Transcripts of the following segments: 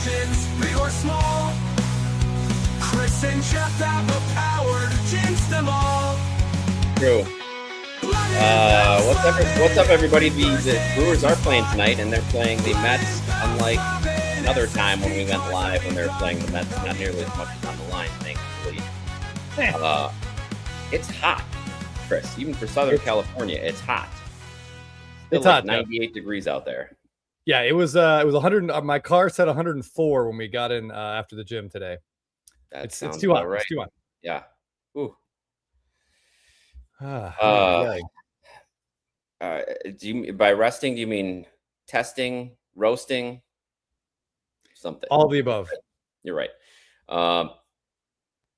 collections, big or small. Chris and Jeff have the power to jinx them all. True. What's up, everybody? The Brewers are playing tonight, and they're playing the Mets, unlike another time when we went live when they were playing the Mets, not nearly as much as on the line, thankfully. It's hot, Chris. Even for Southern California, it's hot. It's like hot, 98 degrees out there. Yeah, it was 100. My car said 104 when we got in after the gym today. It's too hot. Right. It's too hot. Yeah. Ooh. By resting, do you mean testing, roasting, something? All of the above. You're right.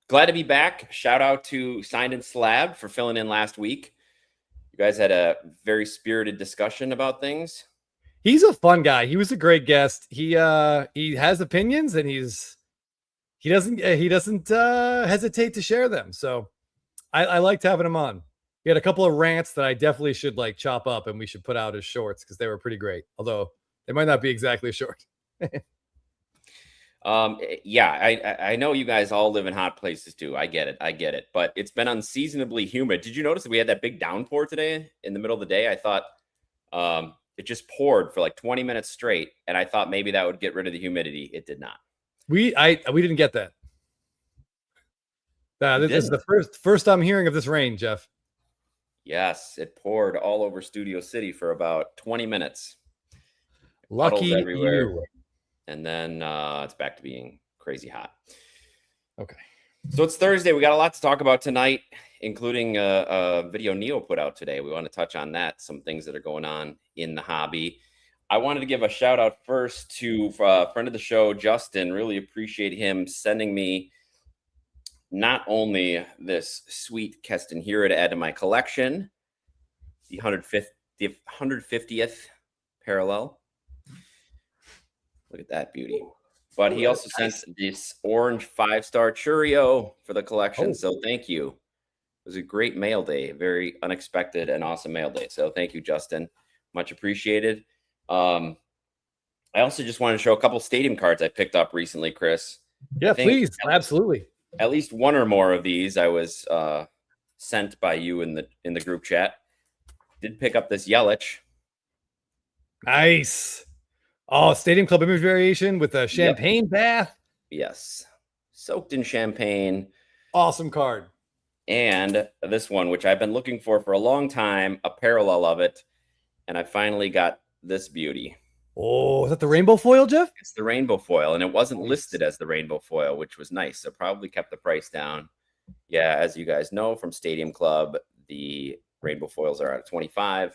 Glad to be back. Shout out to Signed and Slab for filling in last week. You guys had a very spirited discussion about things. He's a fun guy. He was a great guest. He has opinions, and he doesn't hesitate to share them. So I liked having him on. He had a couple of rants that I definitely should chop up, and we should put out as shorts because they were pretty great. Although they might not be exactly short. Yeah, I know you guys all live in hot places too. I get it. But it's been unseasonably humid. Did you notice that we had that big downpour today in the middle of the day? I thought it just poured for like 20 minutes straight, and I thought maybe that would get rid of the humidity. It did not. We didn't get that. This is the first I'm hearing of this rain, Jeff. Yes, it poured all over Studio City for about 20 minutes. Lucky everywhere. You. And then it's back to being crazy hot. Okay. So it's Thursday. We got a lot to talk about tonight, including a video Neo put out today. We want to touch on that, some things that are going on in the hobby. I wanted to give a shout out first to a friend of the show, Justin. Really appreciate him sending me not only this sweet Keston Hero to add to my collection, the 150th parallel. Look at that beauty. But he also sent this orange 5-star Churio for the collection. So thank you. It was a great mail day, very unexpected and awesome mail day. So thank you, Justin. Much appreciated. I also just wanted to show a couple stadium cards I picked up recently, Chris. Yeah, please. Absolutely. At least one or more of these I was sent by you in the group chat. Did pick up this Yelich. Nice. Oh, Stadium Club image variation with a champagne bath. Yes. Soaked in champagne. Awesome card. And this one, which I've been looking for a long time, a parallel of it. And I finally got this beauty. Oh, is that the rainbow foil, Jeff? It's the rainbow foil, and it wasn't listed as the rainbow foil, which was nice. So probably kept the price down. Yeah, as you guys know from Stadium Club, the rainbow foils are at $25.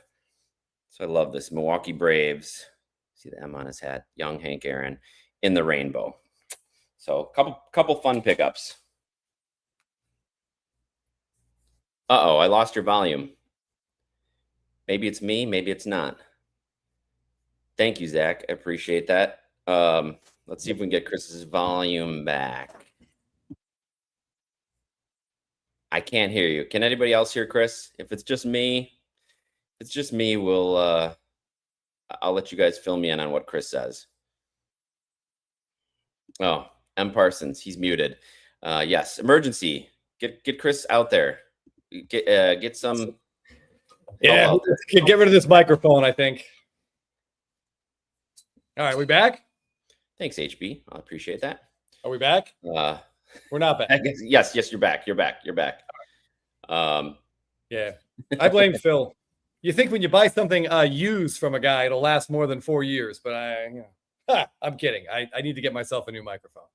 So I love this. Milwaukee Braves. See the M on his hat. Young Hank Aaron in the rainbow. So couple fun pickups. Uh-oh, I lost your volume. Maybe it's me, maybe it's not. Thank you, Zach. I appreciate that. Let's see if we can get Chris's volume back. I can't hear you. Can anybody else hear Chris? If it's just me, we'll I'll let you guys fill me in on what Chris says. Oh, M. Parsons, he's muted. Yes, emergency. Get Chris out there. Get some. Yeah, get rid of this microphone, I think. All right, we back? Thanks, HB. I appreciate that. Are we back? We're not back. Yes, you're back. You're back. Yeah, I blame Phil. You think when you buy something used from a guy, it'll last more than 4 years, but I'm kidding. I need to get myself a new microphone.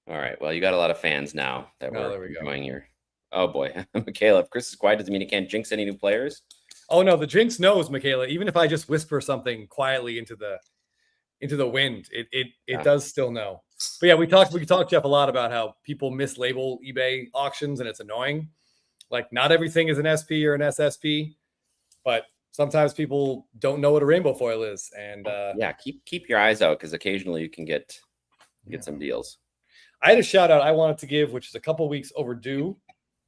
All right. Well, you got a lot of fans now that we're enjoying your. Oh boy, Michaela. If Chris is quiet, does it mean he can't jinx any new players? Oh no, the jinx knows, Michaela. Even if I just whisper something quietly into the wind, it does still know. But yeah, we talked Jeff a lot about how people mislabel eBay auctions, and it's annoying. Like not everything is an SP or an SSP, but sometimes people don't know what a rainbow foil is. And yeah, keep your eyes out because occasionally you can get some deals. I had a shout out I wanted to give, which is a couple weeks overdue,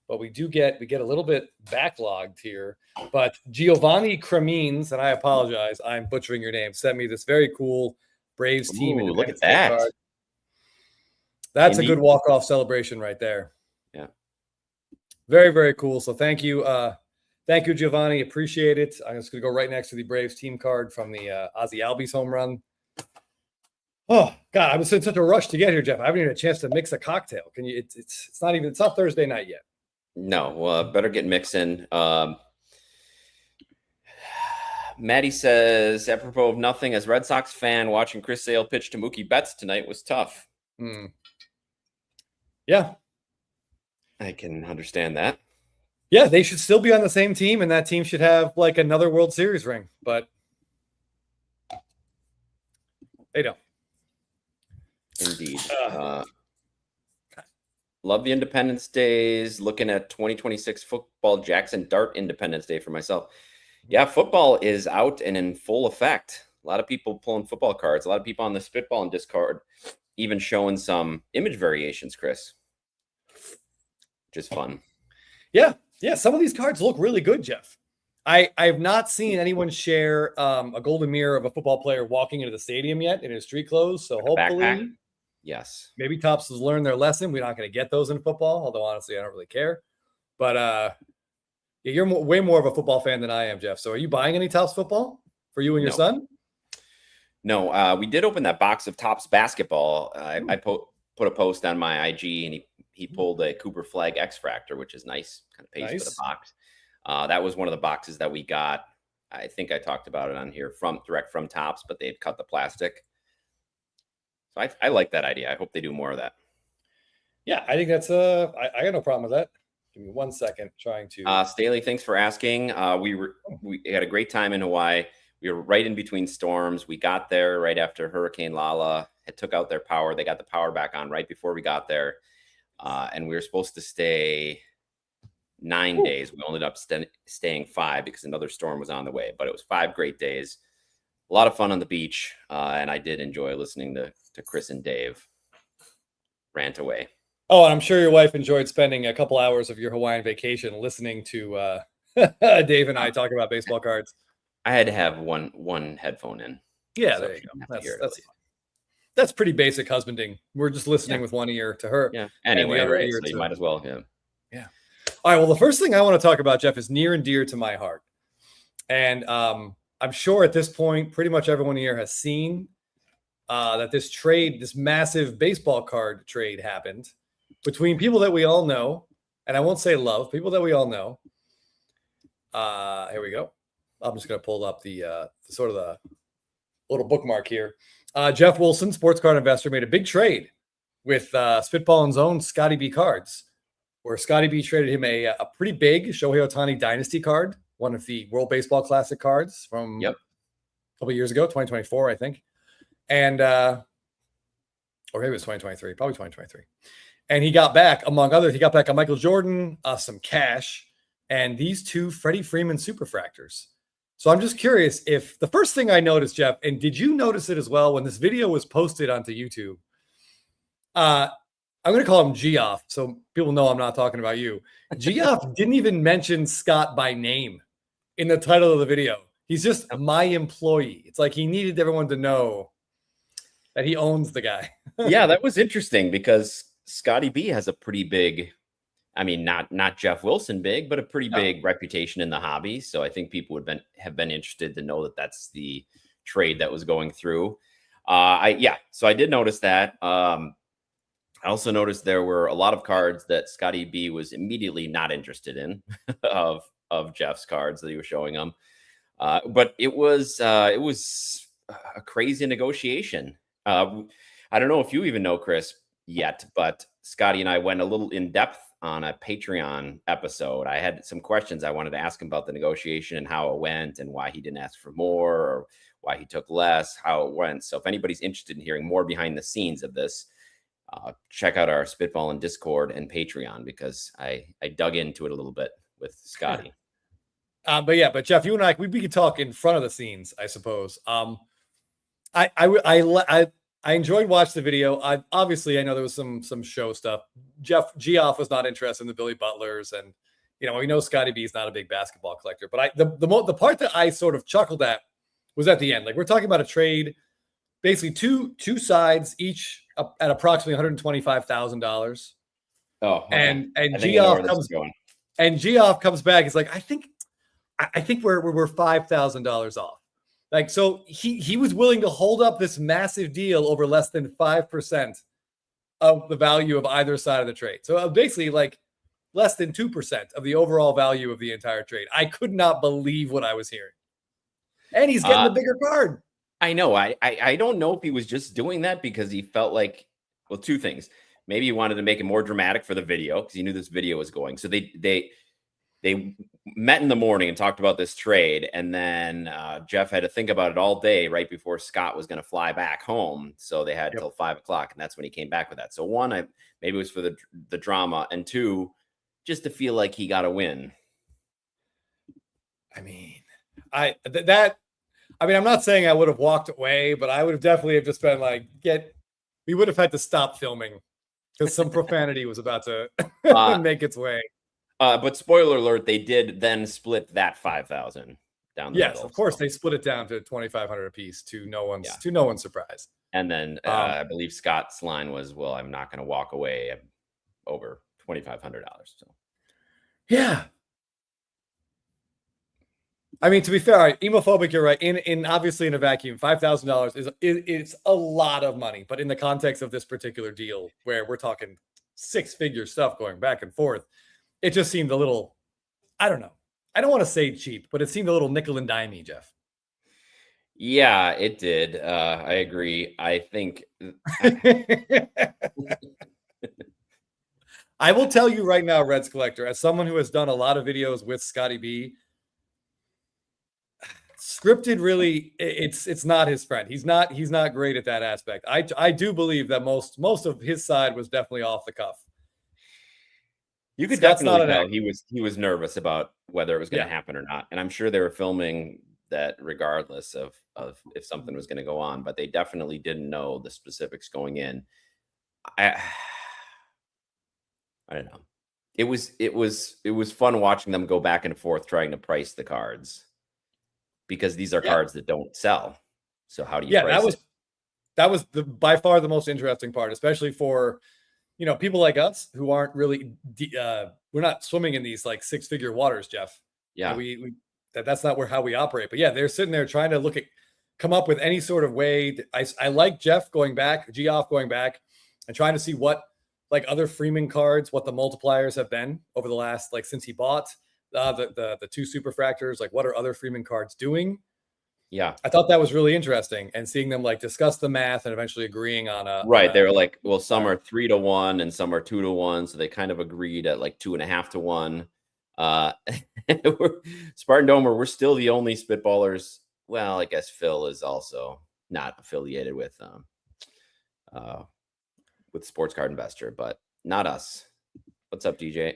but we get a little bit backlogged here. But Giovanni Cremines, and I apologize, I'm butchering your name, sent me this very cool Braves team. Ooh, look at that. Card. That's Indeed. a good walk-off celebration right there. Yeah. Very, very cool. So thank you. Thank you, Giovanni. Appreciate it. I'm just going to go right next to the Braves team card from the Ozzie Albies home run. Oh God, I was in such a rush to get here, Jeff. I haven't even had a chance to mix a cocktail. Can you? It's not Thursday night yet. No, well, better get mixing. Maddie says, apropos of nothing, as Red Sox fan, watching Chris Sale pitch to Mookie Betts tonight was tough. Yeah, I can understand that. Yeah, they should still be on the same team, and that team should have like another World Series ring, but they don't. Indeed. Love the Independence Days. Looking at 2026 football, Jackson Dart Independence Day for myself. Yeah, football is out and in full effect. A lot of people pulling football cards. A lot of people on the Spitball and Discord even showing some image variations, Chris, which is fun. Yeah. Some of these cards look really good, Jeff. I have not seen anyone share a golden mirror of a football player walking into the stadium yet in his street clothes. So hopefully, backpack. Yes, maybe Topps has learned their lesson. We're not going to get those in football, although honestly, I don't really care. But you're way more of a football fan than I am, Jeff. So are you buying any Topps football for you and your son? No, we did open that box of Topps basketball. I put a post on my IG, and he pulled a Cooper Flag X Fractor, which is nice, kind of pays for the box. That was one of the boxes that we got. I think I talked about it on here direct from Topps, but they had cut the plastic. So I like that idea. I hope they do more of that. Yeah, I think that's I got no problem with that. Give me 1 second trying to. Staley, thanks for asking. We had a great time in Hawaii. We were right in between storms. We got there right after Hurricane Lala. It took out their power. They got the power back on right before we got there. And we were supposed to stay 9 days. We ended up staying 5 because another storm was on the way. But it was 5 great days. A lot of fun on the beach. And I did enjoy listening to Chris and Dave rant away. Oh, and I'm sure your wife enjoyed spending a couple hours of your Hawaiian vacation listening to Dave and I talk about baseball cards. I had to have one headphone in. Yeah, so there you go. That's pretty basic husbanding. We're just listening with one ear to her. Yeah. Anyway, right, so you might as well. Yeah. All right. Well, the first thing I want to talk about, Jeff, is near and dear to my heart. And I'm sure at this point, pretty much everyone here has seen that this massive baseball card trade happened between people that we all know, and I won't say love, people that we all know. Here we go. I'm just going to pull up the sort of the little bookmark here. Jeff Wilson, sports card investor, made a big trade with Spitball and Zone Scotty B cards, where Scotty B traded him a pretty big Shohei Ohtani Dynasty card, one of the World Baseball Classic cards from a couple of years ago, 2024, I think. And or maybe it was 2023, probably 2023. And he got back, among others, a Michael Jordan, some cash, and these 2 Freddie Freeman Superfractors. So I'm just curious if the first thing I noticed, Jeff, and did you notice it as well when this video was posted onto YouTube? I'm going to call him Geoff, so people know I'm not talking about you. Geoff didn't even mention Scott by name in the title of the video. He's just my employee. It's like he needed everyone to know that he owns the guy. Yeah, that was interesting because Scotty B has a pretty big, I mean, not Jeff Wilson big, but a pretty big reputation in the hobby. So I think people would have been interested to know that that's the trade that was going through. So I did notice that. I also noticed there were a lot of cards that Scotty B was immediately not interested in of Jeff's cards that he was showing him. But it was a crazy negotiation. I don't know if you even know Chris yet, but Scotty and I went a little in depth on a Patreon episode. I had some questions I wanted to ask him about the negotiation and how it went and why he didn't ask for more or why he took less, how it went. So if anybody's interested in hearing more behind the scenes of this, check out our Spitball and Discord and Patreon, because I dug into it a little bit with Scotty. But Jeff, you and I, we could talk in front of the scenes, I suppose. I enjoyed watching the video. I know there was some show stuff. Geoff was not interested in the Billy Butlers, and we know Scotty B is not a big basketball collector. But the part that I sort of chuckled at was at the end. Like, we're talking about a trade basically two sides, each at approximately $125,000. Oh, okay. And I think I know where Geoff this is going. comes back. He's like, I think we're $5,000 off. Like, so he was willing to hold up this massive deal over less than 5% of the value of either side of the trade. So basically, like less than 2% of the overall value of the entire trade. I could not believe what I was hearing. And he's getting the bigger card. I know. I don't know if he was just doing that because he felt like, well, two things. Maybe he wanted to make it more dramatic for the video because he knew this video was going. So they met in the morning and talked about this trade, and then Jeff had to think about it all day right before Scott was going to fly back home. So they had till 5 o'clock, and that's when he came back with that. So one, maybe it was for the drama, and two, just to feel like he got a win. I mean, I'm not saying I would have walked away, but I would have definitely have just been like, we would have had to stop filming because some profanity was about to make its way. But spoiler alert, they did then split that 5,000 down the middle. Yes, of course, they split it down to 2,500 apiece to no one's surprise. And then I believe Scott's line was, "Well, I'm not going to walk away over $2,500." So yeah. I mean, to be fair, emophobic, you're right. In obviously in a vacuum, $5,000 is a lot of money. But in the context of this particular deal, where we're talking six-figure stuff going back and forth, it just seemed a little, I don't know. I don't want to say cheap, but it seemed a little nickel and dimey, Jeff. Yeah, it did. I agree. I think I will tell you right now, Reds Collector, as someone who has done a lot of videos with Scotty B, scripted really, it's not his friend. He's not great at that aspect. I do believe that most of his side was definitely off the cuff. You could definitely tell he was nervous about whether it was going to happen or not. And I'm sure they were filming that regardless of if something was going to go on, but they definitely didn't know the specifics going in. I don't know. It was fun watching them go back and forth trying to price the cards because these are cards that don't sell. So how do you price it? That was by far the most interesting part, especially for people like us who aren't really, we're not swimming in these like six-figure waters, Jeff. Yeah. That's not how we operate. But yeah, they're sitting there trying to come up with any sort of way. I like Geoff going back and trying to see what like other Freeman cards, what the multipliers have been over the last, like since he bought the two superfractors, like what are other Freeman cards doing? Yeah. I thought that was really interesting, and seeing them like discuss the math and eventually agreeing on a right. They were like, well, some are 3-1 and some are 2-1. So they kind of agreed at like 2.5-1. Spartan Domer, we're still the only spitballers. Well, I guess Phil is also not affiliated with Sports Card Investor, but not us. What's up, DJ?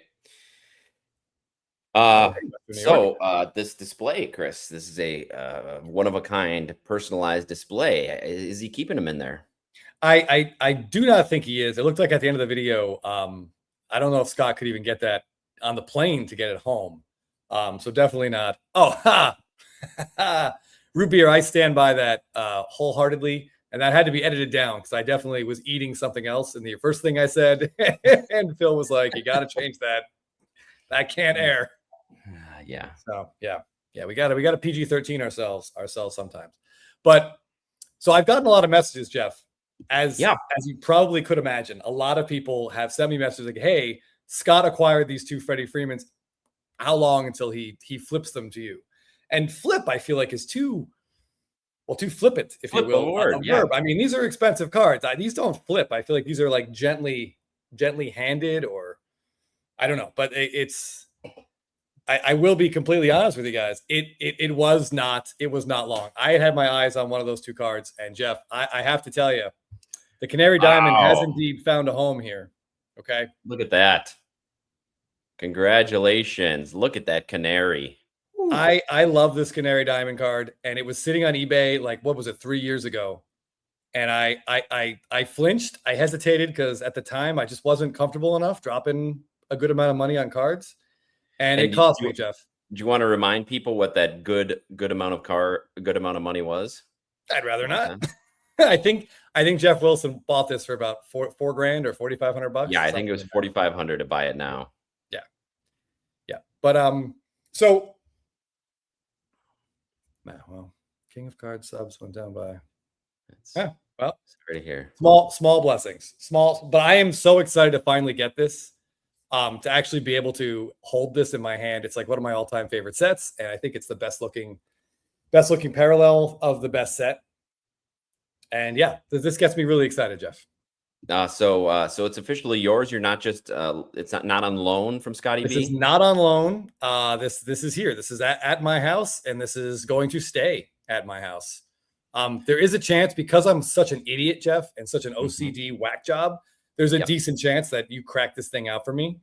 This display, Chris, this is a one of a kind personalized display. Is he keeping them in there? I do not think he is. It looked like at the end of the video, I don't know if Scott could even get that on the plane to get it home. So definitely not. Oh, root beer. I stand by that wholeheartedly. And that had to be edited down because I definitely was eating something else. And the first thing I said, and Phil was like, you got to change that. That can't air. Yeah. So yeah. We got to PG-13 ourselves sometimes. But so I've gotten a lot of messages, Jeff, as you probably could imagine. A lot of people have sent me messages like, hey, Scott acquired these two Freddie Freemans. How long until he flips them to you? And flip, I feel like, is too flippant, if you will. Verb. I mean, these are expensive cards. These don't flip. I feel like these are like gently handed, or I don't know. But I will be completely honest with you guys. It was not long. I had my eyes on one of those two cards, and Jeff, I have to tell you, the Canary Diamond has indeed found a home here. Okay, look at that. Congratulations! Look at that canary. I love this Canary Diamond card, and it was sitting on eBay like, what was it, 3 years ago, and I flinched. I hesitated because at the time I just wasn't comfortable enough dropping a good amount of money on cards, and it cost me, Jeff. Do you want to remind people what that good amount of money was? I'd rather not. I think Jeff Wilson bought this for about four grand or $4,500. Yeah, I think it was 4,500 to buy it now. Yeah. But so well, King of Cards subs went down by well, sorry to hear. Small blessings. Small, but I am so excited to finally get this. To actually be able to hold this in my hand. It's like one of my all-time favorite sets, and I think it's the best looking parallel of the best set. And yeah, this gets me really excited, Jeff. So it's officially yours. You're not just it's not on loan from Scotty B. This is not on loan. This is here. This is at my house, and this is going to stay at my house. There is a chance, because I'm such an idiot, Jeff, and such an OCD whack job, there's a decent chance that you crack this thing out for me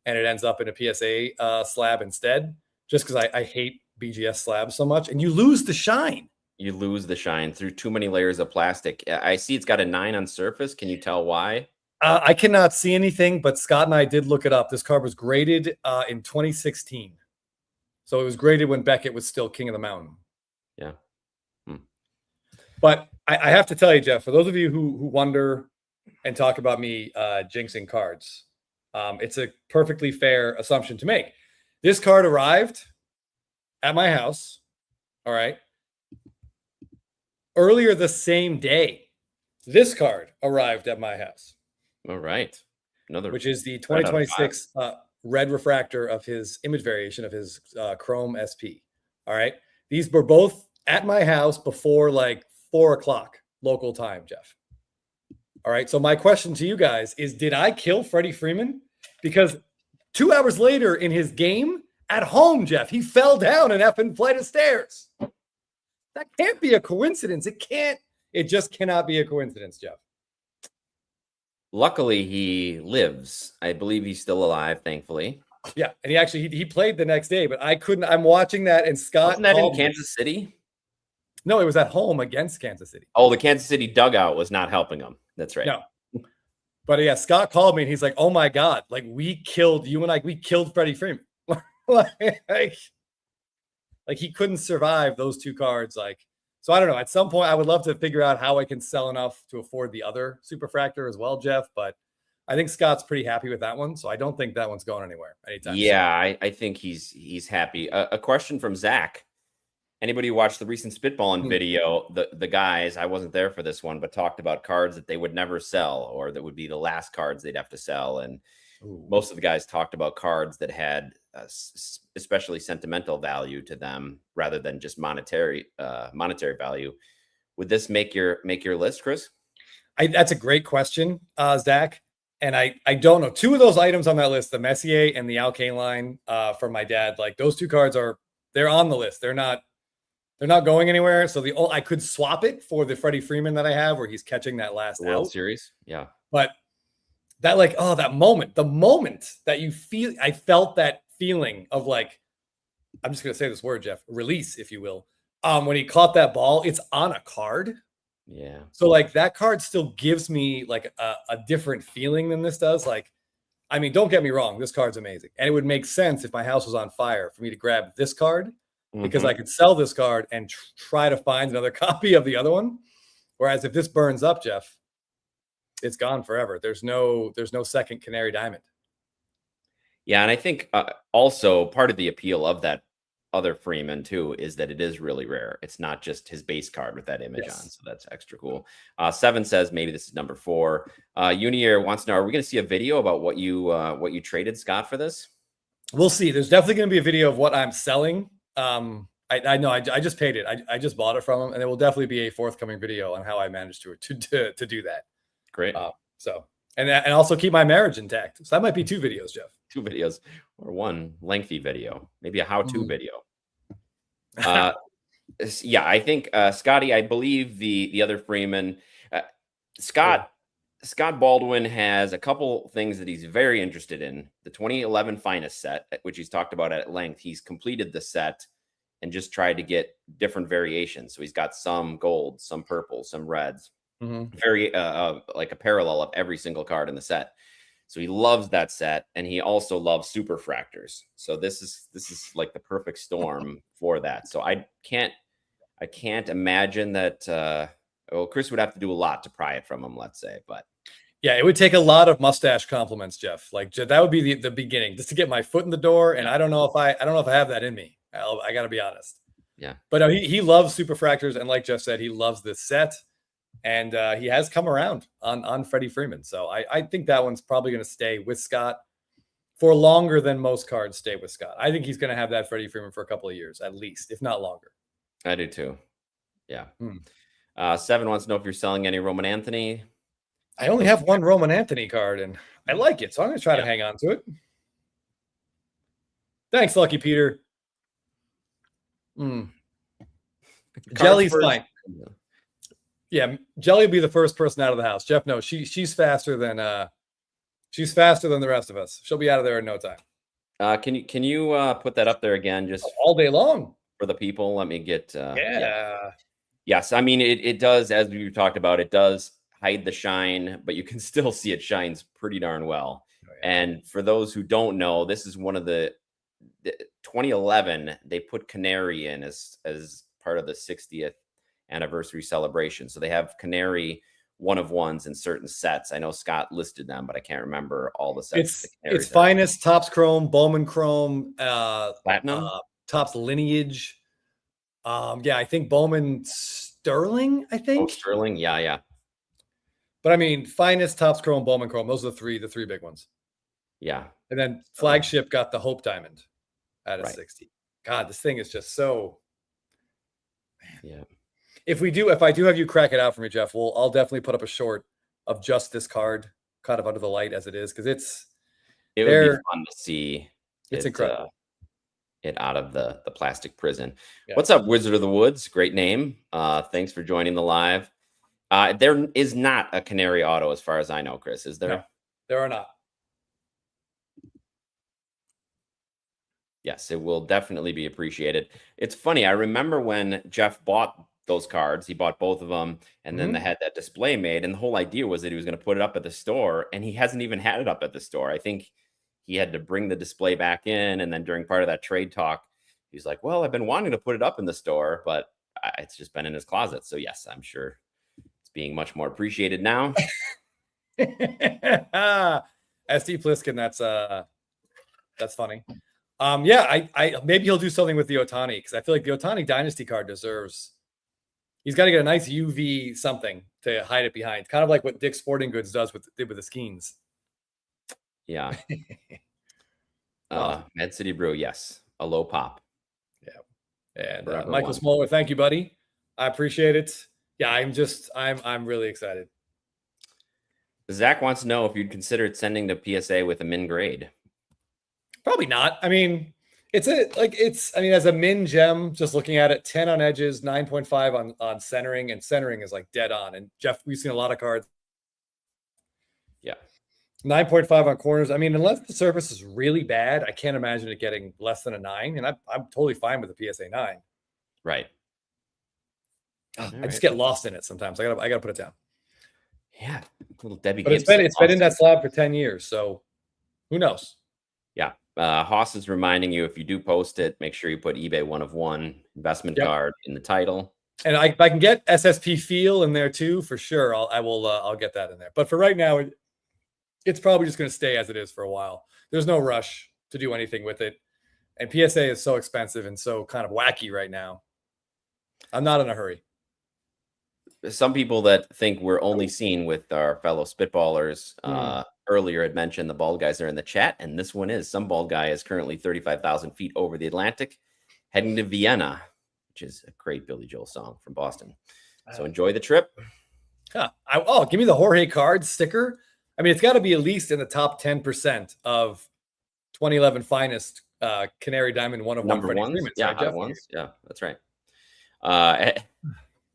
and it ends up in a PSA slab instead, just because I hate BGS slabs so much, and you lose the shine. You lose the shine through too many layers of plastic. I see it's got a 9 on surface. Can you tell why? I cannot see anything, but Scott and I did look it up. This card was graded in 2016. So it was graded when Beckett was still king of the mountain. Yeah. But I have to tell you, Jeff, for those of you who wonder and talk about me jinxing cards, it's a perfectly fair assumption to make. This card arrived at my house, all right, earlier the same day. This card arrived at my house. All right. Which is the 2026 red refractor of his image variation of his Chrome SP. All right. These were both at my house before like 4 o'clock local time, Jeff. All right. So my question to you guys is, did I kill Freddie Freeman? Because 2 hours later in his game at home, Jeff, he fell down an effing flight of stairs. That can't be a coincidence. It just cannot be a coincidence, Jeff. Luckily, he lives. I believe he's still alive, thankfully. Yeah, and he played the next day, but I couldn't. I'm watching that, and Scott. Wasn't that in Kansas City? No, it was at home against Kansas City. Oh, the Kansas City dugout was not helping him. That's right. No. But yeah, Scott called me and he's like, "Oh my God, like we killed Freddie Freeman." like he couldn't survive those two cards. Like, so I don't know. At some point, I would love to figure out how I can sell enough to afford the other Superfractor as well, Jeff. But I think Scott's pretty happy with that one, so I don't think that one's going anywhere anytime soon. Yeah, I think he's happy. A question from Zach. Anybody who watched the recent spitballing video, the guys, I wasn't there for this one, but talked about cards that they would never sell, or that would be the last cards they'd have to sell. And most of the guys talked about cards that had especially sentimental value to them rather than just monetary value. Would this make your list, Chris? That's a great question, Zach. And I don't know. Two of those items on that list, the Messier and the Alkane line from my dad, like those two cards they're on the list. They're not going anywhere. So I could swap it for the Freddie Freeman that I have, where he's catching that last World Series. Yeah. But that that moment, the moment that you feel, I felt that feeling of like, I'm just going to say this word, Jeff, release, if you will. When he caught that ball, it's on a card. Yeah. So like that card still gives me like a different feeling than this does. Like, I mean, don't get me wrong. This card's amazing. And it would make sense if my house was on fire for me to grab this card, because I could sell this card and try to find another copy of the other one. Whereas if this burns up, Jeff, it's gone forever. There's no second Canary Diamond. Yeah. And I think also part of the appeal of that other Freeman too is that it is really rare. It's not just his base card with that image on, so that's extra cool. 7 says maybe this is number 4. Unier wants to know, are we going to see a video about what you traded Scott for this? We'll see. There's definitely going to be a video of what I'm selling. I know I just paid it. I just bought it from him, and there will definitely be a forthcoming video on how I managed to do that. Great. So and also keep my marriage intact. So that might be 2 videos, Jeff. 2 videos or 1 lengthy video, maybe a how-to video. Yeah, I think Scotty, I believe the other Freeman, Scott Baldwin has a couple things that he's very interested in. The 2011 Finest set, which he's talked about at length. He's completed the set and just tried to get different variations. So he's got some gold, some purple, some reds, very like a parallel of every single card in the set. So he loves that set, and he also loves Superfractors. So this is like the perfect storm for that. So I can't imagine that Well, Chris would have to do a lot to pry it from him, let's say, but Yeah, it would take a lot of mustache compliments, Jeff. Like that would be the beginning, just to get my foot in the door. And I don't know if I have that in me. I got to be honest. yeah. But no, he loves Superfractors, and like Jeff said, he loves this set, and he has come around on Freddie Freeman. So I think that one's probably going to stay with Scott for longer than most cards stay with Scott. I think he's going to have that Freddie Freeman for a couple of years at least, if not longer. I do too. Yeah. 7 wants to know if you're selling any Roman Anthony. I only have one Roman Anthony card, and I like it, so I'm going to try to hang on to it. Thanks, Lucky Peter. Jelly's fine. Yeah, Jelly will be the first person out of the house. Jeff, no, she's faster than the rest of us. She'll be out of there in no time. Can you put that up there again, just all day long for the people? Let me get. Yeah. Yes, I mean it does, as we talked about. It does hide the shine, but you can still see it shines pretty darn well. Oh, yeah. And for those who don't know, this is one of the 2011. They put Canary in as part of the 60th anniversary celebration. So they have Canary 1-of-1s in certain sets. I know Scott listed them, but I can't remember all the sets. It's finest, Topps Chrome, Bowman Chrome, Platinum, Topps Lineage. Yeah, I think Bowman Sterling. I think Sterling. Yeah. But I mean, finest, Topps Chrome, Bowman Chrome. Those are the three big ones. Yeah. And then Flagship got the Hope Diamond at a 60. God, this thing is just so. Man. Yeah. If I do have you crack it out for me, Jeff, I'll definitely put up a short of just this card, kind of under the light as it is, because it would be fun to see. It's incredible. It out of the plastic prison. Yeah. What's up, Wizard of the Woods? Great name. Thanks for joining the live. There is not a Canary auto, as far as I know, Chris. Is there? No, there are not. Yes, it will definitely be appreciated. It's funny. I remember when Jeff bought those cards, he bought both of them, and then they had that display made, and the whole idea was that he was going to put it up at the store, and he hasn't even had it up at the store. I think he had to bring the display back in, and then during part of that trade talk, he's like, well, I've been wanting to put it up in the store, but it's just been in his closet. So yes, I'm sure it's being much more appreciated now. SD Pliskin, that's funny. Yeah, I maybe he'll do something with the Ohtani, because I feel like the Ohtani Dynasty card deserves. He's got to get a nice UV something to hide it behind, kind of like what Dick's Sporting Goods did with the Skeens. Yeah. Med City Brew, yes, a low pop. Yeah, and Michael Smoller, thank you, buddy. I appreciate it. Yeah, I'm really excited. Zach wants to know if you'd considered sending the PSA with a min grade. Probably not. I mean, as a min gem, just looking at it, 10 on edges, 9.5 on centering, and centering is like dead on. And Jeff, we've seen a lot of cards. Yeah. 9.5 on corners. I mean, unless the surface is really bad, I can't imagine it getting less than a 9. And I'm totally fine with the PSA 9. Right. I just get lost in it sometimes. I gotta put it down. Yeah. Little Debbie. But it's been in that slab for 10 years. So who knows? Yeah. Haas is reminding you, if you do post it, make sure you put eBay 1-of-1 investment card in the title. And if I can get SSP feel in there too, for sure, I'll get that in there. But for right now, it's probably just going to stay as it is for a while. There's no rush to do anything with it. And PSA is so expensive and so kind of wacky right now. I'm not in a hurry. Some people that think we're only seen with our fellow spitballers earlier had mentioned the bald guys are in the chat, and this one is. Some bald guy is currently 35,000 feet over the Atlantic, heading to Vienna, which is a great Billy Joel song from Boston. So enjoy the trip. Give me the Jorge card sticker. I mean, it's got to be at least in the top 10% of 2011 finest Canary Diamond 1-of-1 number ones. Yeah, ones. Yeah, that's right.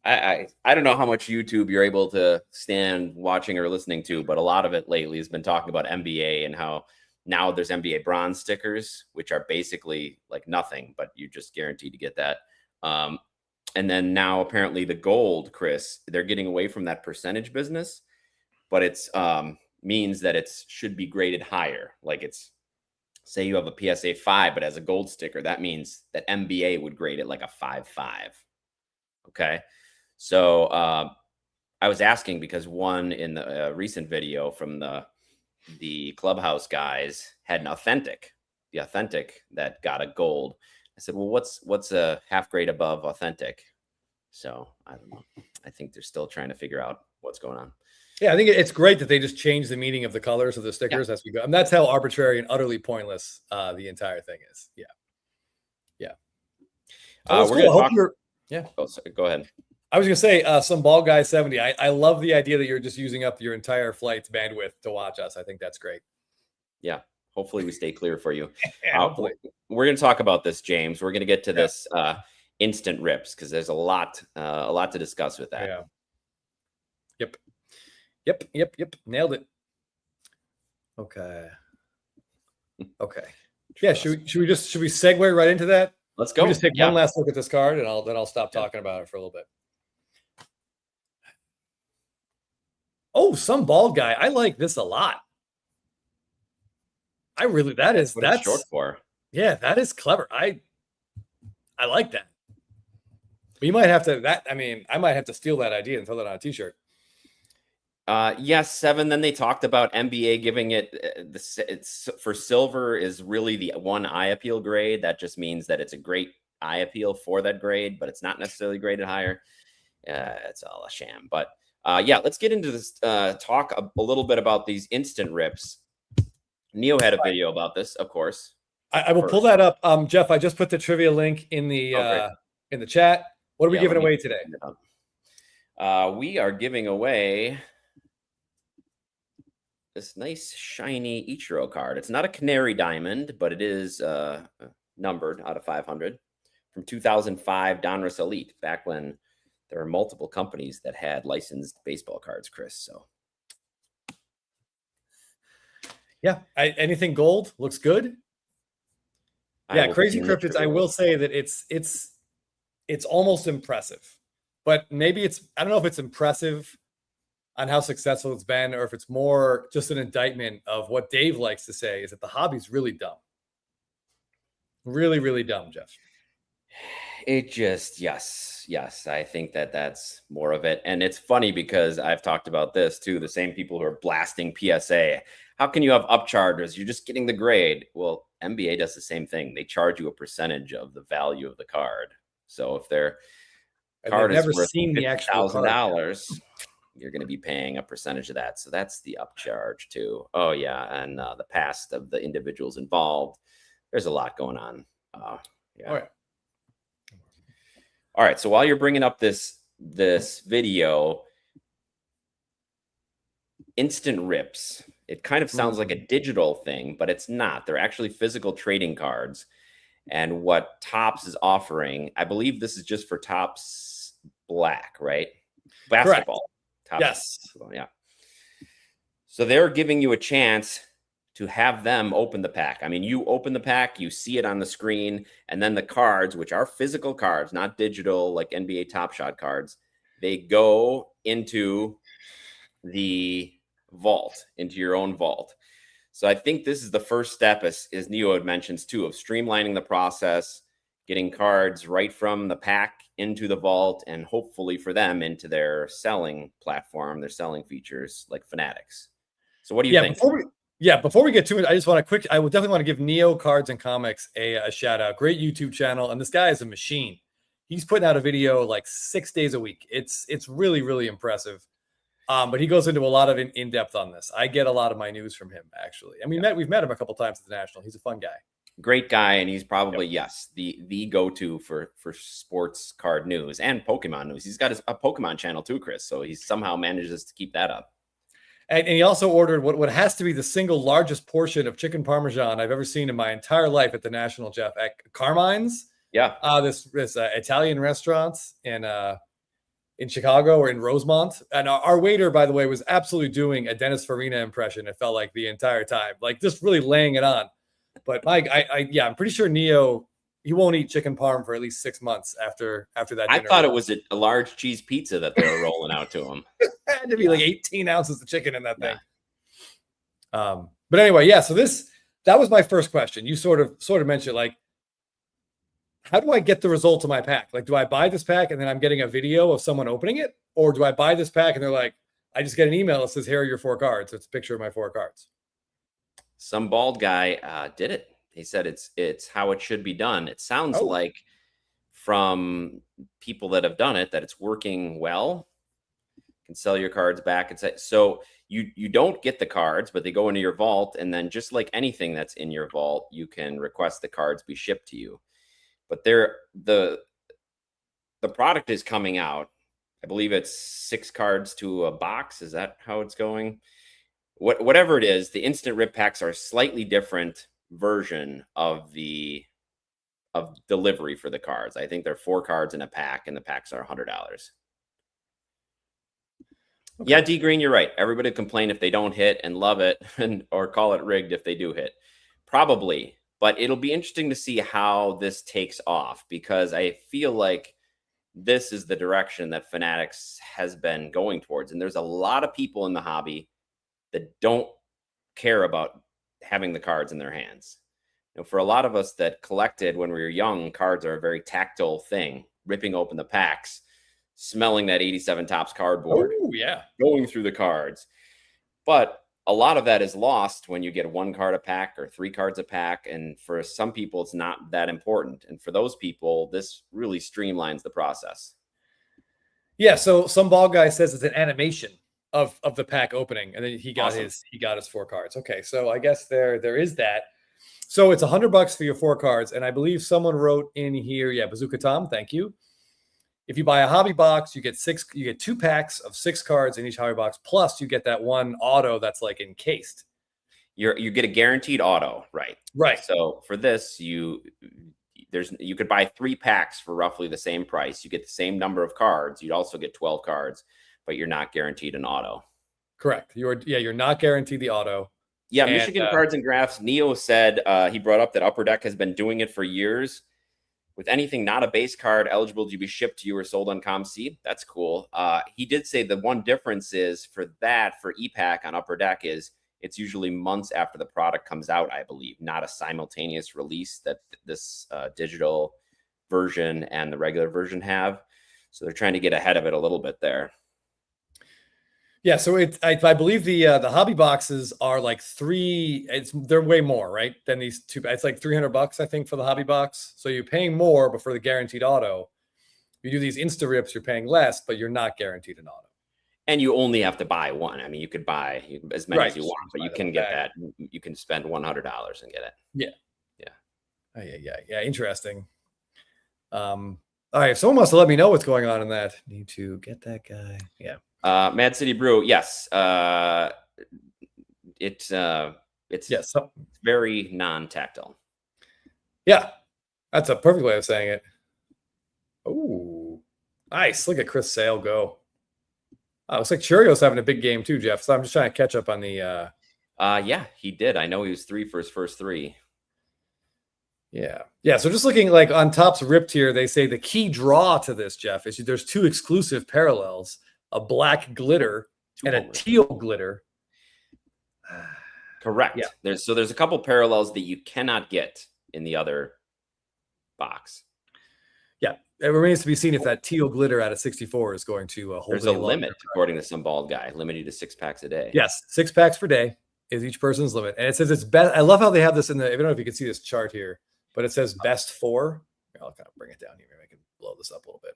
I don't know how much YouTube you're able to stand watching or listening to, but a lot of it lately has been talking about NBA and how now there's NBA bronze stickers, which are basically like nothing, but you're just guaranteed to get that. And then now apparently the gold, Chris, they're getting away from that percentage business, but it's means that it should be graded higher. Like it's, say you have a PSA 5, but as a gold sticker, that means that NBA would grade it like a 5.5. Okay. So I was asking because one in the recent video from the Clubhouse guys had an authentic, the authentic that got a gold. I said, well, what's a half grade above authentic? So I don't know. I think they're still trying to figure out what's going on. Yeah, I think it's great that they just change the meaning of the colors of the stickers as we go. And that's how arbitrary and utterly pointless the entire thing is. Yeah. Yeah. We're cool. going to talk. Yeah. Oh, sorry, go ahead. I was going to say some bald guy 70. I love the idea that you're just using up your entire flight's bandwidth to watch us. I think that's great. Yeah. Hopefully we stay clear for you. Hopefully. We're going to talk about this, James. We're going to get to this instant rips because there's a lot to discuss with that. Yeah. Yep. Nailed it. Okay. Yeah. Should we segue right into that? Let's go. Let me just take one last look at this card, and I'll stop talking about it for a little bit. Oh, some bald guy. I like this a lot. That's short for. Yeah, that is clever. I like that. But you might have to I might have to steal that idea and throw that on a t-shirt. Yes, 7. Then they talked about NBA giving it it's for silver is really the one eye appeal grade. That just means that it's a great eye appeal for that grade, but it's not necessarily graded higher. It's all a sham. But let's get into this. Talk a little bit about these instant rips. Neo had a video about this, of course. I will pull that up. Jeff, I just put the trivia link in the chat. What are we giving away today? We are giving away this nice shiny Ichiro card. It's not a canary diamond, but it is numbered out of 500 from 2005 Donruss Elite, back when there were multiple companies that had licensed baseball cards, Chris. So yeah, anything gold looks good. Yeah, Crazy Cryptids. I will say that it's almost impressive, but maybe I don't know if it's impressive on how successful it's been, or if it's more just an indictment of what Dave likes to say is that the hobby's really dumb. Really, really dumb, Jeff. It just, yes. I think that's more of it. And it's funny because I've talked about this too. The same people who are blasting PSA. How can you have upcharges? You're just getting the grade. Well, NBA does the same thing. They charge you a percentage of the value of the card. So if their card is worth $50,000, you're going to be paying a percentage of that. So that's the upcharge too. Oh yeah. And the past of the individuals involved. There's a lot going on. Yeah. All right. So while you're bringing up this video, instant rips, it kind of sounds like a digital thing, but it's not. They're actually physical trading cards. And what Topps is offering, I believe this is just for Topps Black, right? Basketball. Topps yes. Basketball, yeah. So they're giving you a chance to have them open the pack. I mean, you open the pack, you see it on the screen, and then the cards, which are physical cards, not digital like NBA Top Shot cards, they go into the vault, into your own vault. So I think this is the first step, as Neo had mentions too, of streamlining the process, getting cards right from the pack into the vault, and hopefully for them into their selling platform, their selling features like Fanatics. So what do you think? Before we get to it, I would definitely want to give Neo Cards and Comics a shout out. Great YouTube channel. And this guy is a machine. He's putting out a video like 6 days a week. It's really, really impressive. But he goes into a lot of in-depth on this. I get a lot of my news from him, actually. And we've met him a couple times at the National. He's a fun guy. Great guy. And he's probably, the go-to for sports card news and Pokemon news. He's got a Pokemon channel too, Chris. So he somehow manages to keep that up. And he also ordered what has to be the single largest portion of chicken parmesan I've ever seen in my entire life at the National, Jeff, at Carmine's. Yeah. This Italian restaurant in Chicago or in Rosemont. And our waiter, by the way, was absolutely doing a Dennis Farina impression. It felt like the entire time, like just really laying it on. But Mike, I'm pretty sure Neo, he won't eat chicken parm for at least 6 months after that dinner. I thought it was a large cheese pizza that they were rolling out to him. It had to be like 18 ounces of chicken in that thing. But anyway, so that was my first question. You sort of mentioned, like, how do I get the result of my pack? Like, do I buy this pack and then I'm getting a video of someone opening it? Or do I buy this pack and they're like, I just get an email that says, here are your 4 cards. It's a picture of my 4 cards. Some bald guy did it. He said it's how it should be done. It sounds like from people that have done it that it's working well. You can sell your cards back and say, so you don't get the cards, but they go into your vault, and then just like anything that's in your vault, you can request the cards be shipped to you. But the product is coming out. I believe it's 6 cards to a box. Is that how it's going? Whatever it is, the instant rip packs are a slightly different version of delivery for the cards. I think they're 4 cards in a pack, and the packs are $100. Okay. Yeah, D Green, you're right. Everybody complain if they don't hit and love it, or call it rigged if they do hit. Probably, but it'll be interesting to see how this takes off, because I feel like this is the direction that Fanatics has been going towards. And there's a lot of people in the hobby that don't care about having the cards in their hands. You know, for a lot of us that collected when we were young, cards are a very tactile thing. Ripping open the packs, smelling that 87 Topps cardboard, going through the cards. But a lot of that is lost when you get 1 card a pack or 3 cards a pack. And for some people, it's not that important. And for those people, this really streamlines the process. Yeah. So some ball guy says it's an animation of the pack opening, and then he got his 4 cards. Okay. So I guess there is that. So it's $100 for your 4 cards. And I believe someone wrote in here, Bazooka Tom, thank you. If you buy a hobby box, you get 2 packs of 6 cards in each hobby box. Plus you get that 1 auto that's like encased. You get a guaranteed auto, right? Right. So for this, you could buy 3 packs for roughly the same price. You get the same number of cards. You'd also get 12 cards, but you're not guaranteed an auto. Correct. You're not guaranteed the auto. Yeah, and Michigan Cards and Graphs, Neo said he brought up that Upper Deck has been doing it for years. With anything not a base card eligible to be shipped to you or sold on ComC, that's cool. He did say the one difference is for EPAC on Upper Deck is it's usually months after the product comes out, I believe, not a simultaneous release that this digital version and the regular version have. So they're trying to get ahead of it a little bit there. Yeah, so I believe the hobby boxes are like they're way more, right, than these 2. It's like $300, I think, for the hobby box. So you're paying more, but for the guaranteed auto, you do these Insta rips, you're paying less, but you're not guaranteed an auto. And you only have to buy 1. I mean, you could buy as many as you want, but you can get that. You can spend $100 and get it. Yeah. Interesting. All right, someone must have let me know what's going on in that. Need to get that guy. Yeah. Mad City Brew, yes. It's very non-tactile. Yeah, that's a perfect way of saying it. Oh, nice. Look at Chris Sale go. Looks like Cheerios having a big game too, Jeff. So I'm just trying to catch up on the yeah, he did. I know he was 3 for his first 3. Yeah. So just looking like on Topps Ripped here, they say the key draw to this, Jeff, is there's 2 exclusive parallels. A black glitter and a teal glitter. Correct. Yeah. There's a couple parallels that you cannot get in the other box. Yeah. It remains to be seen if that teal glitter out of 64 is going to hold. There's a limit, according to some bald guy, limited to 6 packs a day. Yes. 6 packs per day is each person's limit. And it says it's best. I love how they have this I don't know if you can see this chart here, but it says best 4. I'll kind of bring it down here. Maybe I can blow this up a little bit.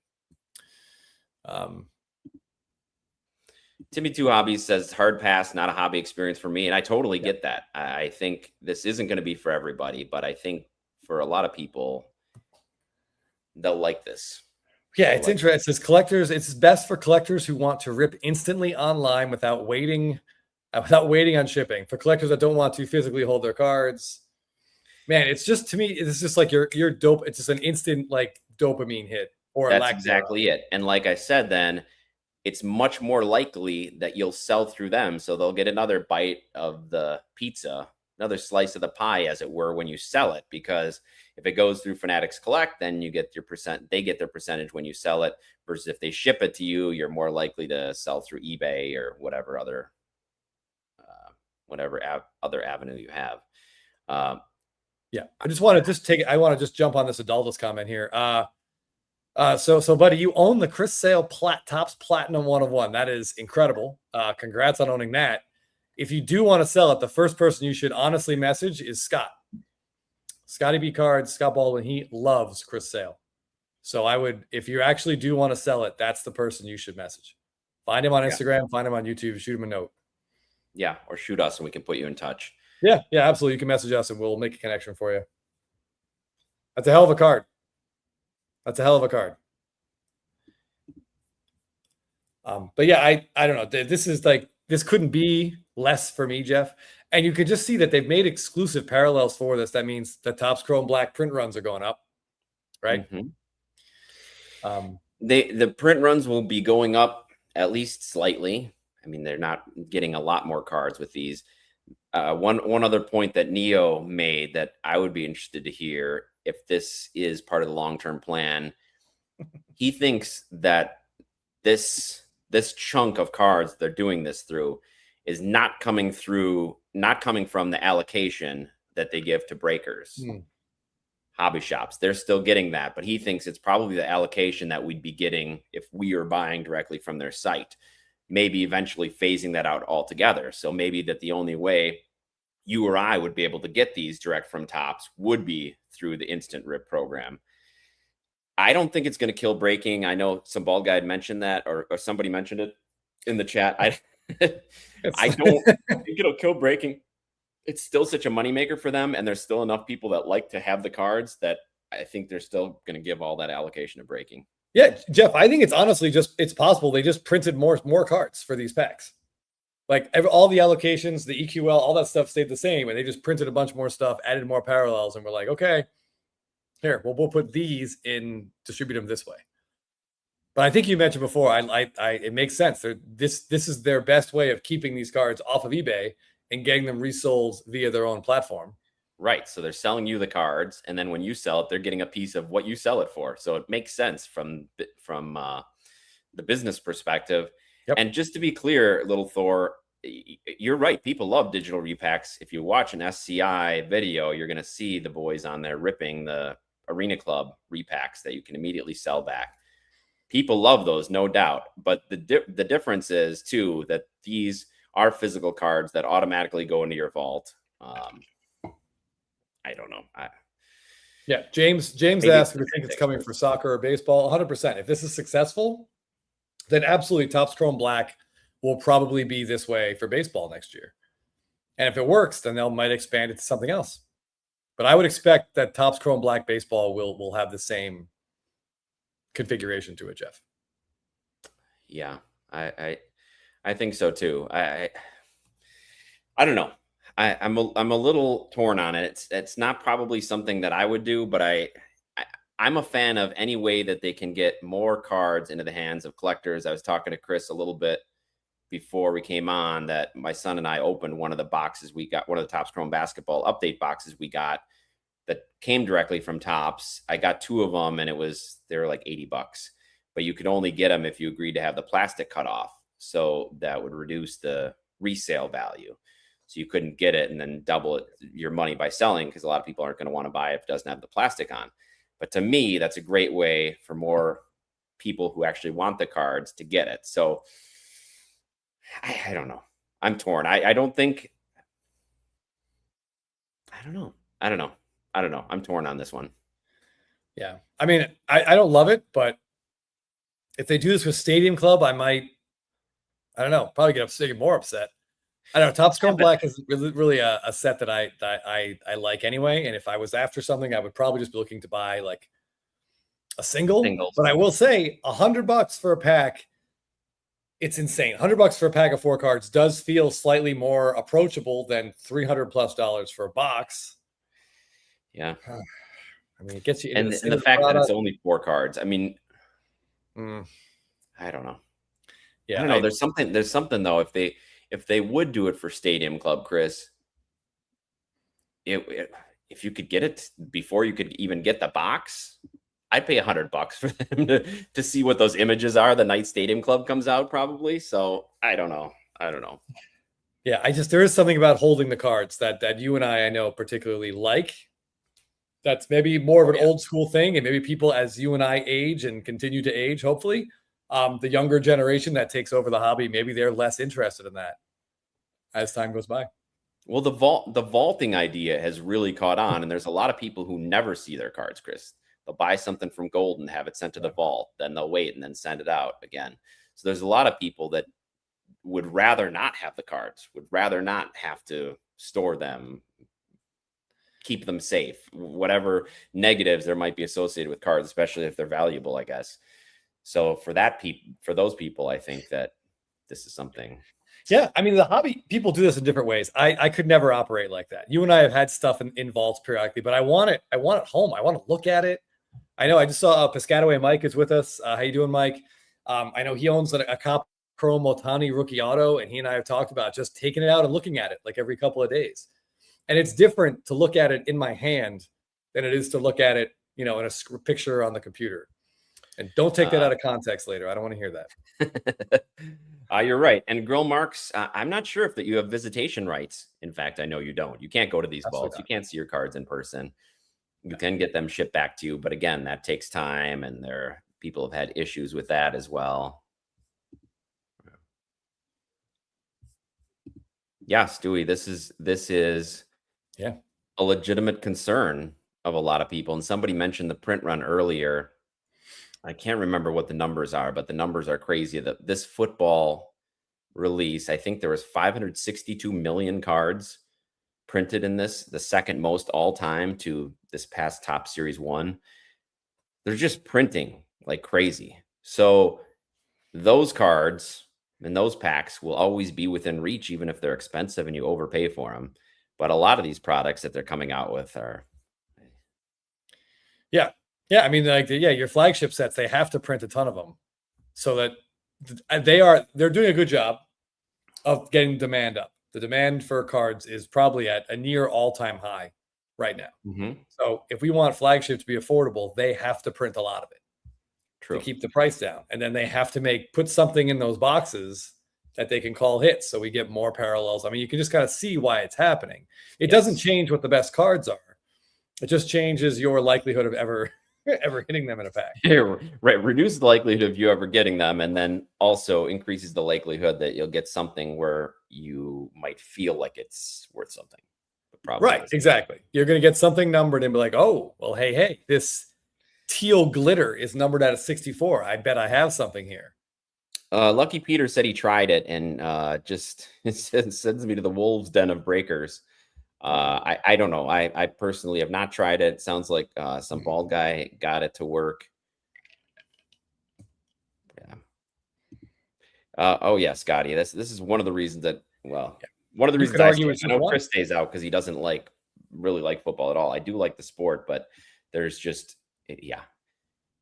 Timmy 2 Hobbies says hard pass, not a hobby experience for me. And I totally get that. I think this isn't going to be for everybody, but I think for a lot of people, they'll like this. Yeah, it's interesting. It says collectors. It's best for collectors who want to rip instantly online without waiting on shipping. For collectors that don't want to physically hold their cards, man, it's just, to me, it's just like you're dope. It's just an instant like dopamine hit. Or that's exactly it. And like I said, then it's much more likely that you'll sell through them. So they'll get another bite of the pizza, another slice of the pie, as it were, when you sell it. Because if it goes through Fanatics Collect, then you get your they get their percentage when you sell it, versus if they ship it to you, you're more likely to sell through eBay or whatever other other avenue you have. Yeah. I want to just jump on this Adultus comment here. So buddy, you own the Chris Sale Topps Platinum 1 of 1. That is incredible. Congrats on owning that. If you do want to sell it, the first person you should honestly message is Scott. Scotty B Cards, Scott Baldwin. He loves Chris Sale. So I would, if you actually do want to sell it, that's the person you should message. Find him on Instagram, find him on YouTube, shoot him a note. Yeah, or shoot us and we can put you in touch. Yeah, absolutely. You can message us and we'll make a connection for you. That's a hell of a card. That's a hell of a card. But yeah, I don't know. This couldn't be less for me, Jeff. And you could just see that they've made exclusive parallels for this. That means the Topps Chrome Black print runs are going up, right? Mm-hmm. The print runs will be going up at least slightly. I mean, they're not getting a lot more cards with these. One other point that Neo made that I would be interested to hear if this is part of the long-term plan. He thinks that this chunk of cards they're doing this through is not coming from the allocation that they give to breakers. Hobby shops. They're still getting that, but he thinks it's probably the allocation that we'd be getting if we are buying directly from their site. Maybe eventually phasing that out altogether. So maybe that the only way you or I would be able to get these direct from Topps would be through the instant rip program. I don't think it's going to kill breaking. I know some bald guy had mentioned that, or somebody mentioned it in the chat. I don't think it'll kill breaking. It's still such a moneymaker for them, and there's still enough people that like to have the cards that I think they're still going to give all that allocation to breaking. Yeah, Jeff, I think it's honestly it's possible they just printed more cards for these packs. Like all the allocations, the EQL, all that stuff stayed the same, and they just printed a bunch more stuff, added more parallels, and we're like, okay, here, we'll put these in, distribute them this way. But I think you mentioned before, it makes sense. This is their best way of keeping these cards off of eBay and getting them resold via their own platform. Right. So they're selling you the cards, and then when you sell it, they're getting a piece of what you sell it for. So it makes sense from the business perspective. Yep. And just to be clear, Little Thor, you're right. People love digital repacks. If you watch an SCI video, you're going to see the boys on there ripping the Arena Club repacks that you can immediately sell back. People love those, no doubt. But the difference is, too, that these are physical cards that automatically go into your vault. I don't know. James asked if you think it's coming for soccer or baseball. 100%. If this is successful, then absolutely Topps Chrome Black will probably be this way for baseball next year. And if it works, then they might expand it to something else. But I would expect that Topps Chrome Black baseball will have the same configuration to it, Jeff. Yeah, I think so too. I don't know. I'm a little torn on it. It's not probably something that I would do, but I'm a fan of any way that they can get more cards into the hands of collectors. I was talking to Chris a little bit before we came on that my son and I opened one of the boxes we got, one of the Topps Chrome basketball update boxes we got that came directly from Topps. I got 2 of them and they were like $80, but you could only get them if you agreed to have the plastic cut off. So that would reduce the resale value. So you couldn't get it and then double your money by selling, because a lot of people aren't going to want to buy it if it doesn't have the plastic on. But to me, that's a great way for more people who actually want the cards to get it. So I don't know. I'm torn. I don't know. I'm torn on this one. Yeah. I mean, I don't love it, but if they do this with Stadium Club, I don't know, probably get more upset. I don't know. Topps Chrome Black is really a set that I like anyway. And if I was after something, I would probably just be looking to buy like a single. But I will say $100 for a pack. It's insane. $100 for a pack of 4 cards does feel slightly more approachable than $300+ for a box. Yeah. I mean, it gets you. And the fact that it's only 4 cards. I mean, I don't know. Yeah. I don't know. There's something though. If they would do it for Stadium Club, Chris, if you could get it before you could even get the box, I'd pay $100 for them to see what those images are the night Stadium Club comes out, probably. So I don't know. Yeah, there is something about holding the cards that you and I know particularly like. That's maybe more of an old school thing, and maybe people, as you and I age and continue to age, hopefully, the younger generation that takes over the hobby, maybe they're less interested in that as time goes by. Well, the vaulting idea has really caught on, and there's a lot of people who never see their cards, Chris. They'll buy something from Gold and have it sent to the vault, then they'll wait and then send it out again. So there's a lot of people that would rather not have the cards, would rather not have to store them, keep them safe, whatever negatives there might be associated with cards, especially if they're valuable, I guess. So for those people, I think that this is something. Yeah, I mean, the hobby, people do this in different ways. I could never operate like that. You and I have had stuff in vaults periodically, but I want it home. I want to look at it. I know I just saw Piscataway Mike is with us. How you doing, Mike? I know he owns a copper Chrome Otani rookie auto, and he and I have talked about just taking it out and looking at it like every couple of days. And it's different to look at it in my hand than it is to look at it, in a picture on the computer. And don't take that out of context later. I don't want to hear that. You're right. And Grill Marks, I'm not sure if you have visitation rights. In fact, I know you don't. You can't go to these vaults. You can't see your cards in person. You can get them shipped back to you. But again, that takes time, and people have had issues with that as well. Yeah, Stewie, this is a legitimate concern of a lot of people. And somebody mentioned the print run earlier. I can't remember what the numbers are, but the numbers are crazy. This football release, I think there was 562 million cards printed in this, the second most all time to this past Top Series 1. They're just printing like crazy. So those cards and those packs will always be within reach, even if they're expensive and you overpay for them. But a lot of these products that they're coming out with are. Yeah. Yeah. I mean, your flagship sets, they have to print a ton of them so that they're doing a good job of getting demand up. The demand for cards is probably at a near all-time high right now. Mm-hmm. So if we want flagship to be affordable, they have to print a lot of it. True. To keep the price down. And then they have to put something in those boxes that they can call hits. So we get more parallels. I mean, you can just kind of see why it's happening. It doesn't change what the best cards are. It just changes your likelihood of ever hitting them in a pack. Yeah, right. Reduce the likelihood of you ever getting them, and then also increases the likelihood that you'll get something where you might feel like it's worth something. But probably right. Exactly. You're going to get something numbered and be like, oh, well, hey, this teal glitter is numbered at a 64. I bet I have something here. Lucky Peter said he tried it and just sends me to the wolves' den of breakers. I don't know. I personally have not tried it. It sounds like some bald guy got it to work. Yeah. Oh yeah, Scotty. This is one of the reasons that one of the reasons I know Chris stays out because he doesn't really like football at all. I do like the sport, but there's just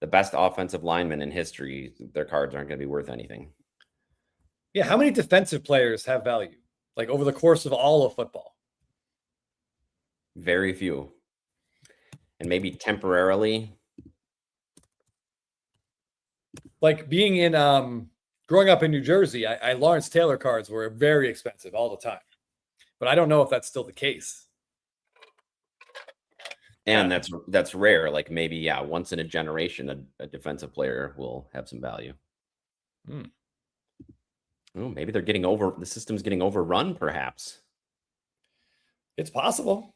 the best offensive linemen in history, their cards aren't going to be worth anything. Yeah. How many defensive players have value like over the course of all of football? Very few. And maybe temporarily. Like being in, growing up in New Jersey, I Lawrence Taylor cards were very expensive all the time, but I don't know if that's still the case. And that's rare. Like maybe, once in a generation, a defensive player will have some value. Oh, maybe the system's getting overrun, perhaps. It's possible.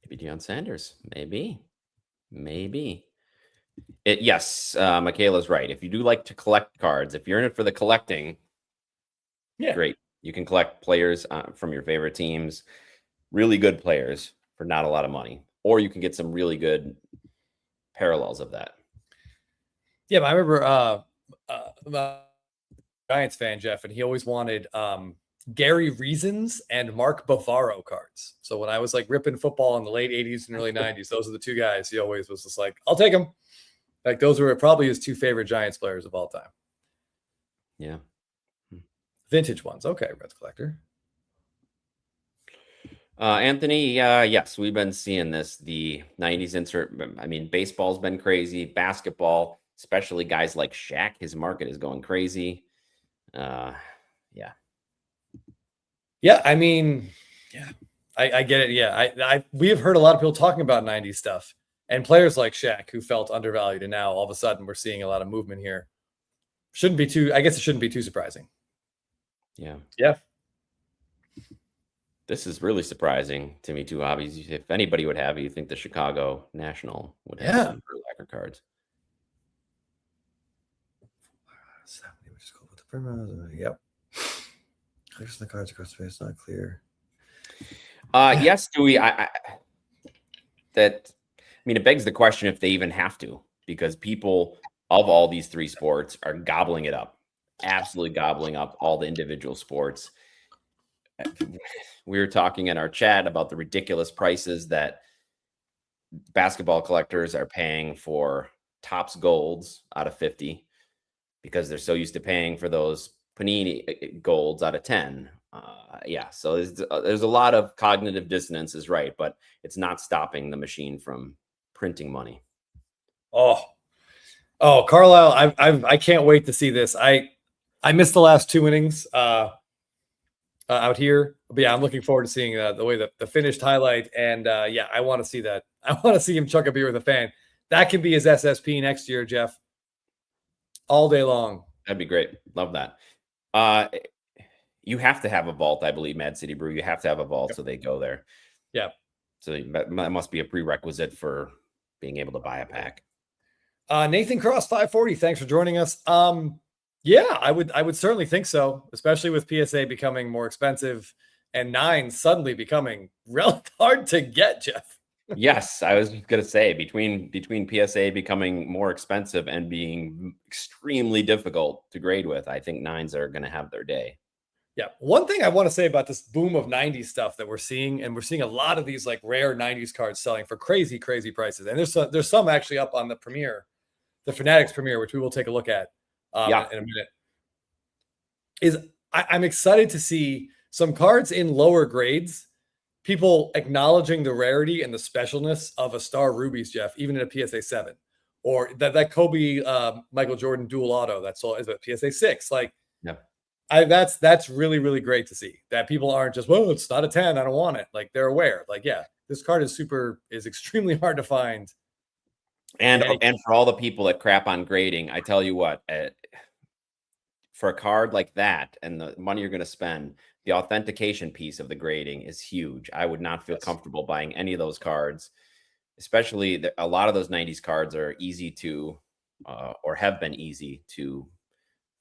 Maybe Deion Sanders. Maybe. Yes, Michaela's right. If you do like to collect cards, if you're in it for the collecting, great. You can collect players from your favorite teams. Really good players for not a lot of money, or you can get some really good parallels of that. Yeah, but I remember Giants fan Jeff, and he always wanted Gary Reasons and Mark Bavaro cards. So when I was ripping football in the late 80s and early 90s, those are the two guys he always was just like, I'll take them. Like those were probably his two favorite Giants players of all time. Yeah. Vintage ones. Okay, Reds collector. Anthony, yes, we've been seeing this. The 90s insert. I mean, baseball's been crazy. Basketball, especially guys like Shaq, his market is going crazy. Yeah. Yeah, I mean, I get it. Yeah, we have heard a lot of people talking about 90s stuff and players like Shaq who felt undervalued, and now all of a sudden we're seeing a lot of movement here. Shouldn't be too. I guess it shouldn't be too surprising. Yeah. Yeah. This is really surprising to me too, hobbies. If anybody would have it, you think the Chicago National would have some Urlacher cards. Yep. Clicks the cards across the face, not clear. Yes, Dewey. I mean, it begs the question if they even have to, because people of all these three sports are gobbling it up, absolutely gobbling up all the individual sports. We were talking in our chat about the ridiculous prices that basketball collectors are paying for Topps Golds out of 50 because they're so used to paying for those Panini Golds out of 10. Yeah, so there's a lot of cognitive dissonance, is right, but it's not stopping the machine from printing money. Oh, Carlisle! I can't wait to see this. I missed the last 2 innings out here, but yeah, I'm looking forward to seeing the way the finished highlight, and yeah, I want to see that. I want to see him chuck a beer with a fan. That can be his SSP next year, Jeff. All day long. That'd be great. Love that. You have to have a vault, I believe, Mad City Brew. You have to have a vault, so they go there. Yeah. So that must be a prerequisite for being able to buy a pack. Nathan Cross 540, thanks for joining us. Yeah, I would certainly think so, especially with PSA becoming more expensive and 9 suddenly becoming really hard to get, Jeff. Yes, I was going to say between PSA becoming more expensive and being extremely difficult to grade with, I think 9s are going to have their day. Yeah. One thing I want to say about this boom of 90s stuff that we're seeing, and we're seeing a lot of these like rare 90s cards selling for crazy, crazy prices. And there's some actually up on the Premiere, the Fanatics Premiere, which we will take a look at in a minute. I'm excited to see some cards in lower grades, people acknowledging the rarity and the specialness of a Star Rubies, Jeff, even in a PSA 7, or that Kobe Michael Jordan dual auto that's all is a PSA 6. Like, yeah. That's really, really great to see that people aren't just, well, it's not a 10, I don't want it. Like, they're aware. Like, yeah, this card is extremely hard to find. And for all the people that crap on grading, I tell you what, for a card like that and the money you're going to spend, the authentication piece of the grading is huge. I would not feel comfortable buying any of those cards, especially a lot of those 90s cards are easy to, or have been easy to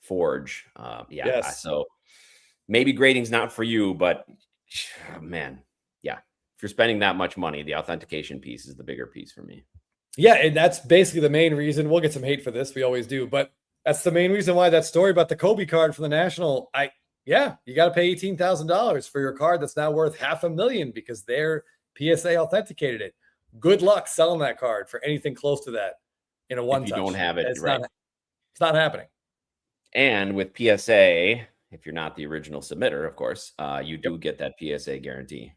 forge. So maybe grading's not for you, but man, yeah, if you're spending that much money, the authentication piece is the bigger piece for me. Yeah, and that's basically the main reason. We'll get some hate for this, we always do, but that's the main reason why that story about the Kobe card for the National, you got to pay $18,000 for your card that's now worth $500,000 because their PSA authenticated it. Good luck selling that card for anything close to that in a one-touch. If you don't have it, it's right? It's not happening. And with PSA, if you're not the original submitter, of course, you do get that PSA guarantee.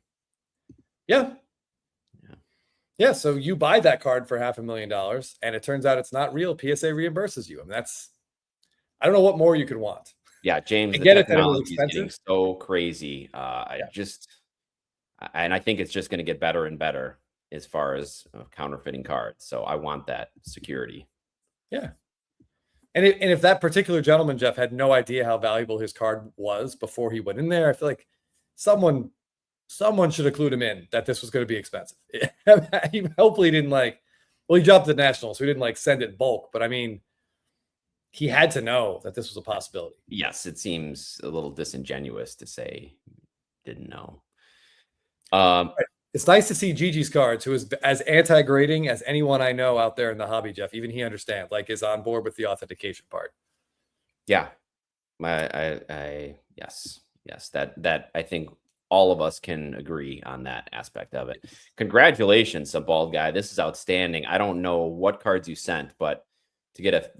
Yeah. So you buy that card for $500,000 and it turns out it's not real. PSA reimburses you. I mean, I don't know what more you could want. Yeah, James, I get it that it was expensive. Getting so crazy. And I think it's just going to get better and better as far as counterfeiting cards. So I want that security. Yeah. And if that particular gentleman, Jeff, had no idea how valuable his card was before he went in there, I feel like someone should have clued him in that this was going to be expensive. He hopefully didn't he dropped the National, so he didn't send it bulk. But I mean, he had to know that this was a possibility. Yes, it seems a little disingenuous to say didn't know. It's nice to see Gigi's cards, who is as anti-grading as anyone I know out there in the hobby, Jeff. Even he understands, is on board with the authentication part. Yeah, yes, that I think all of us can agree on that aspect of it. Congratulations, some bald guy. This is outstanding. I don't know what cards you sent, but to get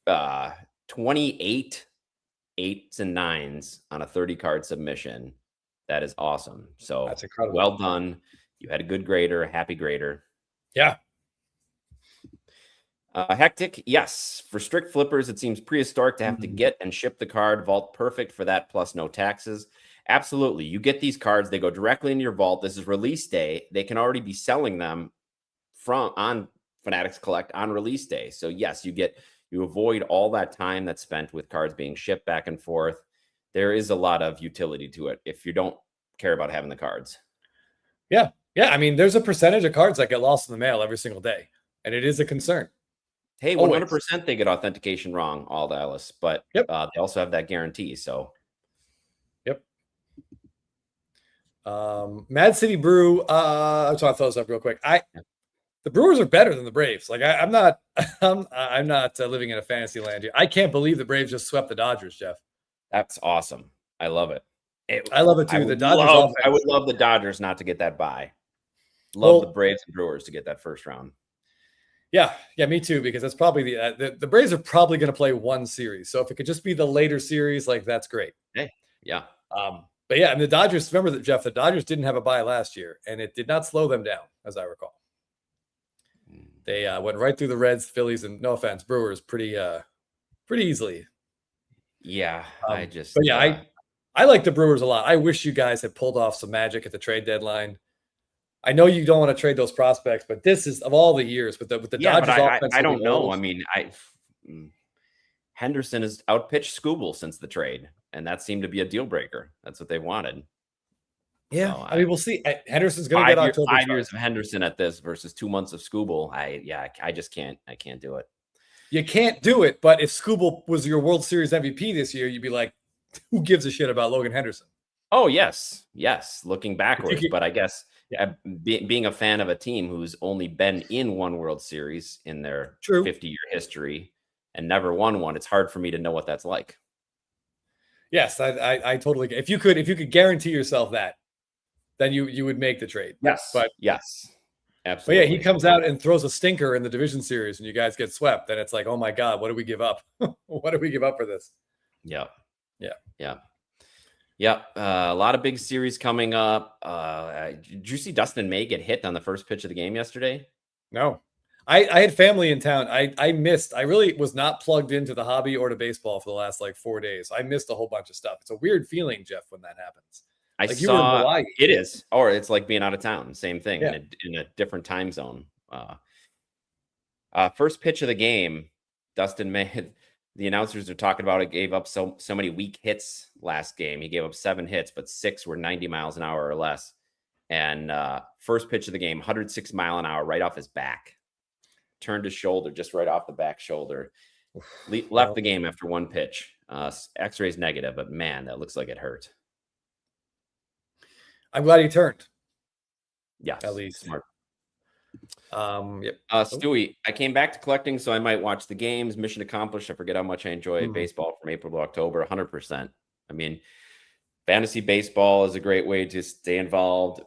a 28 8s and 9s on a 30 card submission, that is awesome. So that's incredible. Well done. You had a good grader, a happy grader. Yeah. Hectic, yes. For strict flippers, it seems prehistoric to have to get and ship the card. Vault perfect for that, plus no taxes. Absolutely. You get these cards, they go directly into your vault. This is release day. They can already be selling them on Fanatics Collect on release day. So yes, you avoid all that time that's spent with cards being shipped back and forth. There is a lot of utility to it if you don't care about having the cards. Yeah. Yeah. I mean, there's a percentage of cards that get lost in the mail every single day, and it is a concern. Hey, Always. 100% they get authentication wrong, all Alice, but Yep. They also have that guarantee. So, yep. Mad City Brew. I just want to throw this up real quick. The Brewers are better than the Braves. Like I'm not living in a fantasy land here. I can't believe the Braves just swept the Dodgers, Jeff. That's awesome. I love it. I love it too. The Dodgers offense. I would love the Dodgers not to get that bye. Love the Braves and Brewers to get that first round. Yeah, me too. Because that's probably the Braves are probably going to play one series. So if it could just be the later series, like that's great. Hey, yeah. But yeah, and the Dodgers. Remember that, Jeff. The Dodgers didn't have a bye last year, and it did not slow them down, as I recall. They went right through the Reds, Phillies, and no offense, Brewers pretty easily. Yeah, But yeah, I like the Brewers a lot. I wish you guys had pulled off some magic at the trade deadline. I know you don't want to trade those prospects, but this is of all the years with the Dodgers offense. I don't know. I mean, Henderson has outpitched Skubal since the trade, and that seemed to be a deal breaker. That's what they wanted. Yeah, so, I mean, we'll see. Henderson's going to get October. 5 years of Henderson at this versus 2 months of Skubal. I just can't. I can't do it. You can't do it. But if Skubal was your World Series MVP this year, you'd be like, who gives a shit about Logan Henderson? Oh yes. Looking backwards, but I guess being a fan of a team who's only been in one World Series in their 50-year history and never won one, it's hard for me to know what that's like. Yes, I totally. If you could guarantee yourself that, then you would make the trade. Yes, but yes, absolutely. But yeah, he comes out and throws a stinker in the division series, and you guys get swept. Then it's like, oh my god, what did we give up? What did we give up for this? Yeah. A lot of big series coming up. Did you see Dustin May get hit on the first pitch of the game yesterday? No. I had family in town. I missed. I really was not plugged into the hobby or to baseball for the last 4 days. I missed a whole bunch of stuff. It's a weird feeling, Jeff, when that happens. I saw it is, or it's like being out of town. Same thing in a different time zone. First pitch of the game, Dustin May. The announcers are talking about it. Gave up so many weak hits last game. He gave up 7 hits, but 6 were 90 miles an hour or less. And first pitch of the game, 106 mile an hour, right off his back. Turned his shoulder just right off the back shoulder. Left the game after 1 pitch. X-rays negative, but man, that looks like it hurt. I'm glad he turned. Yeah, at least smart. Yep. Stewie, I came back to collecting, so I might watch the games. Mission accomplished. I forget how much I enjoy baseball from April to October. 100%. I mean, fantasy baseball is a great way to stay involved.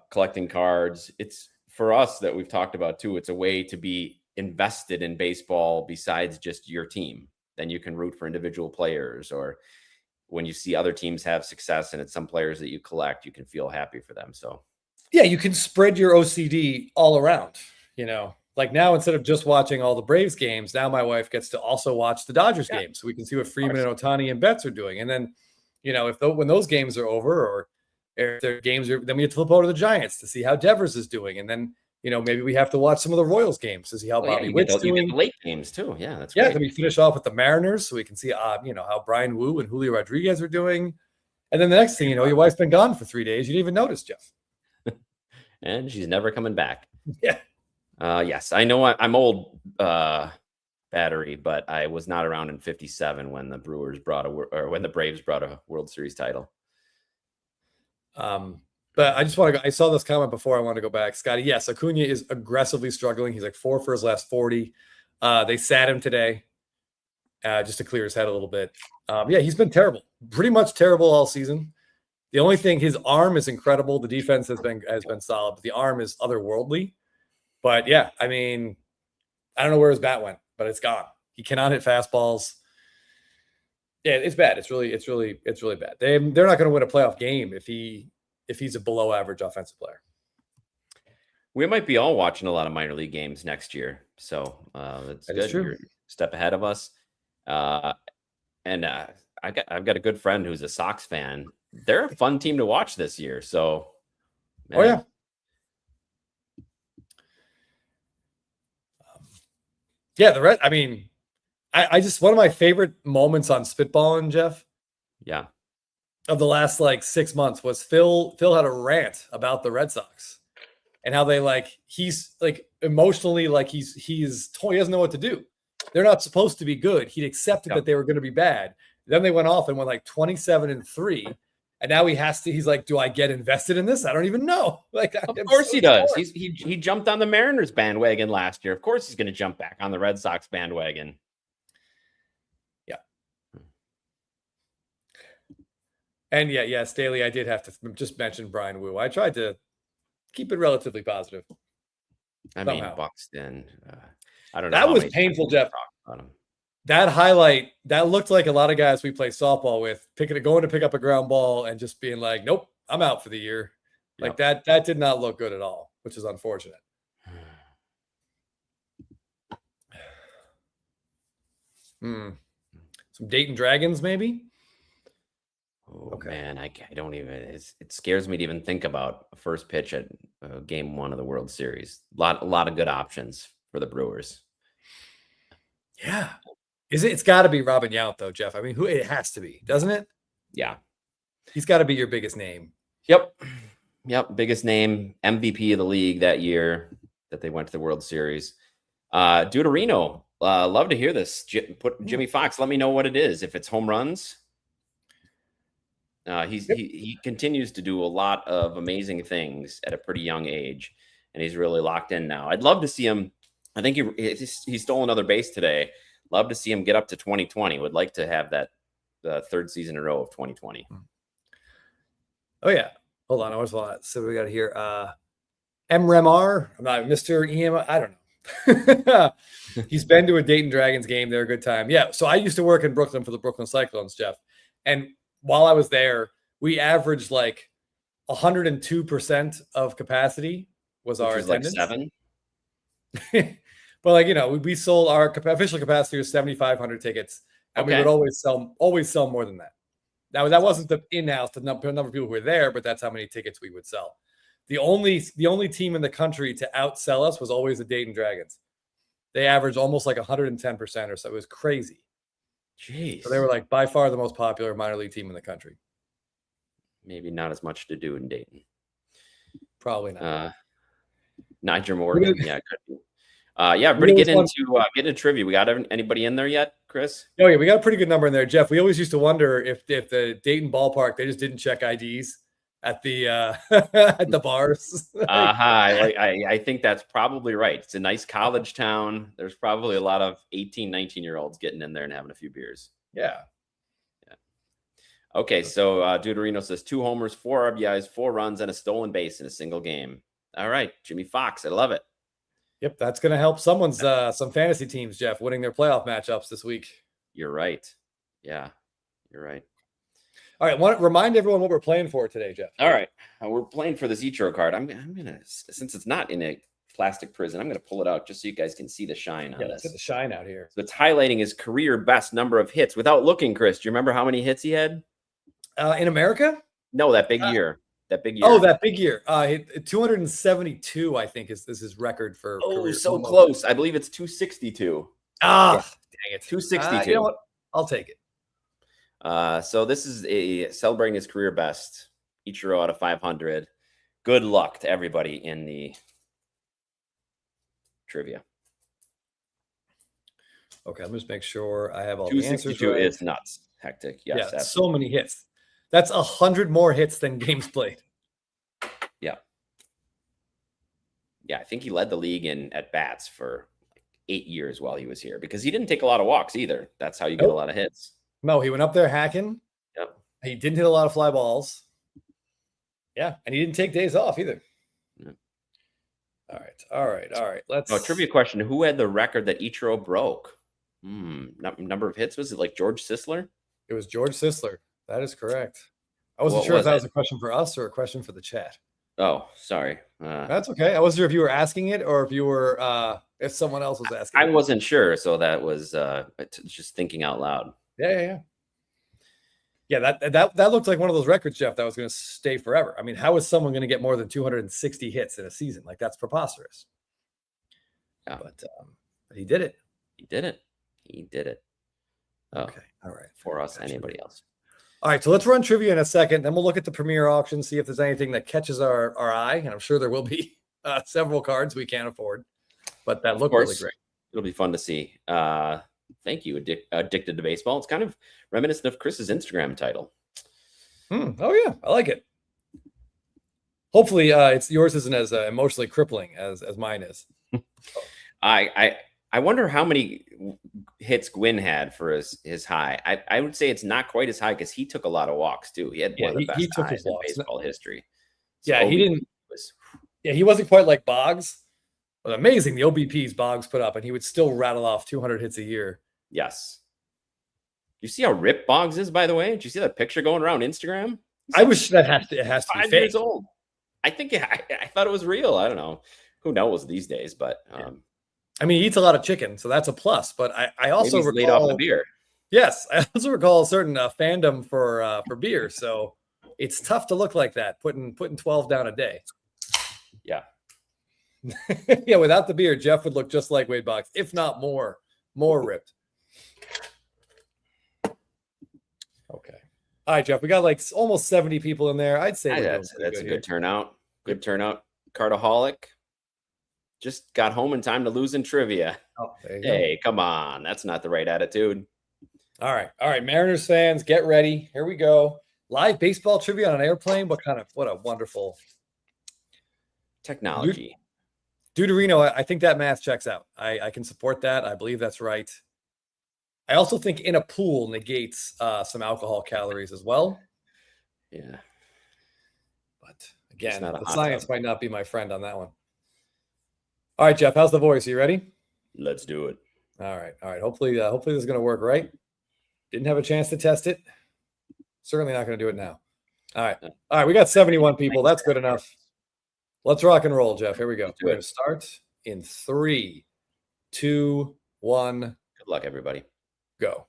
Collecting cards. It's for us that we've talked about too. It's a way to be invested in baseball besides just your team. Then you can root for individual players, or when you see other teams have success and it's some players that you collect, you can feel happy for them. So yeah, you can spread your OCD all around, like now, instead of just watching all the Braves games, now my wife gets to also watch the Dodgers games. So we can see what Freeman and Ohtani and Betts are doing. And then, when those games are over, or if their games are, then we have to flip over to the Giants to see how Devers is doing. And then, maybe we have to watch some of the Royals games to see how Bobby Witt's doing. You get the late games too. Yeah, that's great. Yeah, then we finish off with the Mariners so we can see, how Brian Wu and Julio Rodriguez are doing. And then the next thing your wife's been gone for 3 days. You didn't even notice, Jeff. And she's never coming back. Yeah. Yes, I know I'm old battery, but I was not around in 57 when the when the Braves brought a World Series title. But I just want to go. I saw this comment before. I want to go back. Scotty, yes, Acuna is aggressively struggling. He's 4 for his last 40. They sat him today just to clear his head a little bit. He's been terrible. Pretty much terrible all season. The only thing, his arm is incredible. The defense has been solid, but the arm is otherworldly. But yeah, I mean, I don't know where his bat went, but it's gone. He cannot hit fastballs. Yeah, it's bad. It's really bad. They're not going to win a playoff game if he's a below average offensive player. We might be all watching a lot of minor league games next year, so that's good. You're a step ahead of us. And I've got a good friend who's a Sox fan, they're a fun team to watch this year. So, Oh yeah. Yeah, the rest. I mean, I just one of my favorite moments on Spitballing, Jeff, yeah, of the last like 6 months was Phil had a rant about the Red Sox and how they he's like emotionally he doesn't know what to do. They're not supposed to be good. He'd accepted that they were going to be bad. Then they went off and went like 27-3. And now he's like, do I get invested in this? I don't even know. Like, of course he does. He jumped on the Mariners bandwagon last year. Of course he's going to jump back on the Red Sox bandwagon. Yeah. And yeah, Staley, I did have to just mention Brian Wu. I tried to keep it relatively positive. I mean, Buxton. I don't know. That was painful, Jeff. That highlight, that looked like a lot of guys we play softball with going to pick up a ground ball and just being like, nope, I'm out for the year. Like that did not look good at all, which is unfortunate. Some Dayton Dragons, maybe? Oh, okay. Man, I don't even, it scares me to even think about a first pitch at game 1 of the World Series. A lot of good options for the Brewers. Yeah. It's got to be Robin Yount, though, Jeff. I mean, it has to be, doesn't it? Yeah. He's got to be your biggest name. Yep. Biggest name, MVP of the league that year that they went to the World Series. Deuterino, love to hear this. Jimmy Fox, let me know what it is. If it's home runs. He continues to do a lot of amazing things at a pretty young age, and he's really locked in now. I'd love to see him. I think he stole another base today. Love to see him get up to 2020. Would like to have that third season in a row of 2020. Oh yeah. Hold on. I was so we got here. MRMR. I'm not Mr. EM. I don't know. He's been to a Dayton Dragons game. They're a good time. Yeah. So I used to work in Brooklyn for the Brooklyn Cyclones, Jeff. And while I was there, we averaged like 102% of capacity was our attendance. Like 7. But we sold our official capacity was 7,500 tickets, and we would always sell more than that. Now that wasn't the in-house, the number of people who were there, but that's how many tickets we would sell. The only team in the country to outsell us was always the Dayton Dragons. They averaged almost like 110% or so. It was crazy. Jeez. So they were like by far the most popular minor league team in the country. Maybe not as much to do in Dayton. Probably not. Nigel Morgan. Yeah, could be. Everybody get into trivia. We got anybody in there yet, Chris? Oh yeah, we got a pretty good number in there, Jeff. We always used to wonder if the Dayton ballpark, they just didn't check IDs at the at the bars. I think that's probably right. It's a nice college town. There's probably a lot of 18, 19-year-olds getting in there and having a few beers. Yeah. Okay, so Deuterino says 2 homers, 4 RBIs, 4 runs, and a stolen base in a single game. All right, Jimmy Fox, I love it. Yep, that's going to help someone's some fantasy teams, Jeff, winning their playoff matchups this week. You're right. Yeah, you're right. All right, want to remind everyone what we're playing for today, Jeff. All right, we're playing for this Ichiro card. I'm gonna, since it's not in a plastic prison, I'm gonna pull it out just so you guys can see the shine on this. Let's get the shine out here. So it's highlighting his career best number of hits. Without looking, Chris, do you remember how many hits he had in America? No, that big year. That big year. Oh, that big year. 272, I think, is his record for career. So close. I believe it's 262. Dang it. 262. You know what? I'll take it. So this is celebrating his career best. Ichiro out of 500. Good luck to everybody in the trivia. Okay, let me just make sure I have all the answers. 262 is nuts. Hectic. Yes. Yeah, so many hits. That's 100 more hits than games played. Yeah. Yeah, I think he led the league in at bats for 8 years while he was here because he didn't take a lot of walks either. That's how you get a lot of hits. No, he went up there hacking. Yep. He didn't hit a lot of fly balls. Yeah, and he didn't take days off either. Yeah. All right. Let's. Trivia question: who had the record that Ichiro broke? Number of hits, was it like George Sisler? It was George Sisler. That is correct. I wasn't sure if that was a question for us or a question for the chat. Oh, sorry. That's okay. I wasn't sure if you were asking it or if you were if someone else was asking. I wasn't sure, so that was just thinking out loud. Yeah. Yeah, that looked like one of those records, Jeff, that was going to stay forever. I mean, how is someone going to get more than 260 hits in a season? Like, that's preposterous. Yeah. But he did it. He did it. He did it. Oh, okay. All right. For us, anybody else. All right. So let's run trivia in a second. Then we'll look at the premier auction, see if there's anything that catches our eye. And I'm sure there will be several cards we can't afford, but that looked really great. It'll be fun to see. Thank you, Addicted to Baseball. It's kind of reminiscent of Chris's Instagram title. Oh, yeah. I like it. Hopefully, yours isn't as emotionally crippling as mine is. I wonder how many hits Gwynn had for his high. I would say it's not quite as high because he took a lot of walks too. He had one of the best highs in baseball history. So yeah, he didn't. Yeah, he wasn't quite like Boggs. But amazing the OBPs Boggs put up, and he would still rattle off 200 hits a year. Yes. You see how ripped Boggs is, by the way? Did you see that picture going around Instagram? I wish it has to be 5 years old. I think I thought it was real. I don't know. Who knows these days? But I mean, he eats a lot of chicken, so that's a plus. But I also recall laid off the beer. Yes, I also recall a certain fandom for beer. So it's tough to look like that, putting 12 down a day. Yeah. Yeah, without the beer, Jeff would look just like Wade Boggs, if not more ripped. Okay. All right, Jeff, we got like almost 70 people in there. I'd say that's a good turnout. Good turnout. Cardaholic just got home in time to lose in trivia. Oh, hey, come on. That's not the right attitude. All right. Mariners fans, get ready. Here we go. Live baseball trivia on an airplane. What a wonderful technology. Deuterino, I think that math checks out. I can support that. I believe that's right. I also think in a pool negates some alcohol calories as well. Yeah. But again, the science might not be my friend on that one. All right, Jeff, how's the voice? Are you ready? Let's do it. All right. Hopefully this is going to work right. Didn't have a chance to test it. Certainly not going to do it now. All right. We got 71 people. That's good enough. Let's rock and roll, Jeff. Here we go. We're going to start in 3, 2, 1. Good luck, everybody. Go.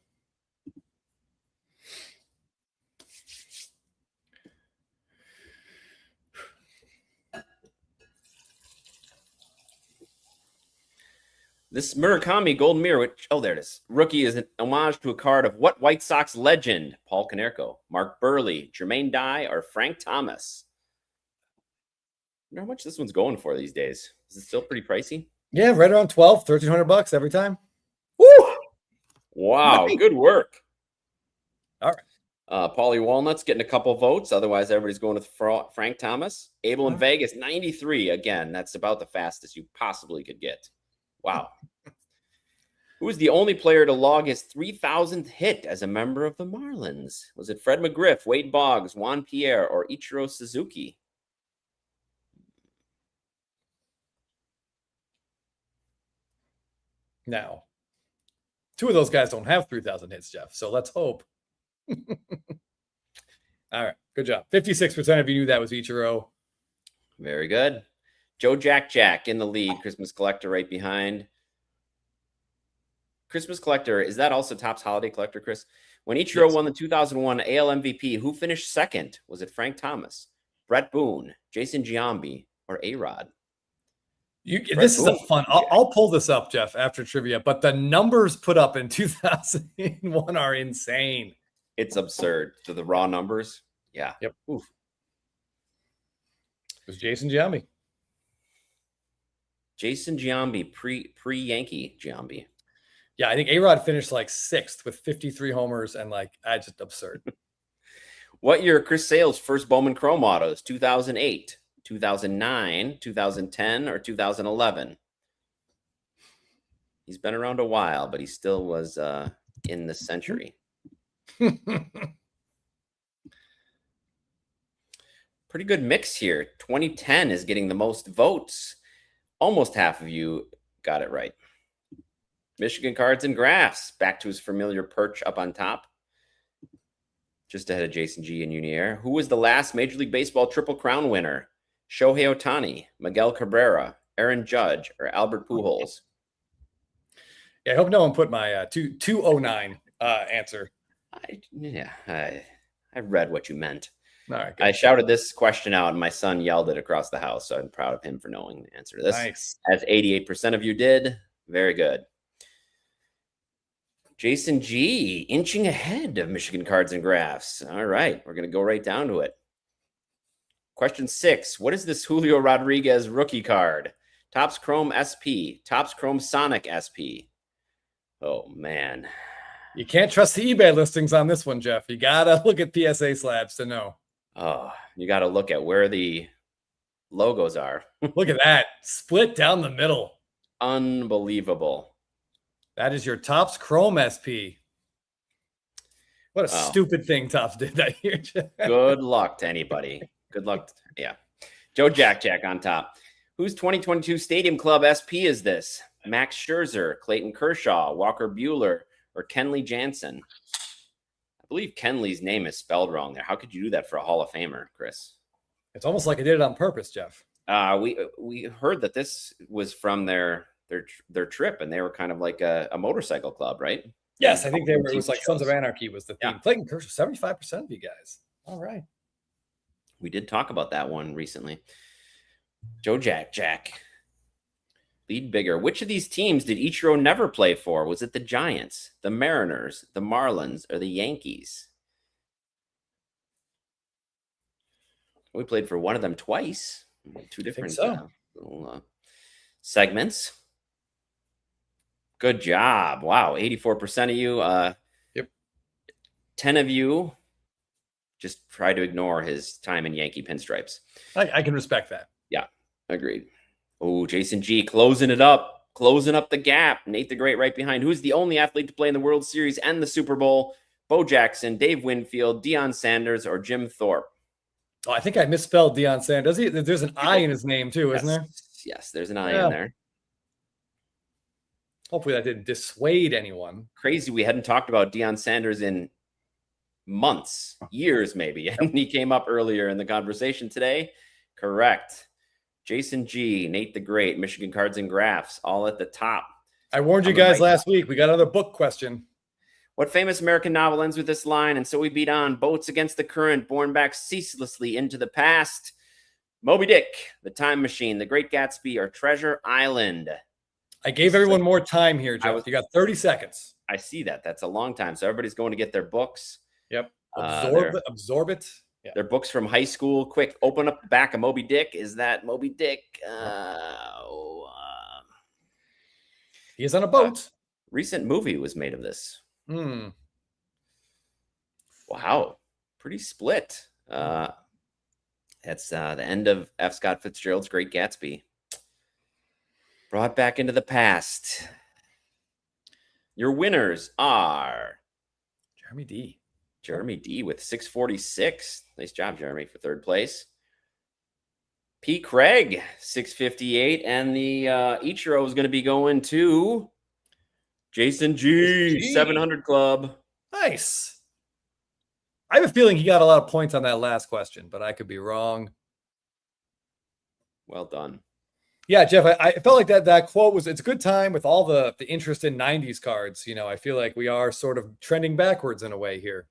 This Murakami Golden Mirror, there it is. Rookie is an homage to a card of what White Sox legend? Paul Konerko, Mark Burley, Jermaine Dye, or Frank Thomas? I wonder how much this one's going for these days. Is it still pretty pricey? Yeah, right around $1,300 every time. Woo! Wow, good work. All right. Paulie Walnut's getting a couple votes. Otherwise, everybody's going with Frank Thomas. Abel in Vegas, 93. Again, that's about the fastest you possibly could get. Wow. Who was the only player to log his 3,000th hit as a member of the Marlins? Was it Fred McGriff, Wade Boggs, Juan Pierre, or Ichiro Suzuki? Now, two of those guys don't have 3,000 hits, Jeff. So let's hope. All right. Good job. 56% of you knew that was Ichiro. Very good. Joe Jack in the lead. Christmas Collector right behind. Christmas Collector, is that also Topps Holiday Collector, Chris? When Ichiro won the 2001 AL MVP, who finished second? Was it Frank Thomas, Brett Boone, Jason Giambi, or A-Rod? This is a fun. I'll pull this up, Jeff, after trivia, but the numbers put up in 2001 are insane. It's absurd. So the raw numbers. Yeah. Yep. Oof. It was Jason Giambi. Jason Giambi, pre-Yankee Giambi. Yeah, I think A-Rod finished like 6th with 53 homers and just absurd. What year Chris Sale's first Bowman Chrome autos? 2008, 2009, 2010, or 2011? He's been around a while, but he still was in the century. Pretty good mix here. 2010 is getting the most votes. Almost half of you got it right. Michigan Cards and Graphs, back to his familiar perch up on top. Just ahead of Jason G and Unier. Who was the last Major League Baseball Triple Crown winner? Shohei Ohtani, Miguel Cabrera, Aaron Judge, or Albert Pujols? Yeah, I hope no one put my 209 answer. I read what you meant. All right, I good. shouted this question out, and my son yelled it across the house, so I'm proud of him for knowing the answer to this. Nice. As 88% of you did. Very good. Jason G, inching ahead of Michigan Cards and Graphs. All right, we're going to go right down to it. Question 6. What is this Julio Rodriguez rookie card? Topps Chrome SP. Topps Chrome Sonic SP. Oh, man. You can't trust the eBay listings on this one, Jeff. You got to look at PSA slabs to know. Oh, you got to look at where the logos are. Look at that. Split down the middle. Unbelievable. That is your Topps Chrome SP. What a stupid thing Topps did that year. Good luck to anybody. Good luck. Yeah. Joe Jack on top. Whose 2022 Stadium Club SP is this? Max Scherzer, Clayton Kershaw, Walker Buehler, or Kenley Jansen? I believe Kenley's name is spelled wrong there. How could you do that for a Hall of Famer, Chris? It's almost like I did it on purpose, Jeff. We heard that this was from their trip, and they were kind of like a motorcycle club, right? Yes, I think they were. It was like Sons of Anarchy was the theme. Yeah. Clayton Kershaw, 75% of you guys. All right. We did talk about that one recently. Joe Jack. Lead bigger. Which of these teams did Ichiro never play for? Was it the Giants, the Mariners, the Marlins, or the Yankees? We played for one of them twice. Two different little, segments. Good job. Wow. 84% of you. Yep. 10 of you just try to ignore his time in Yankee pinstripes. I can respect that. Yeah, agreed. Oh, Jason G closing it up, closing up the gap. Nate the Great right behind. Who's the only athlete to play in the World Series and the Super Bowl? Bo Jackson, Dave Winfield, Deion Sanders, or Jim Thorpe? Oh, I think I misspelled Deion Sanders. There's an I in his name too, isn't there? Yes, there's an I in there. Hopefully that didn't dissuade anyone. Crazy we hadn't talked about Deion Sanders in months, years maybe, and he came up earlier in the conversation today. Correct. Jason G, Nate the Great, Michigan Cards and Graphs, all at the top. I warned you guys last week. We got another book question. What famous American novel ends with this line? And so we beat on boats against the current, borne back ceaselessly into the past. Moby Dick, The Time Machine, The Great Gatsby, or Treasure Island? I gave everyone more time here, Jeff. You got 30 seconds. I see that. That's a long time. So everybody's going to get their books. Yep. Absorb it. Yeah. Their books from high school. Quick, open up the back of Moby Dick. Is that Moby Dick? He is on a boat. Recent movie was made of this. Wow. Pretty split. That's the end of F. Scott Fitzgerald's Great Gatsby. Brought back into the past. Your winners are Jeremy D with 646. Nice job, Jeremy, for third place. P. Craig, 658. And the Ichiro is going to be going to Jason G, 700 Club. Nice. I have a feeling he got a lot of points on that last question, but I could be wrong. Well done. Yeah, Jeff, I felt like that quote was, it's a good time with all the interest in 90s cards. You know, I feel like we are sort of trending backwards in a way here.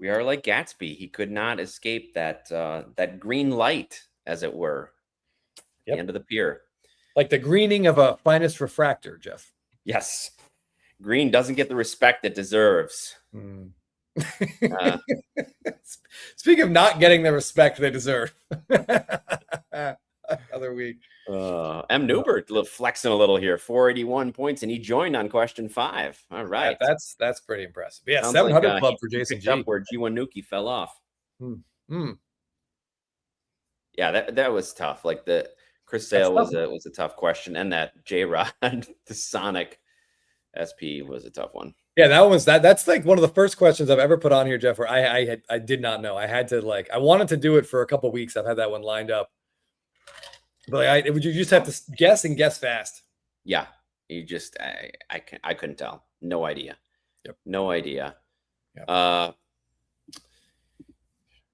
We are like Gatsby. He could not escape that green light, as it were, at the end of the pier. Like the greening of a finest refractor, Jeff. Yes. Green doesn't get the respect it deserves. Speaking of not getting the respect they deserve. Other week. M. Newbert flexing a little here. 481 points, and he joined on question 5. All right. Yeah, that's pretty impressive. Yeah, 700 club for Jason G. Up where G1 Nuki fell off. Yeah, that was tough. Like the Chris Sale was a tough question, and that J-Rod, the Sonic SP was a tough one. Yeah, that's like one of the first questions I've ever put on here, Jeff, where I did not know. I had to I wanted to do it for a couple of weeks. I've had that one lined up. But you just have to guess and guess fast. Yeah, you just I couldn't tell. No idea. Yep. No idea. Yep.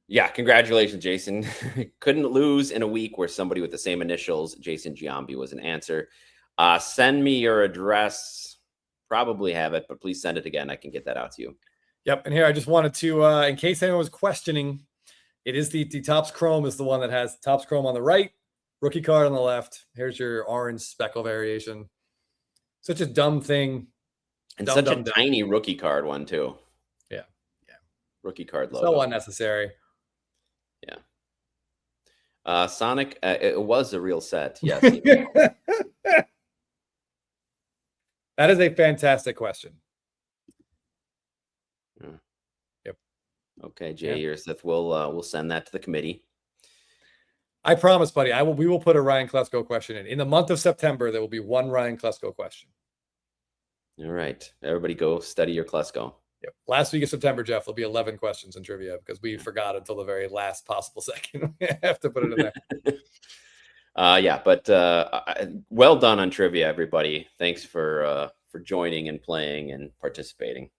Yeah, congratulations, Jason. Couldn't lose in a week where somebody with the same initials, Jason Giambi, was an answer. Send me your address. Probably have it, but please send it again. I can get that out to you. Yep. And here I just wanted to, in case anyone was questioning, it is the Topps Chrome is the one that has Topps Chrome on the right, rookie card on the left. Here's your orange speckle variation. Such a dumb thing. And dumb, such dumb, a dumb. tiny rookie card one too. Yeah. Rookie card logo. So unnecessary. Yeah. Sonic, it was a real set. Yes. That is a fantastic question. Yep. Okay, Jay or Seth, we'll send that to the committee. I promise, buddy. We will put a Ryan Klesko question in the month of September. There will be one Ryan Klesko question. All right, everybody, go study your Klesko. Yep. Last week of September, Jeff, there'll be 11 questions in trivia because we forgot until the very last possible second. We have to put it in there. Yeah, but well done on trivia, everybody. Thanks for joining and playing and participating.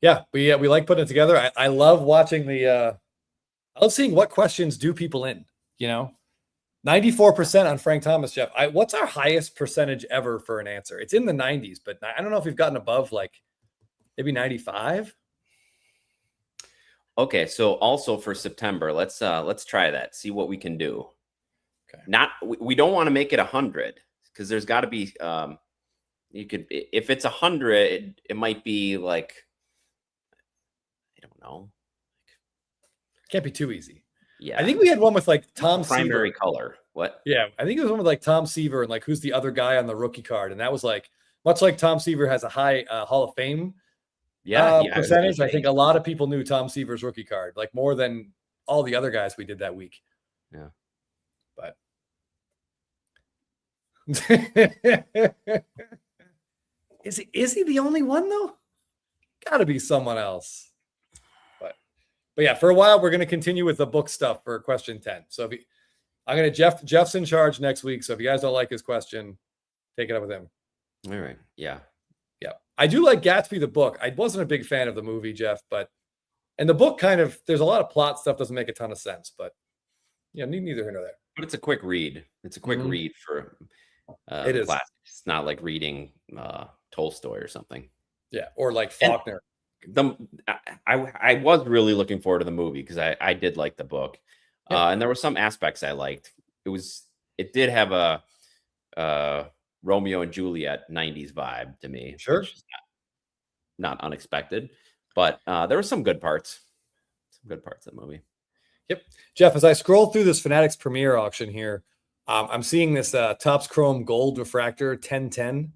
Yeah, we like putting it together. I love watching I love seeing what questions do people in. 94% on Frank Thomas, Jeff. What's our highest percentage ever for an answer? It's in the 90s, but I don't know if we've gotten above like maybe 95. Okay, so also for September, let's try that. See what we can do. Okay. We don't want to make it 100 because there's got to be you could, if it's 100, it might be like, I don't know. Can't be too easy. Yeah. I think we had one with like Tom primary Seaver. color. What? Yeah. I think it was one with like Tom Seaver and like who's the other guy on the rookie card. And that was like, much like Tom Seaver has a high Hall of Fame percentage. I think a lot of people knew Tom Seaver's rookie card, like more than all the other guys we did that week. Yeah. But is he the only one though? Gotta be someone else. But yeah, for a while we're going to continue with the book stuff for question 10. So Jeff's in charge next week. So if you guys don't like his question, take it up with him. All right. Yeah. Yeah. I do like Gatsby the book. I wasn't a big fan of the movie, Jeff, and the book there's a lot of plot stuff, doesn't make a ton of sense, but neither here nor there. But it's a quick read. It's a quick read for it is. Classic. It's not like reading Tolstoy or something. Yeah. Or like Faulkner. I was really looking forward to the movie because I did like the book, and there were some aspects I liked. It did have a Romeo and Juliet 90s vibe to me. Sure, not unexpected, but there were some good parts. Some good parts of the movie. Yep, Jeff. As I scroll through this Fanatics Premiere auction here, I'm seeing this Topps Chrome Gold Refractor 1010.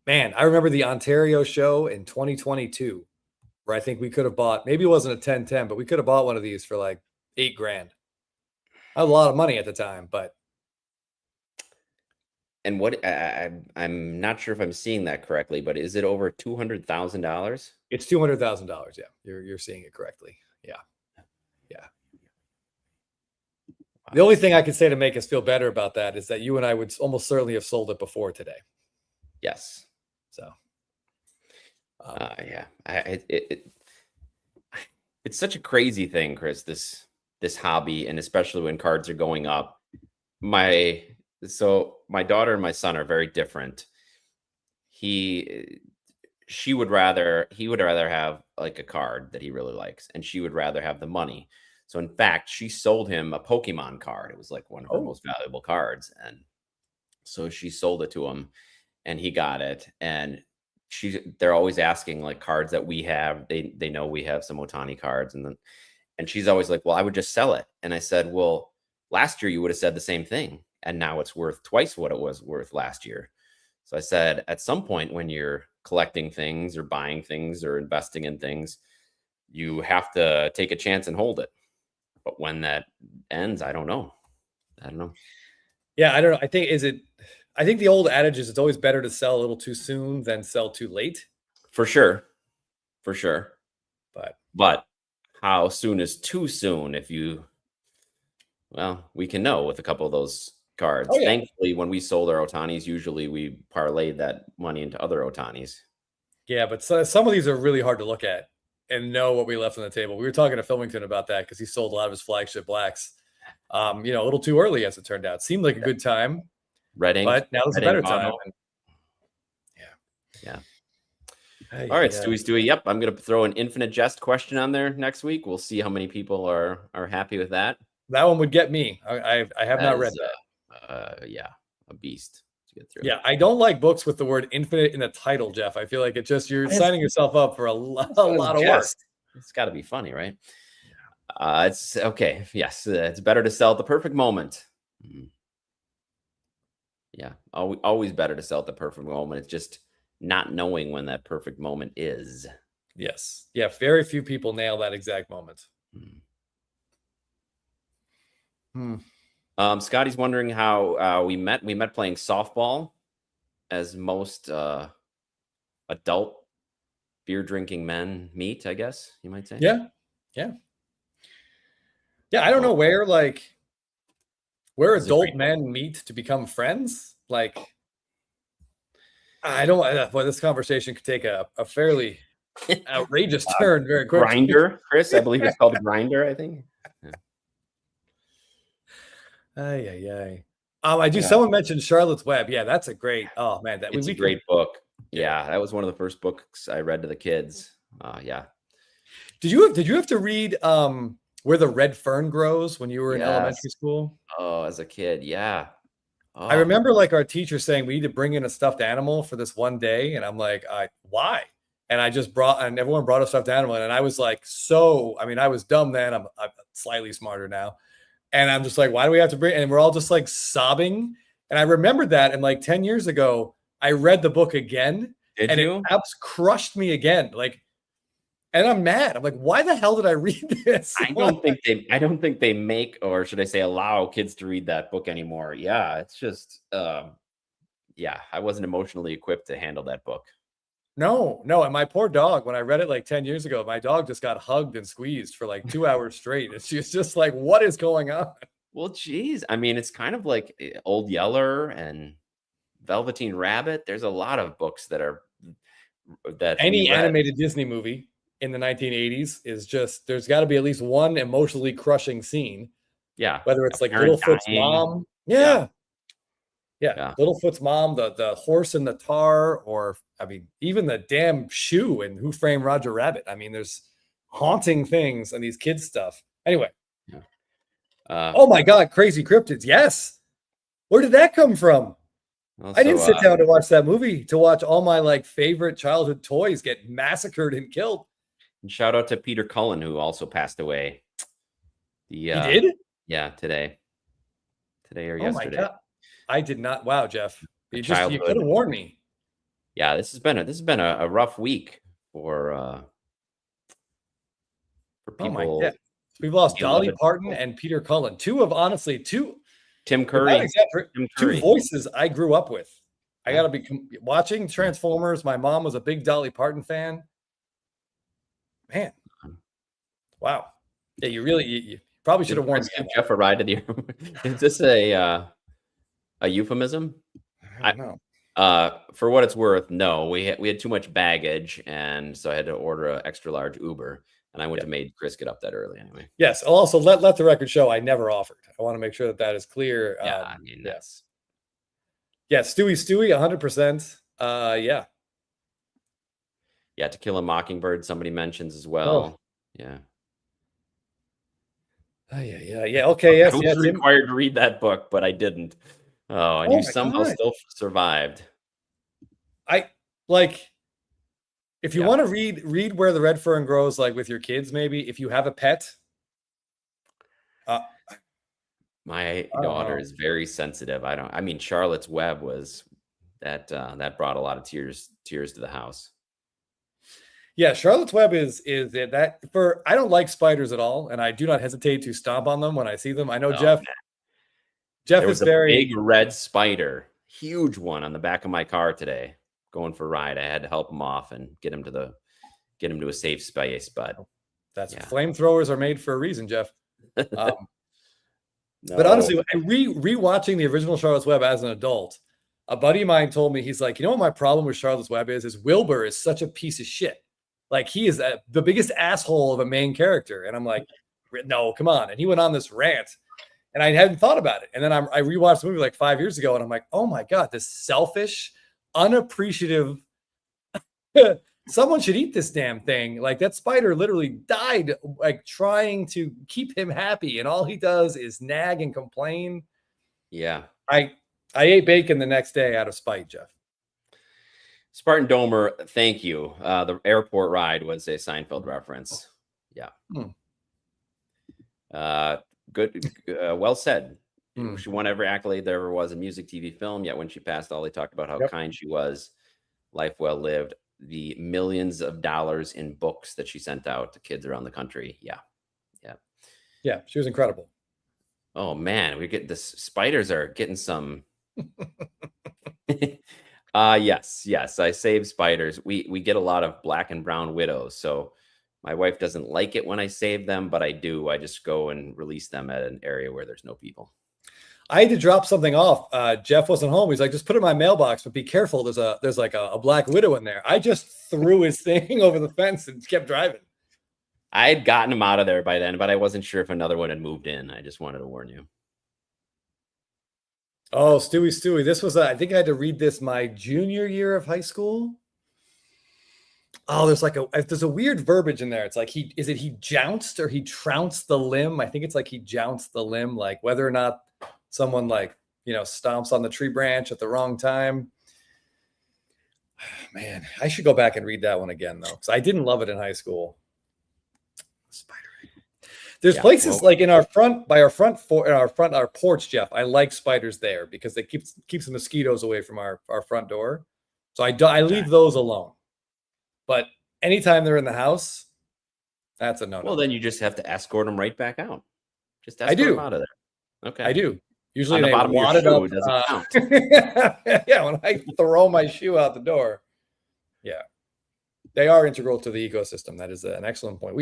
Man, I remember the Ontario show in 2022 where I think we could have bought, maybe it wasn't a 1010, but we could have bought one of these for like $8,000. I had a lot of money at the time, but. And what I'm not sure if I'm seeing that correctly, but is it over $200,000? It's $200,000. Yeah, you're seeing it correctly. Yeah. Wow. The only thing I can say to make us feel better about that is that you and I would almost certainly have sold it before today. Yes. So, yeah, it's such a crazy thing, Chris, this hobby, and especially when cards are going up. My daughter and my son are very different. He would rather have like a card that he really likes, and she would rather have the money. So in fact, she sold him a Pokemon card. It was like one of her most valuable cards, and so she sold it to him. And he got it, and they're always asking like cards that we have. They know we have some Ohtani cards, and she's always like, "Well, I would just sell it." And I said, "Well, last year you would have said the same thing, and now it's worth twice what it was worth last year." So I said, at some point when you're collecting things or buying things or investing in things, you have to take a chance and hold it. But when that ends, I don't know. Yeah, I don't know. I think the old adage is it's always better to sell a little too soon than sell too late. For sure. But how soon is too soon? We can know with a couple of those cards. Oh, yeah. Thankfully, when we sold our Ohtanis, usually we parlayed that money into other Ohtanis. Yeah, but some of these are really hard to look at and know what we left on the table. We were talking to Filmington about that because he sold a lot of his flagship blacks, a little too early, as it turned out. Seemed like a good time. Red ink, but now there's a better time. Yeah. All right, Stewie. Yep, I'm gonna throw an infinite jest question on there next week. We'll see how many people are happy with that. That one would get me. I have not read that. Yeah, a beast to get through. Yeah, I don't like books with the word infinite in the title, Jeff. I feel like you're signing yourself up for a lot of work. It's got to be funny, right? It's okay. Yes, it's better to sell at the perfect moment. Yeah, always better to sell at the perfect moment. It's just not knowing when that perfect moment is. Yes. Yeah, very few people nail that exact moment. Scotty's wondering how we met. We met playing softball, as most adult beer drinking men meet, I guess you might say. Yeah. I don't know where adult men meet to become friends. Like, I don't. Boy, this conversation could take a fairly outrageous turn very quickly. Grinder, Chris, I believe it's called a grinder. I think. I do. Someone mentioned Charlotte's Web. Yeah, that's a great. Oh man, it's a great book. Yeah, that was one of the first books I read to the kids. Yeah. Did you have to read Where the Red Fern Grows when you were in elementary school? Oh, as a kid, yeah. Oh. I remember our teacher saying we need to bring in a stuffed animal for this one day, and I'm like, why? And everyone brought a stuffed animal, and I was like, I was dumb then. I'm slightly smarter now. And I'm just like, why do we have to bring? And we're all just like sobbing. And I remembered that. And 10 years ago, I read the book again. It crushed me again. And I'm mad. I'm like, why the hell did I read this? I don't think they make, or should I say, allow kids to read that book anymore. Yeah, it's just, I wasn't emotionally equipped to handle that book. No. And my poor dog, when I read it 10 years ago, my dog just got hugged and squeezed for 2 hours straight. And she's just like, what is going on? Well, geez. I mean, it's kind of like Old Yeller and Velveteen Rabbit. There's a lot of books that any animated Disney movie in the 1980s is just, there's got to be at least one emotionally crushing scene. Yeah. Whether it's Littlefoot's mom. Yeah. Littlefoot's mom, the horse in the tar, or even the damn shoe in Who Framed Roger Rabbit. There's haunting things and these kids stuff. Anyway. Oh my God, Crazy Cryptids. Yes. Where did that come from? I didn't sit down to watch that movie to watch all my favorite childhood toys get massacred and killed. And shout out to Peter Cullen, who also passed away. He did? Yeah, today or yesterday. My God. I did not. Wow, Jeff. You could have warned me. Yeah, this has been a rough week for people. We've lost Dolly Parton and Peter Cullen. Tim Curry. Two voices I grew up with. I got to be watching Transformers. My mom was a big Dolly Parton fan. Man. Wow. Yeah, you probably should have warned me. Jeff a ride to the Is this a euphemism? I don't know. For what it's worth, no. We had too much baggage, and so I had to order an extra large Uber, and I went to made Chris get up that early anyway. Yes. Also, let the record show I never offered. I want to make sure that is clear. Yeah, yes. Yeah, Stewie, 100%. Yeah. Yeah, To Kill a Mockingbird, somebody mentions as well. Yeah. Yeah. Okay. Yes. I was required to read that book, but I didn't. Oh, and you somehow still survived. If you want to read Where the Red Fern Grows, with your kids, maybe if you have a pet. My daughter is very sensitive. Charlotte's Web was that brought a lot of tears to the house. Yeah, Charlotte's Web is that for I don't like spiders at all, and I do not hesitate to stomp on them when I see them. I know Jeff. Man. Jeff there was is very big red spider, huge one on the back of my car today. Going for a ride, I had to help him off and get him to a safe space. But flamethrowers are made for a reason, Jeff. No. But honestly, rewatching the original Charlotte's Web as an adult, a buddy of mine told me, he's like, you know what my problem with Charlotte's Web is Wilbur is such a piece of shit. He is the biggest asshole of a main character. And I'm like, no, come on. And he went on this rant, and I hadn't thought about it. And then I rewatched the movie 5 years ago, and I'm like, oh my God, this selfish, unappreciative someone should eat this damn thing. Like that spider literally died, like trying to keep him happy. And all he does is nag and complain. Yeah. I ate bacon the next day out of spite, Jeff. Spartan Domer, thank you. The airport ride was a Seinfeld reference. Yeah. Good. Well said. She won every accolade there ever was in music, TV, film. Yet when she passed, all they talked about how kind she was, life well lived, the millions of dollars in books that she sent out to kids around the country. Yeah. She was incredible. Oh man, we get this. Spiders are getting some. Yes. I save spiders. We get a lot of black and brown widows. So my wife doesn't like it when I save them, but I do. I just go and release them at an area where there's no people. I had to drop something off. Jeff wasn't home. He's like, just put it in my mailbox, but be careful. There's like a black widow in there. I just threw his thing over the fence and kept driving. I had gotten him out of there by then, but I wasn't sure if another one had moved in. I just wanted to warn you. Oh, Stewie. This was, I think I had to read this my junior year of high school. Oh, there's a weird verbiage in there. It's like he jounced or he trounced the limb. I think it's like he jounced the limb, like whether or not someone stomps on the tree branch at the wrong time. Man, I should go back and read that one again though, because I didn't love it in high school. Spider. There's places like in our porch, Jeff. I like spiders there because they keeps the mosquitoes away from our front door. So I leave those alone. But anytime they're in the house, that's a no-no. Well, then you just have to escort them right back out. Just escort them out of there. Okay. I do. Usually on the bottom of your shoe, it doesn't count. Yeah, when I throw my shoe out the door. Yeah. They are integral to the ecosystem. That is an excellent point.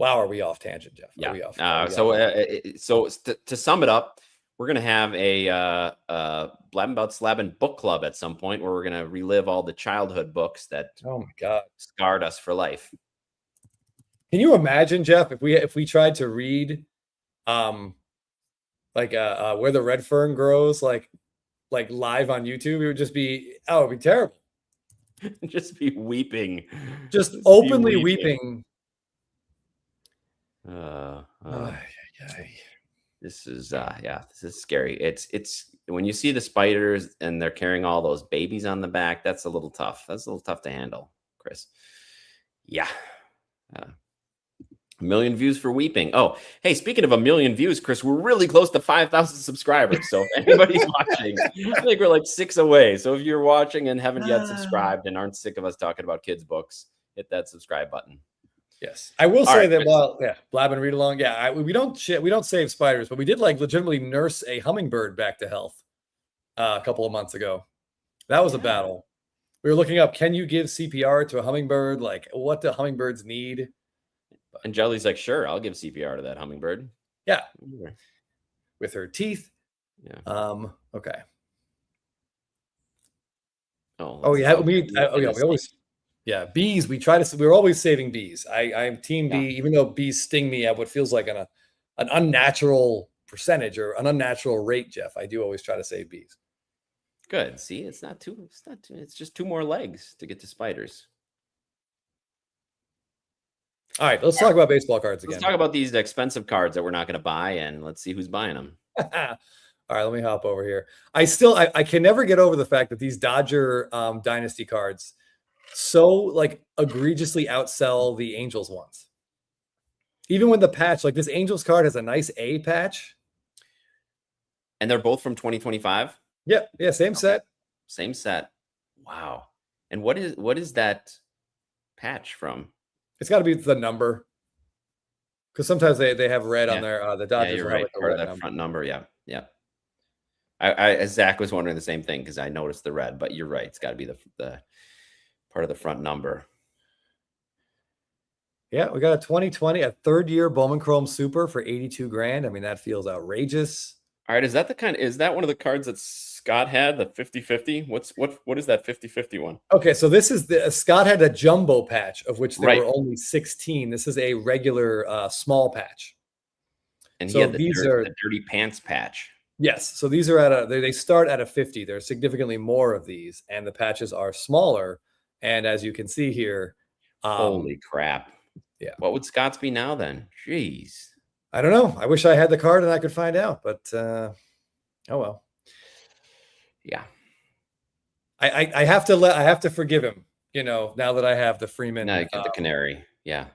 Are we off tangent, Jeff? Yeah. So to sum it up, we're going to have a Blabbin' About Slabbin' book club at some point where we're going to relive all the childhood books that scarred us for life. Can you imagine, Jeff, if we tried to read Where the Red Fern Grows like live on YouTube? It would just be it'd be terrible. Just be weeping. Just openly weeping. This is scary. It's when you see the spiders and they're carrying all those babies on the back, that's a little tough. That's a little tough to handle, Chris. Yeah. 1 million views for weeping. Oh, hey, speaking of 1 million views, Chris, we're really close to 5,000 subscribers. So if anybody's watching, I think we're like 6 away. So if you're watching and haven't yet subscribed and aren't sick of us talking about kids' books, hit that subscribe button. Yes, I will say that. Blabbin' read along. Yeah, we don't save spiders, but we did legitimately nurse a hummingbird back to health a couple of months ago. That was a battle. We were looking up, can you give CPR to a hummingbird? Like, what do hummingbirds need? And Jelly's like, sure, I'll give CPR to that hummingbird. Yeah, with her teeth. Yeah. Okay. We always. Yeah, bees. We're always saving bees. I'm team bee, even though bees sting me at what feels like an unnatural percentage or an unnatural rate, Jeff. I do always try to save bees. Good. See, it's just 2 more legs to get to spiders. All right, let's talk about baseball cards again. Let's talk about these expensive cards that we're not going to buy, and let's see who's buying them. All right, let me hop over here. I can never get over the fact that these Dodger Dynasty cards so egregiously outsell the Angels ones. Even when the patch, this Angels card has a nice A patch. And they're both from 2025? Yeah, same set. Same set. Wow. And what is that patch from? It's got to be the number. Because sometimes they have red on there. The Dodgers you're right. Part of that front number. Yeah. Zach was wondering the same thing because I noticed the red, but you're right. It's got to be the part of the front number. Yeah, we got a 2020, a 3rd-year Bowman Chrome Super for $82,000. I mean, that feels outrageous. All right, is that one of the cards that Scott had, the 50-50? What is that 50-50 one? Okay, so this is Scott had a jumbo patch of which there were only 16. This is a regular small patch. And so these are the dirty pants patch. Yes, so these are they start at a 50. There's significantly more of these, and the patches are smaller. And as you can see here, Holy crap. yeah. What would Scott's be now then? Jeez. I don't know. I wish I had the card and I could find out, but oh well. Yeah. I have to forgive him, now that I have the Freeman. Now you get the Canary. Yeah.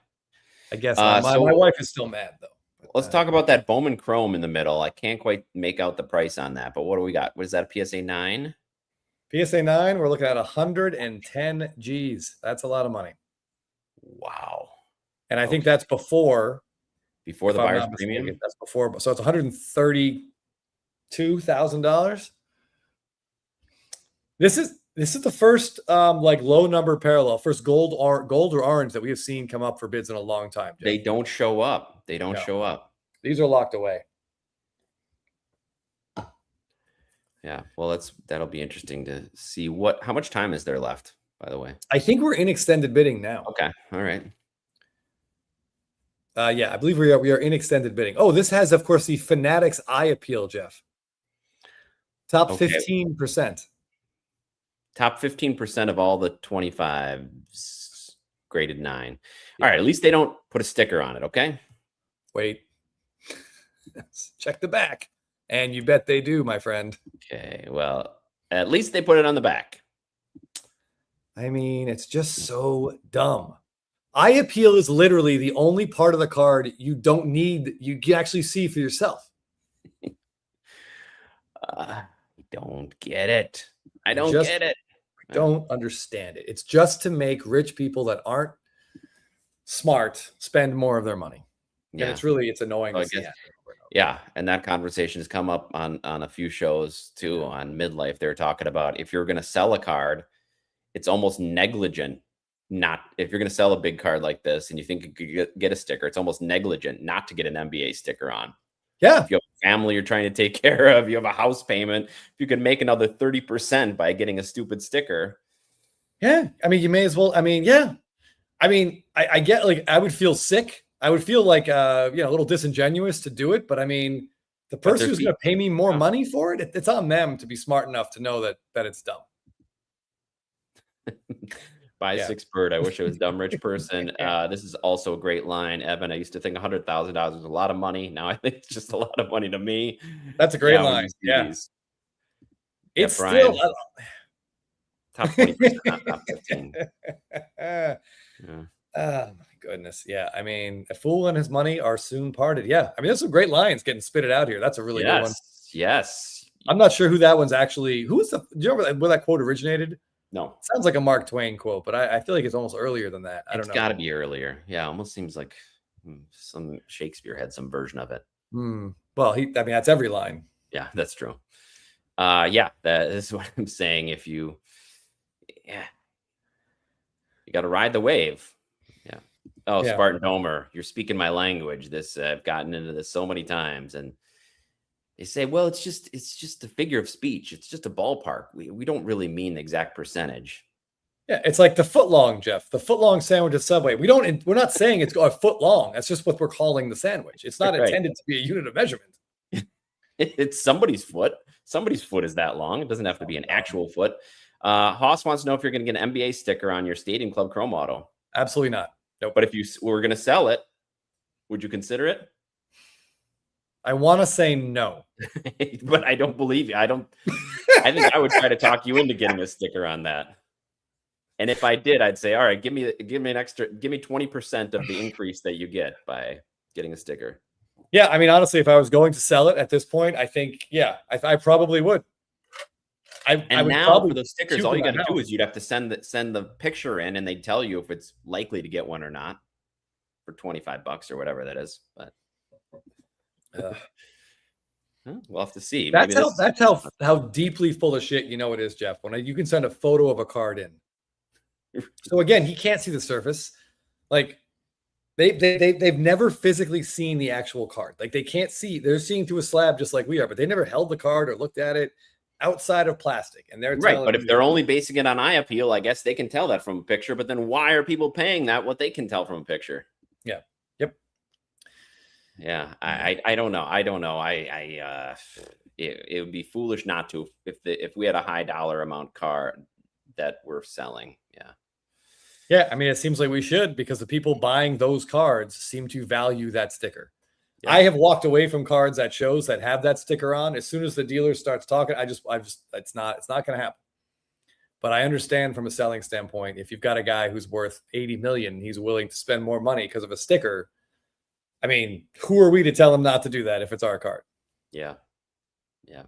I guess so my wife is still mad though. But, let's talk about that Bowman Chrome in the middle. I can't quite make out the price on that, but what do we got? What is that, a PSA 9? PSA 9, we're looking at 110 G's. That's a lot of money. Wow. And I think that's before the if I'm buyer's not mistaken, premium? that's before. So it's $132,000. This is the first like low number parallel, first gold or orange that we have seen come up for bids in a long time. Jeff. They don't show up. They don't No. show up. These are locked away. Yeah. Well, that'll be interesting to see how much time is there left, by the way. I think we're in extended bidding now. Okay. All right. Yeah, I believe we are in extended bidding. Oh, this has, of course, the Fanatics Eye Appeal, Jeff. Top Okay. 15%. Top 15% of all the 25s graded 9. All right. At least they don't put a sticker on it. Okay. Wait. Check the back. And you bet they do, my friend. Okay. Well, at least they put it on the back. I mean, it's just so dumb. Eye Appeal is literally the only part of the card you don't need, you can actually see for yourself. I don't get it. I don't get it. I don't understand it. It's just to make rich people that aren't smart spend more of their money. Yeah. And it's annoying. So I to see guess- that. Yeah, and that conversation has come up on a few shows too. On Midlife, they were talking about if you're going to sell a card, it's almost negligent. Not if you're going to sell a big card like this and you think you could get a sticker, it's almost negligent not to get an NBA sticker on. Yeah. If you have a family you're trying to take care of, you have a house payment, if you can make another 30% by getting a stupid sticker. Yeah. I mean, you may as well. I mean, yeah. I mean, I get like I would feel sick. I would feel like a little disingenuous to do it, but I mean, the person who's going to pay me more money for it, it's on them to be smart enough to know that it's dumb. Buy 6 bird. I wish it was dumb rich person. This is also a great line, Evan. I used to think $100,000 was a lot of money. Now I think it's just a lot of money to me. That's a great line. Yeah, it's Brian, still top 20%, not top 15. Yeah. Oh my goodness. Yeah. I mean, a fool and his money are soon parted. Yeah. I mean, there's some great lines getting spitted out here. That's a really good one. Yes. I'm not sure who that one's actually. Do you remember where that quote originated? No. It sounds like a Mark Twain quote, but I feel like it's almost earlier than that. I don't know. It's got to be earlier. Yeah. Almost seems like some Shakespeare had some version of it. Well, that's every line. Yeah, that's true. Yeah, that is what I'm saying. If you got to ride the wave. Yeah. Oh, yeah. Spartan Domer, you're speaking my language. I've gotten into this so many times, and they say, well, it's just a figure of speech. It's just a ballpark. We don't really mean the exact percentage. Yeah, it's like the foot long, Jeff. The foot long sandwich at Subway. We're not saying it's a foot long. That's just what we're calling the sandwich. It's not intended to be a unit of measurement. It's somebody's foot. Somebody's foot is that long. It doesn't have to be an actual foot. Haas wants to know if you're going to get an NBA sticker on your Stadium Club Chrome Auto. Absolutely not. Nope. But if you were going to sell it, would you consider it? I want to say no. But I don't believe you. I think I would try to talk you into getting a sticker on that. And if I did, I'd say, all right, give me 20% of the increase that you get by getting a sticker. Yeah, I mean, honestly, if I was going to sell it at this point, I think, I probably would. I would now for those stickers, all you got to do is you'd have to send the picture in, and they'd tell you if it's likely to get one or not for $25 or whatever that is. But we'll have to see. That's how deeply full of shit it is, Jeff. When you can send a photo of a card in. So again, he can't see the surface. Like they've never physically seen the actual card. Like they can't see. They're seeing through a slab just like we are, but they never held the card or looked at it outside of plastic. And they're right. But if they're only basing it on eye appeal, I guess they can tell that from a picture. But then why are people paying that? What they can tell from a picture? Yeah. Yep. Yeah. I don't know. I don't know. It would be foolish not to if we had a high dollar amount card that we're selling. Yeah. Yeah, I mean, it seems like we should, because the people buying those cards seem to value that sticker. Yeah. I have walked away from cards at shows that have that sticker on. As soon as the dealer starts talking, it's not going to happen. But I understand from a selling standpoint, if you've got a guy who's worth 80 million, he's willing to spend more money because of a sticker. I mean, who are we to tell him not to do that if it's our card? Yeah. Yeah.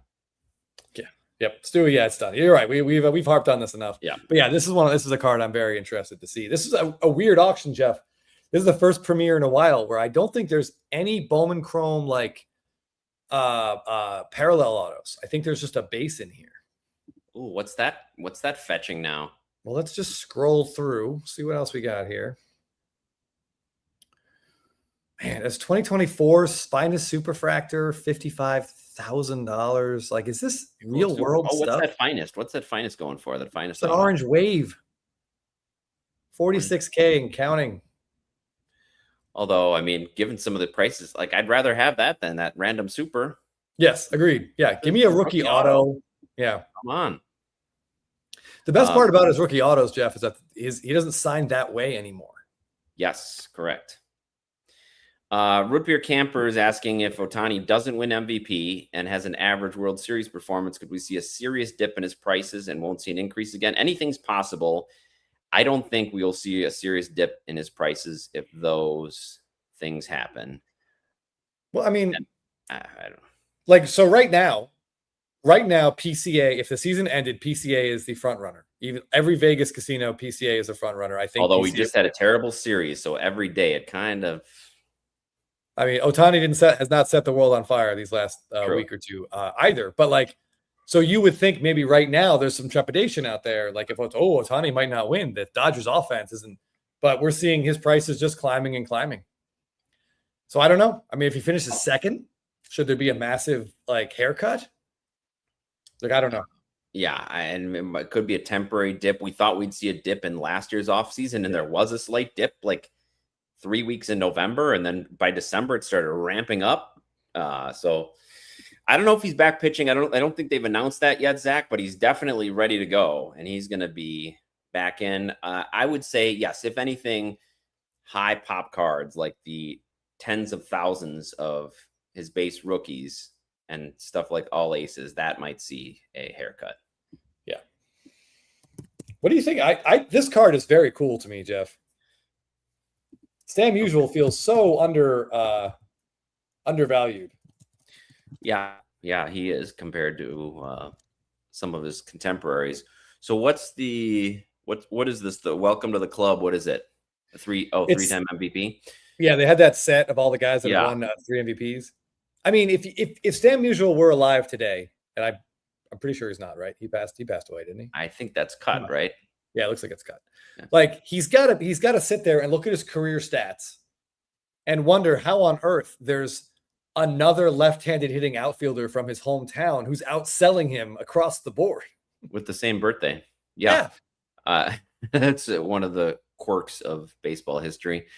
Yep, Stewie. Yeah, it's done. You're right. We've harped on this enough. Yeah. But yeah, this is a card I'm very interested to see. This is a weird auction, Jeff. This is the first premiere in a while where I don't think there's any Bowman Chrome like parallel autos. I think there's just a base in here. Ooh, what's that? What's that fetching now? Well, let's just scroll through, see what else we got here. Man, it's 2024 Spinus Superfractor, $55,000. Like, is this real world what's stuff? that finest? What's that finest going for? That finest. It's an orange wave. 46K and counting. Although, I mean, given some of the prices, like I'd rather have that than that random super. Yes, agreed. Yeah, give me a rookie auto. Yeah. Come on. The best part about his rookie autos, Jeff, is that he doesn't sign that way anymore. Yes, correct. Root Beer Camper is asking, if Ohtani doesn't win MVP and has an average World Series performance, could we see a serious dip in his prices and won't see an increase again? Anything's possible. I don't think we'll see a serious dip in his prices if those things happen. Well, I mean, I don't know. Like, so right now, PCA, if the season ended, PCA is the front runner. Even every Vegas casino, PCA is a front runner. I think. Although PCA, we just had a terrible series, so every day it kind of. I mean, Ohtani has not set the world on fire these last week or two either. But like, so you would think maybe right now there's some trepidation out there. Like if Ohtani might not win, that Dodgers offense isn't. But we're seeing his prices just climbing and climbing. So I don't know. I mean, if he finishes second, should there be a massive like haircut? Like, I don't know. Yeah, and it could be a temporary dip. We thought we'd see a dip in last year's offseason, and there was a slight dip like 3 weeks in November, and then by December it started ramping up. So I don't know if he's back pitching. I don't think they've announced that yet, Zach, but he's definitely ready to go, and he's going to be back in. I would say yes. If anything, high pop cards like the tens of thousands of his base rookies and stuff like all aces, that might see a haircut. Yeah. What do you think? This card is very cool to me, Jeff. Stan Musial feels so undervalued. Yeah, he is compared to some of his contemporaries. So what is this? The welcome to the club. What is it? Three-time MVP. Yeah, they had that set of all the guys that won 3 MVPs. I mean, if Stan Musial were alive today, and I'm pretty sure he's not, right? He passed away, didn't he? I think that's cut, right? Yeah, it looks like it's cut. Yeah. Like he's got to sit there and look at his career stats and wonder how on earth there's another left-handed hitting outfielder from his hometown who's outselling him across the board with the same birthday. Yeah. That's one of the quirks of baseball history.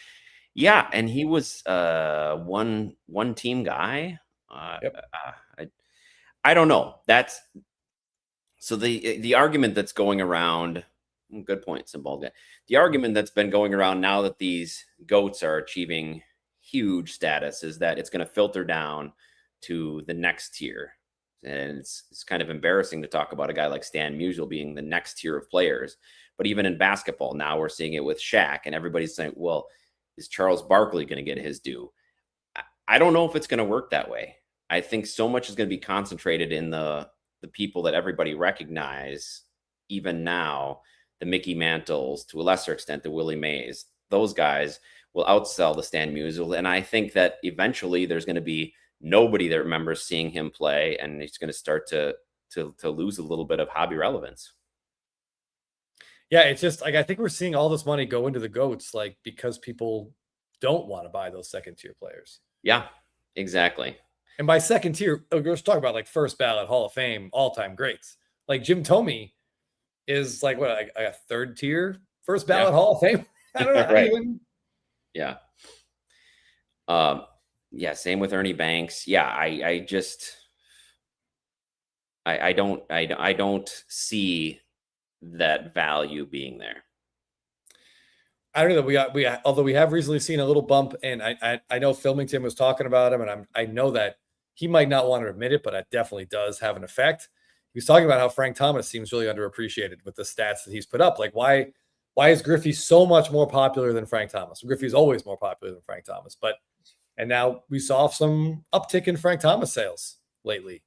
Yeah, and he was one team guy. I don't know. That's so the argument that's going around. Good point, Symbol guy. The argument that's been going around now that these GOATs are achieving huge status is that it's going to filter down to the next tier. And it's kind of embarrassing to talk about a guy like Stan Musial being the next tier of players. But even in basketball, now we're seeing it with Shaq, and everybody's saying, well, is Charles Barkley going to get his due? I don't know if it's going to work that way. I think so much is going to be concentrated in the people that everybody recognize, even now, the Mickey Mantles, to a lesser extent, the Willie Mays. Those guys will outsell the Stan Musial. And I think that eventually there's going to be nobody that remembers seeing him play, and he's going to start to lose a little bit of hobby relevance. Yeah, it's just like I think we're seeing all this money go into the GOATs, like because people don't want to buy those second tier players. Yeah, exactly. And by second tier, we're just talking about like first ballot Hall of Fame, all time greats. Like Jim Thome is like what, like a third tier first ballot Hall of Fame. I don't know. Right. Yeah. Same with Ernie Banks. Yeah, I don't see that value being there. I don't know that although we have recently seen a little bump, and I know Filmington was talking about him, and I know that he might not want to admit it, but it definitely does have an effect. He was talking about how Frank Thomas seems really underappreciated with the stats that he's put up. Like, why is Griffey so much more popular than Frank Thomas? Griffey's always more popular than Frank Thomas, and now we saw some uptick in Frank Thomas sales lately.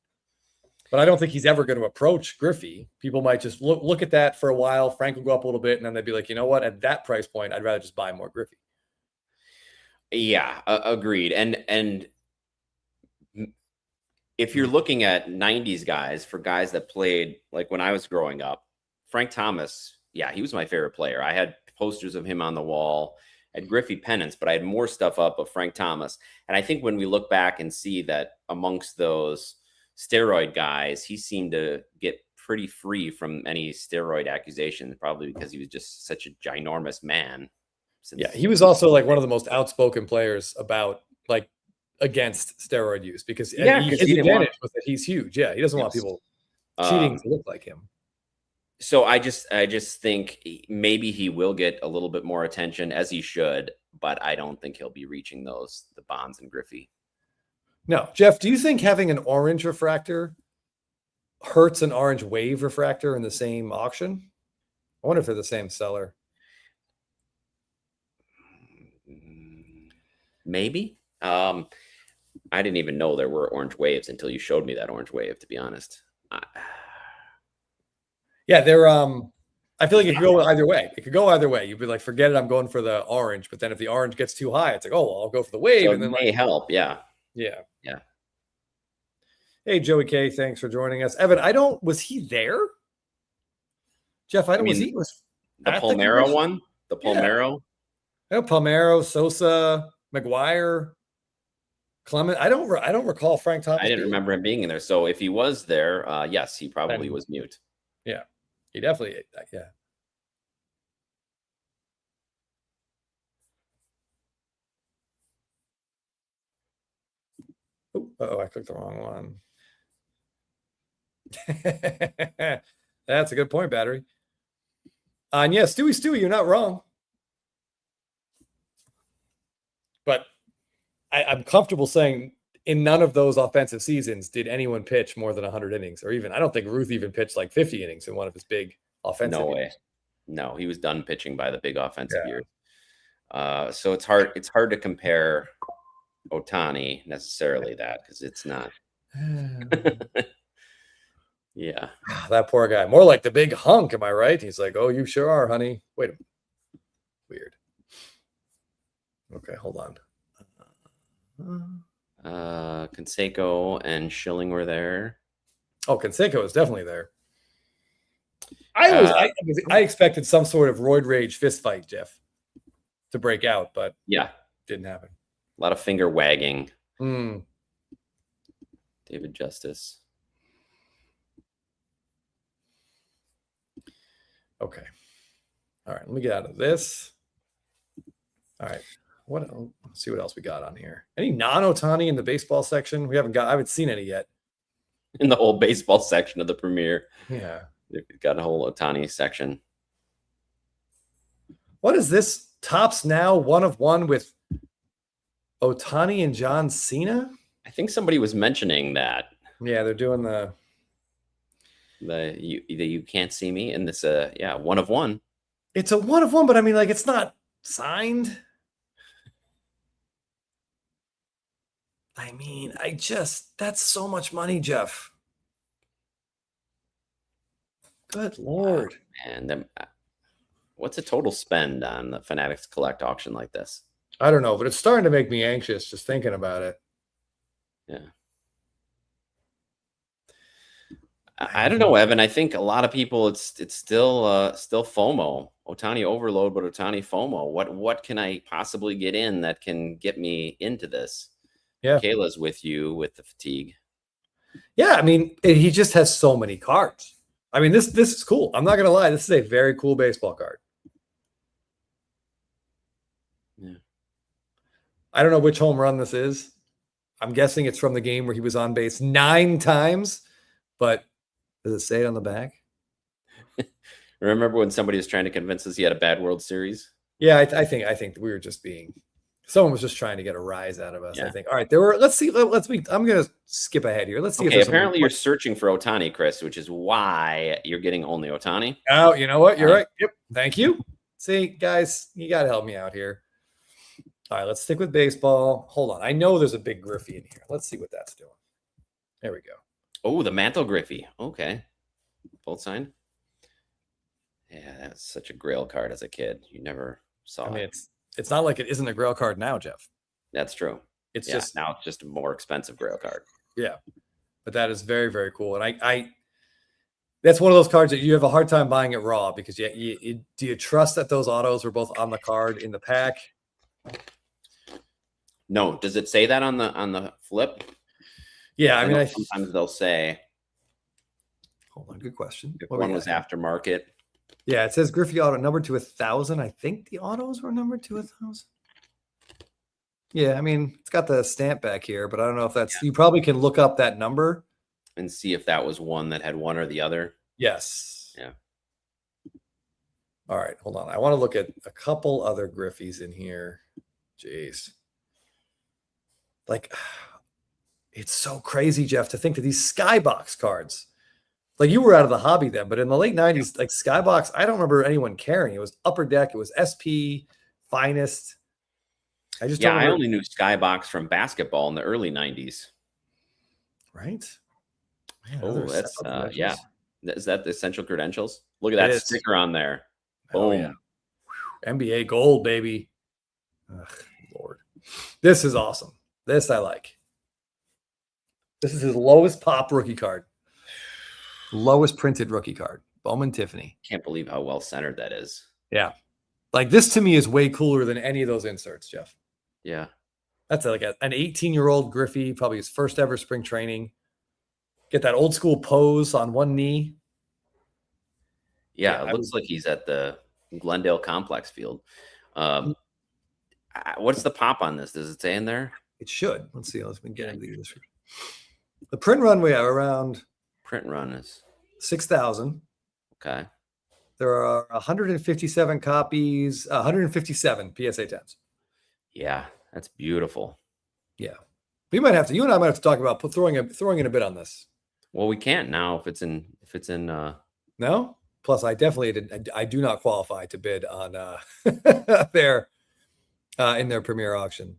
But I don't think he's ever going to approach Griffey. People might just look at that for a while. Frank will go up a little bit, and then they'd be like, you know what? At that price point, I'd rather just buy more Griffey. Yeah, agreed. And if you're looking at 90s guys, for guys that played like when I was growing up, Frank Thomas, yeah, he was my favorite player. I had posters of him on the wall. I had Griffey pennants, but I had more stuff up of Frank Thomas. And I think when we look back and see that amongst those steroid guys, he seemed to get pretty free from any steroid accusation, probably because he was just such a ginormous man. Yeah, he was also like one of the most outspoken players about like against steroid use, because his advantage was that he's huge. Yeah, he doesn't want people cheating to look like him. So I just think maybe he will get a little bit more attention, as he should, but I don't think he'll be reaching the Bonds and Griffey. No, Jeff, do you think having an orange refractor hurts an orange wave refractor in the same auction? I wonder if they're the same seller. Maybe. I didn't even know there were orange waves until you showed me that orange wave, to be honest. Yeah, they're I feel like it could go either way. It could go either way. You'd be like, forget it, I'm going for the orange. But then if the orange gets too high, it's like, oh, well, I'll go for the wave. So and then it may help. Yeah. Yeah. Yeah. Hey, Joey K, thanks for joining us. Evan, was he there? Jeff, was he the Palmero one? The Palmero? Yeah. Palmero, Sosa, McGuire, Clement. I don't recall Frank Thomas. I didn't remember him being in there. So if he was there, yes, he probably was mute. Yeah, he definitely, yeah. Oh, I clicked the wrong one. That's a good point, Battery. And yeah, Stewie, you're not wrong. But I'm comfortable saying in none of those offensive seasons did anyone pitch more than 100 innings, or even, I don't think Ruth even pitched like 50 innings in one of his big offensive years. Years. No, he was done pitching by the big offensive years. So it's hard to compare Ohtani necessarily because it's not. Yeah. That poor guy. More like the big hunk, am I right? He's like, oh, you sure are, honey. Wait a minute. Weird. Okay, hold on. Canseco and Schilling were there. Oh, Canseco was definitely there. I expected some sort of roid rage fist fight, Jeff, to break out, but yeah, didn't happen. A lot of finger wagging. David Justice. Okay. All right. Let me get out of this. All right. Let's see what else we got on here. Any non-Ohtani in the baseball section? I haven't seen any yet. In the whole baseball section of the Premier. Yeah. They've got a whole Ohtani section. What is this? Topps now 1 of 1 with Ohtani and John Cena? I think somebody was mentioning that. Yeah, they're doing the you can't see me in this 1 of 1. It's a 1 of 1, but I mean, like, it's not signed. I mean, that's so much money, Jeff. Good Lord. And then what's a total spend on the Fanatics Collect auction like this? I don't know, but it's starting to make me anxious just thinking about it. Yeah. I don't know, Evan. I think a lot of people, it's still FOMO, Ohtani overload, but Ohtani FOMO. What can I possibly get in that can get me into this? Yeah, Kayla's with you with the fatigue. Yeah, I mean, he just has so many cards. I mean, this is cool. I'm not gonna lie, this is a very cool baseball card. Yeah. I don't know which home run this is. I'm guessing it's from the game where he was on base 9 times, but does it say it on the back? Remember when somebody was trying to convince us he had a bad World Series? Yeah, I think we were just being. Someone was just trying to get a rise out of us. Yeah. I think. All right, there were. Let's see. I'm gonna skip ahead here. Let's see if Okay, there's apparently you're searching for Otani, Chris, which is why you're getting only Otani. Oh, you know what? You're right. Yep. Thank you. See, guys, you got to help me out here. All right, let's stick with baseball. Hold on. I know there's a big Griffey in here. Let's see what that's doing. There we go. Oh, the Mantle Griffey. Okay. Both signed. Yeah, that's such a grail card as a kid. You never saw I mean, it. it's not like it isn't a grail card now, Jeff. That's true. It's just now it's just a more expensive grail card. Yeah. But that is very, very cool. And I that's one of those cards that you have a hard time buying it raw because do you trust that those autos were both on the card in the pack? No. Does it say that on the flip? Yeah, I mean, sometimes they'll say. Hold on, good question. If one was aftermarket. Yeah, it says Griffey auto numbered to 1,000. I think the autos were numbered to 1,000. Yeah, I mean, it's got the stamp back here, but I don't know if that's. You probably can look up that number and see if that was one that had one or the other. Yes. Yeah. All right, hold on. I want to look at a couple other Griffies in here. Jeez. Like, it's so crazy, Jeff, to think that these Skybox cards, like you were out of the hobby then, but in the late 90s, like Skybox, I don't remember anyone carrying. It was Upper Deck, it was SP, Finest. I just I only knew Skybox from basketball in the early 90s. Right? Man, oh, that's yeah. Is that the essential credentials? Look at that sticker on there. Boom. Oh, yeah. NBA gold, baby. Ugh, Lord. This is awesome. This I like. This is his lowest pop rookie card. Lowest printed rookie card. Bowman Tiffany. Can't believe how well centered that is. Yeah. Like this to me is way cooler than any of those inserts, Jeff. Yeah. That's like an 18-year-old Griffey, probably his first ever spring training. Get that old school pose on one knee. Yeah, it looks like he's at the Glendale Complex field. What's the pop on this? Does it say in there? It should. Let's see. Let's get into this. The print run we have around. Print run is 6,000. Okay. There are 157 copies, 157 PSA 10s. Yeah, that's beautiful. Yeah. We might have to, you and I might have to talk about throwing in a bid on this. Well, we can't now if it's in No? Plus I do not qualify to bid on their in their premier auction.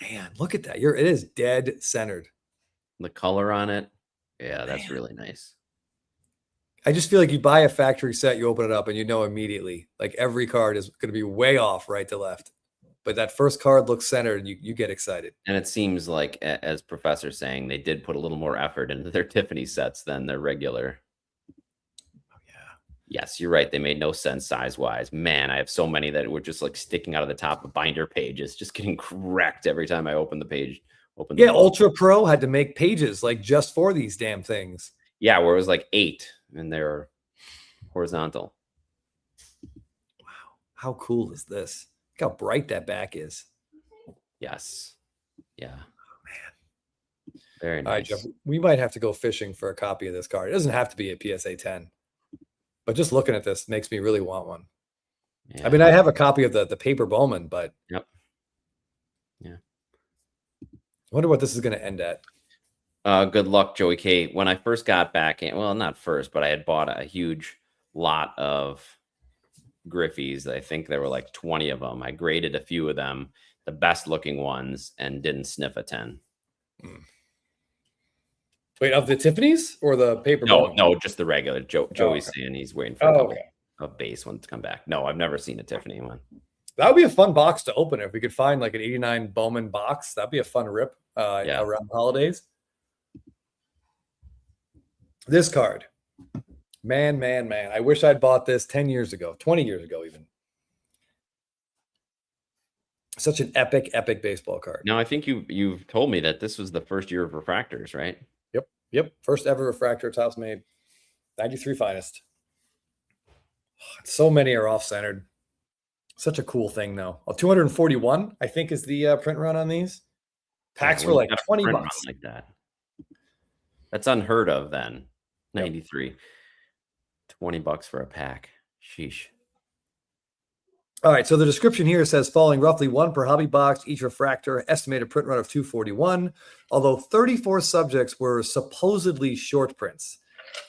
Man, look at that. It is dead centered. The color on it. Yeah, that's really nice. I just feel like you buy a factory set, you open it up, and you know immediately, like every card is going to be way off right to left. But that first card looks centered, and you get excited. And it seems like, as Professor's saying, they did put a little more effort into their Tiffany sets than their regular. Oh, yeah. Yes, you're right. They made no sense size-wise. Man, I have so many that were just like sticking out of the top of binder pages, just getting wrecked every time I open the page. Yeah, Ultra Pro had to make pages like just for these damn things. Yeah, where it was like 8 and they're horizontal. Wow. How cool is this? Look how bright that back is. Yes. Yeah. Oh, man. Very nice. All right, Jeff, we might have to go fishing for a copy of this card. It doesn't have to be a PSA 10. But just looking at this makes me really want one. Yeah. I mean, I have a copy of the paper Bowman, but yep. Yeah. I wonder what this is going to end at. Good luck, Joey K. When I first got back in, well, not first, but I had bought a huge lot of Griffies. I think there were like 20 of them. I graded a few of them, the best looking ones, and didn't sniff a 10. Wait, of the Tiffany's or the paper? No, just the regular. Joey's saying he's waiting for a couple of base ones to come back. No, I've never seen a Tiffany one. That would be a fun box to open if we could find like an 89 Bowman box. That'd be a fun rip around the holidays. This card, man. I wish I'd bought this 10 years ago, 20 years ago even. Such an epic baseball card. Now, I think you've told me that this was the first year of refractors, right? Yep. First ever refractor, Topps made. 93 Finest. So many are off-centered. Such a cool thing, though. 241, I think, is the print run on these. Packs were like $20 like that. That's unheard of then. 93. $20 for a pack. Sheesh. All right, so the description here says falling roughly 1 per hobby box, each refractor, estimated print run of 241, although 34 subjects were supposedly short prints.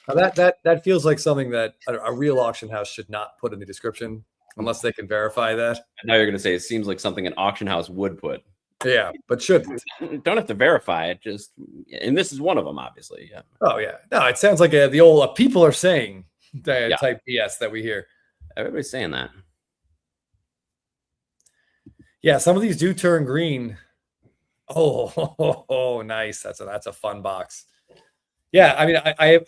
Now that feels like something that a real auction house should not put in the description unless they can verify that. Now you're going to say it seems like something an auction house would put. Yeah, but shouldn't. Don't have to verify it. Just, and this is one of them, obviously. Yeah. Oh yeah, no, it sounds like the old people are saying type BS that we hear. Everybody's saying that. Yeah, some of these do turn green. Oh, nice. That's a fun box. Yeah, I mean,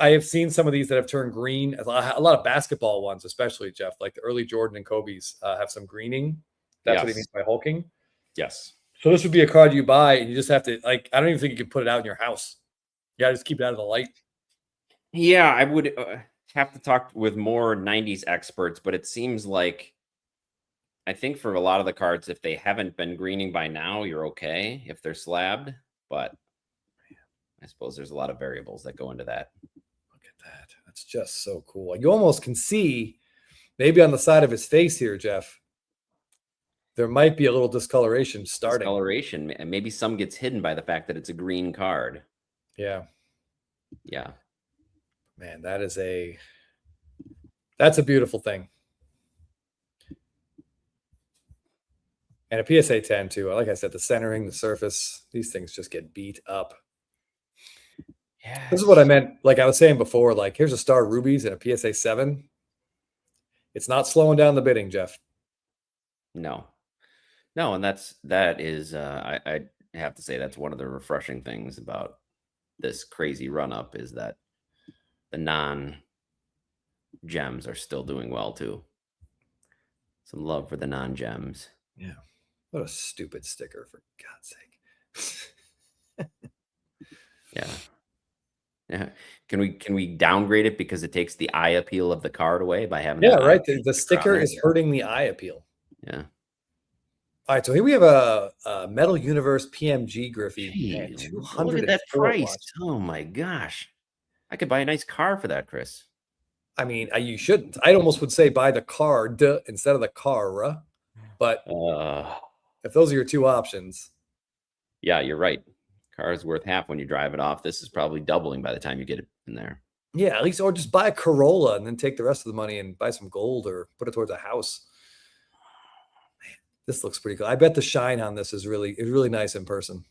I have seen some of these that have turned green. A lot of basketball ones, especially, Jeff, like the early Jordan and Kobe's have some greening. That's what he means by hulking. Yes. So this would be a card you buy, and you just have to, like, I don't even think you can put it out in your house. You got to just keep it out of the light. Yeah, I would have to talk with more 90s experts, but it seems like, I think for a lot of the cards, if they haven't been greening by now, you're okay if they're slabbed. But I suppose there's a lot of variables that go into that. Look at that. That's just so cool. You almost can see maybe on the side of his face here, Jeff, there might be a little discoloration starting. Discoloration, and maybe some gets hidden by the fact that it's a green card. Yeah. Yeah. Man, that's a beautiful thing. And a PSA 10 too. Like I said, the centering, the surface, these things just get beat up. Yeah. This is what I meant. Like I was saying before, like here's a Star Rubies and a PSA 7. It's not slowing down the bidding, Jeff. No, and that is I have to say that's one of the refreshing things about this crazy run up is that the non gems are still doing well too. Some love for the non gems. Yeah. What a stupid sticker, for God's sake. Yeah. Yeah. Can we downgrade it because it takes the eye appeal of the card away by having right. The sticker is hurting the eye appeal. Yeah. All right, so here we have a Metal Universe PMG Griffey. Jeez, look at that price. Oh my gosh. I could buy a nice car for that, Chris. I mean, you shouldn't. I almost would say buy the card instead of the car. But if those are your two options. Yeah, you're right. Car is worth half when you drive it off. This is probably doubling by the time you get it in there. Yeah, at least, or just buy a Corolla and then take the rest of the money and buy some gold or put it towards a house. Man, this looks pretty cool. I bet the shine on this is really nice in person.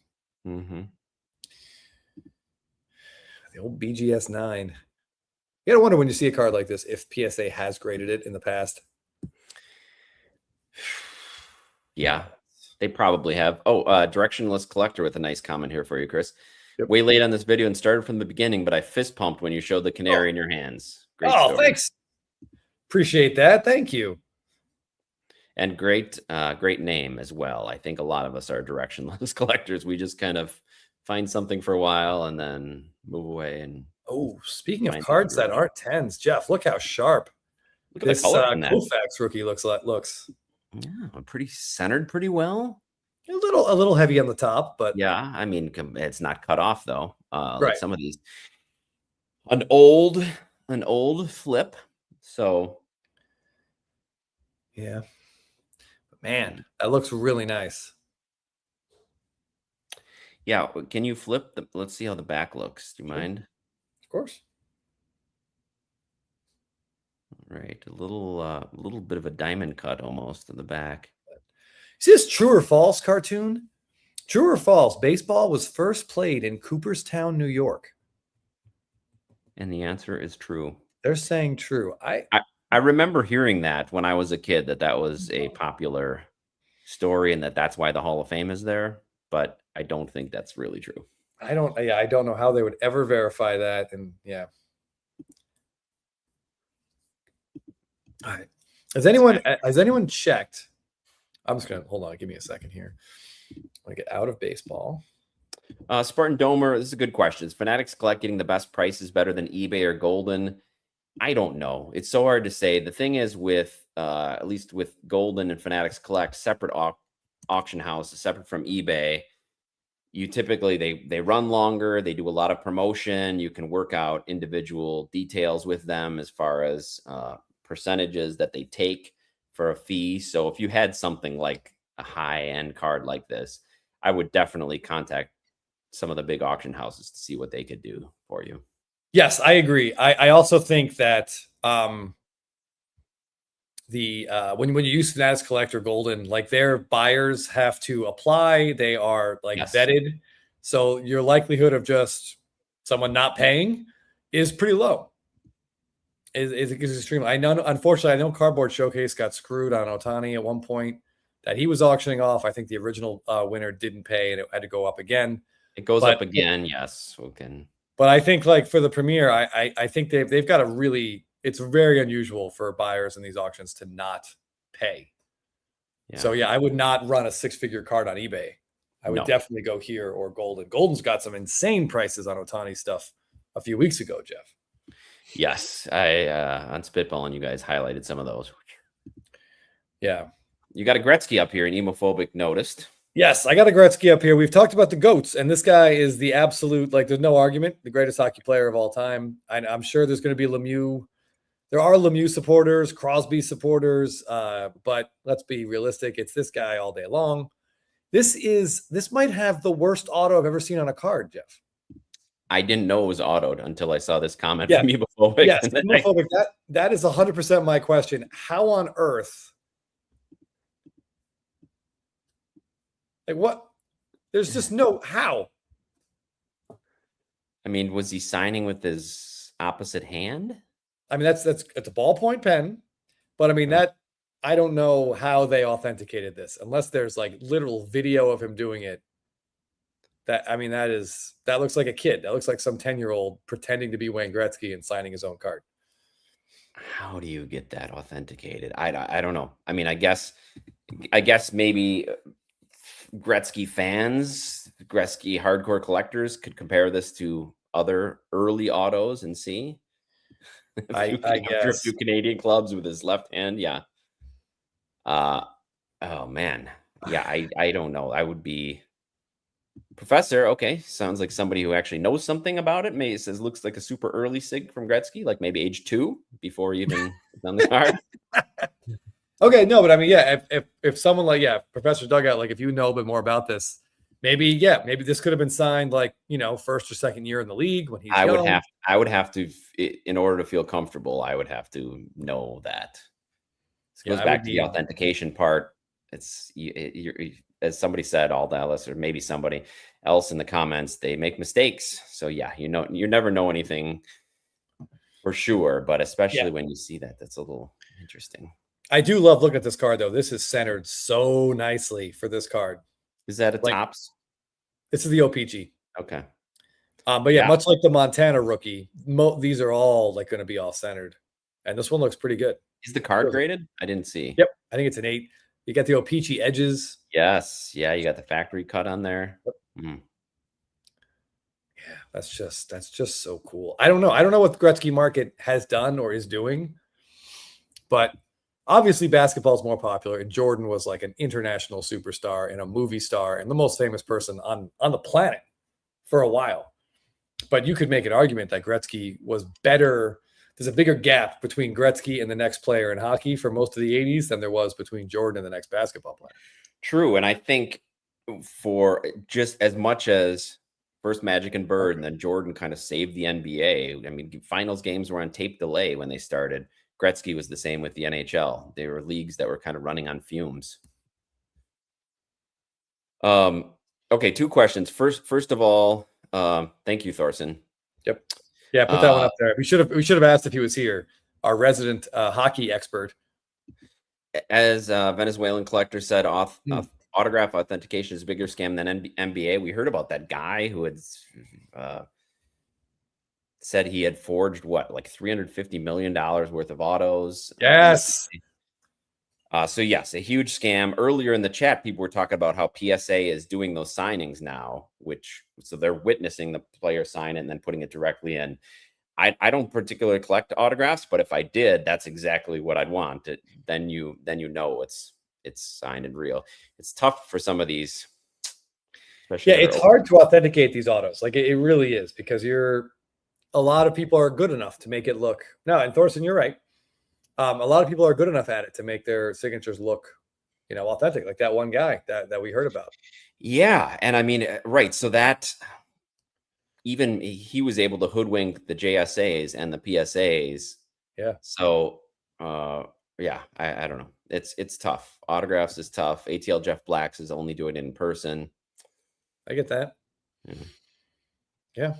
Mm-hmm. The old BGS 9. You gotta wonder when you see a card like this if PSA has graded it in the past. Yeah, they probably have. Oh, Directionless Collector with a nice comment here for you, Chris. Yep. Way late on this video and started from the beginning, but I fist pumped when you showed the canary in your hands. Great story. Thanks. Appreciate that. Thank you. And great name as well. I think a lot of us are directionless collectors. We just kind of find something for a while and then move away. And speaking of cards that aren't 10s, Jeff, look how sharp look at this Koufax rookie looks. Yeah, pretty centered pretty well. A little heavy on the top, but yeah, I mean, it's not cut off though. Right. Like some of these, an old flip. So yeah, but man, that looks really nice. Yeah, can you flip let's see how the back looks. Do you mind? Of course. Right, a little bit of a diamond cut almost in the back. Is this true or false cartoon? True or false? Baseball was first played in Cooperstown, New York. And the answer is true. They're saying true. I remember hearing that when I was a kid that was a popular story and that's why the Hall of Fame is there, but I don't think that's really true. I don't know how they would ever verify that. And yeah. All right. Has anyone checked? I'm just gonna hold on. Give me a second here. I'm gonna get out of baseball. Spartan Domer, this is a good question. Is Fanatics Collect getting the best prices better than eBay or Golden? I don't know. It's so hard to say. The thing is with at least with Golden and Fanatics Collect, separate auction houses, separate from eBay. You typically they run longer. They do a lot of promotion. You can work out individual details with them as far as percentages that they take for a fee. So if you had something like a high-end card like this, I would definitely contact some of the big auction houses to see what they could do for you. Yes, I agree. I also think that when you use Fanatics Collector Golden, like their buyers have to apply. They are like vetted. So your likelihood of just someone not paying is pretty low. Is extremely. I know, unfortunately, I know Cardboard Showcase got screwed on Ohtani at one point that he was auctioning off. I think the original winner didn't pay and it had to go up again. It goes up again, yes. We can. But I think like for the Premier, I think they've got a really, it's very unusual for buyers in these auctions to not pay. Yeah. So yeah, I would not run a 6-figure card on eBay. I would definitely go here or Golden. Golden's got some insane prices on Ohtani stuff a few weeks ago, Jeff. Yes, I on Spitballing, you guys highlighted some of those. Yeah. You got a Gretzky up here, and Emophobic noticed. Yes, I got a Gretzky up here. We've talked about the GOATs, and this guy is the absolute, like, there's no argument, the greatest hockey player of all time. I'm sure there's going to be Lemieux. There are Lemieux supporters, Crosby supporters, but let's be realistic. It's this guy all day long. This might have the worst auto I've ever seen on a card, Jeff. I didn't know it was autoed until I saw this comment from Emophobic. Yes, Emophobic, that is 100% my question. How on earth? Like what? There's just no how. I mean, was he signing with his opposite hand? I mean, it's a ballpoint pen, but I mean I don't know how they authenticated this unless there's like literal video of him doing it. That looks like a kid. That looks like some 10-year-old pretending to be Wayne Gretzky and signing his own card. How do you get that authenticated? I don't know. I mean, I guess maybe Gretzky fans, Gretzky hardcore collectors could compare this to other early autos and see. I guess a few Canadian clubs with his left hand. Yeah. Oh man. Yeah. I don't know. I would be Professor. Okay. Sounds like somebody who actually knows something about it. Maybe it says looks like a super early sig from Gretzky, like maybe age 2 before even on the card. Okay, no, but I mean, yeah, if someone like, Professor Dugout, like if you know a bit more about this, maybe this could have been signed like, first or second year in the league when he's young. I would have to, in order to feel comfortable, I would have to know that. It goes back to the authentication part. It's as somebody said, all Dallas, or maybe somebody else in the comments, they make mistakes. So yeah, you never know anything for sure, but especially when you see that, that's a little interesting. I do love looking at this card, though. This is centered so nicely for this card. Is that a Topps? This is the OPG. Okay. But yeah, much like the Montana rookie, these are all like going to be all centered. And this one looks pretty good. Is the card graded? I didn't see. Yep. I think it's an 8. You got the OPG edges. Yes. Yeah. You got the factory cut on there. Yep. Mm. Yeah. That's just so cool. I don't know what the Gretzky market has done or is doing, but obviously basketball is more popular, and Jordan was like an international superstar and a movie star and the most famous person on the planet for a while. But you could make an argument that Gretzky was better. There's a bigger gap between Gretzky and the next player in hockey for most of the 80s than there was between Jordan and the next basketball player. True. And I think for just as much as first Magic and Bird and then Jordan kind of saved the NBA. I mean, finals games were on tape delay when they started. Gretzky was the same with the NHL. They were leagues that were kind of running on fumes. Okay, 2 questions. First of all, thank you, Thorson. Yep. Yeah, put that one up there. We should have asked if he was here. Our resident hockey expert. As Venezuelan collector said, autograph authentication is a bigger scam than NBA. We heard about that guy who had said he had forged like $350 million worth of autos. Yes. So yes, a huge scam. Earlier in the chat, people were talking about how PSA is doing those signings now, so they're witnessing the player sign it and then putting it directly in. I don't particularly collect autographs, but if I did, that's exactly what I'd want. Then you know it's signed and real. It's tough for some of these. Yeah, it's hard to authenticate these autos. Like it really is, because a lot of people are good enough to make it look. No, and Thorson, you're right. A lot of people are good enough at it to make their signatures look, authentic, like that one guy that we heard about. Yeah, and I mean, right. So that even he was able to hoodwink the JSAs and the PSAs. Yeah, So, yeah, I don't know. It's tough. Autographs is tough. ATL Jeff Blacks is only doing it in person. I get that. Mhm. Yeah.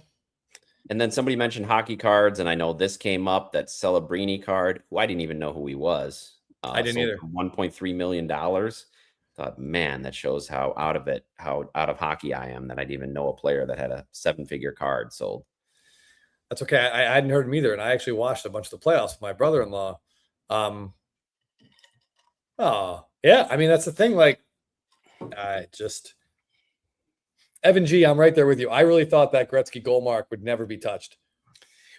And then somebody mentioned hockey cards, and I know this came up, that Celebrini card, who I didn't even know who he was. I didn't Sold either. for $1.3 million. Thought, man, that shows how out of hockey I am, that I didn't even know a player that had a 7-figure card sold. That's okay. I hadn't heard him either, and I actually watched a bunch of the playoffs with my brother-in-law. Oh, yeah. I mean, that's the thing. Like, I just Evan G, I'm right there with you. I really thought that Gretzky goal mark would never be touched.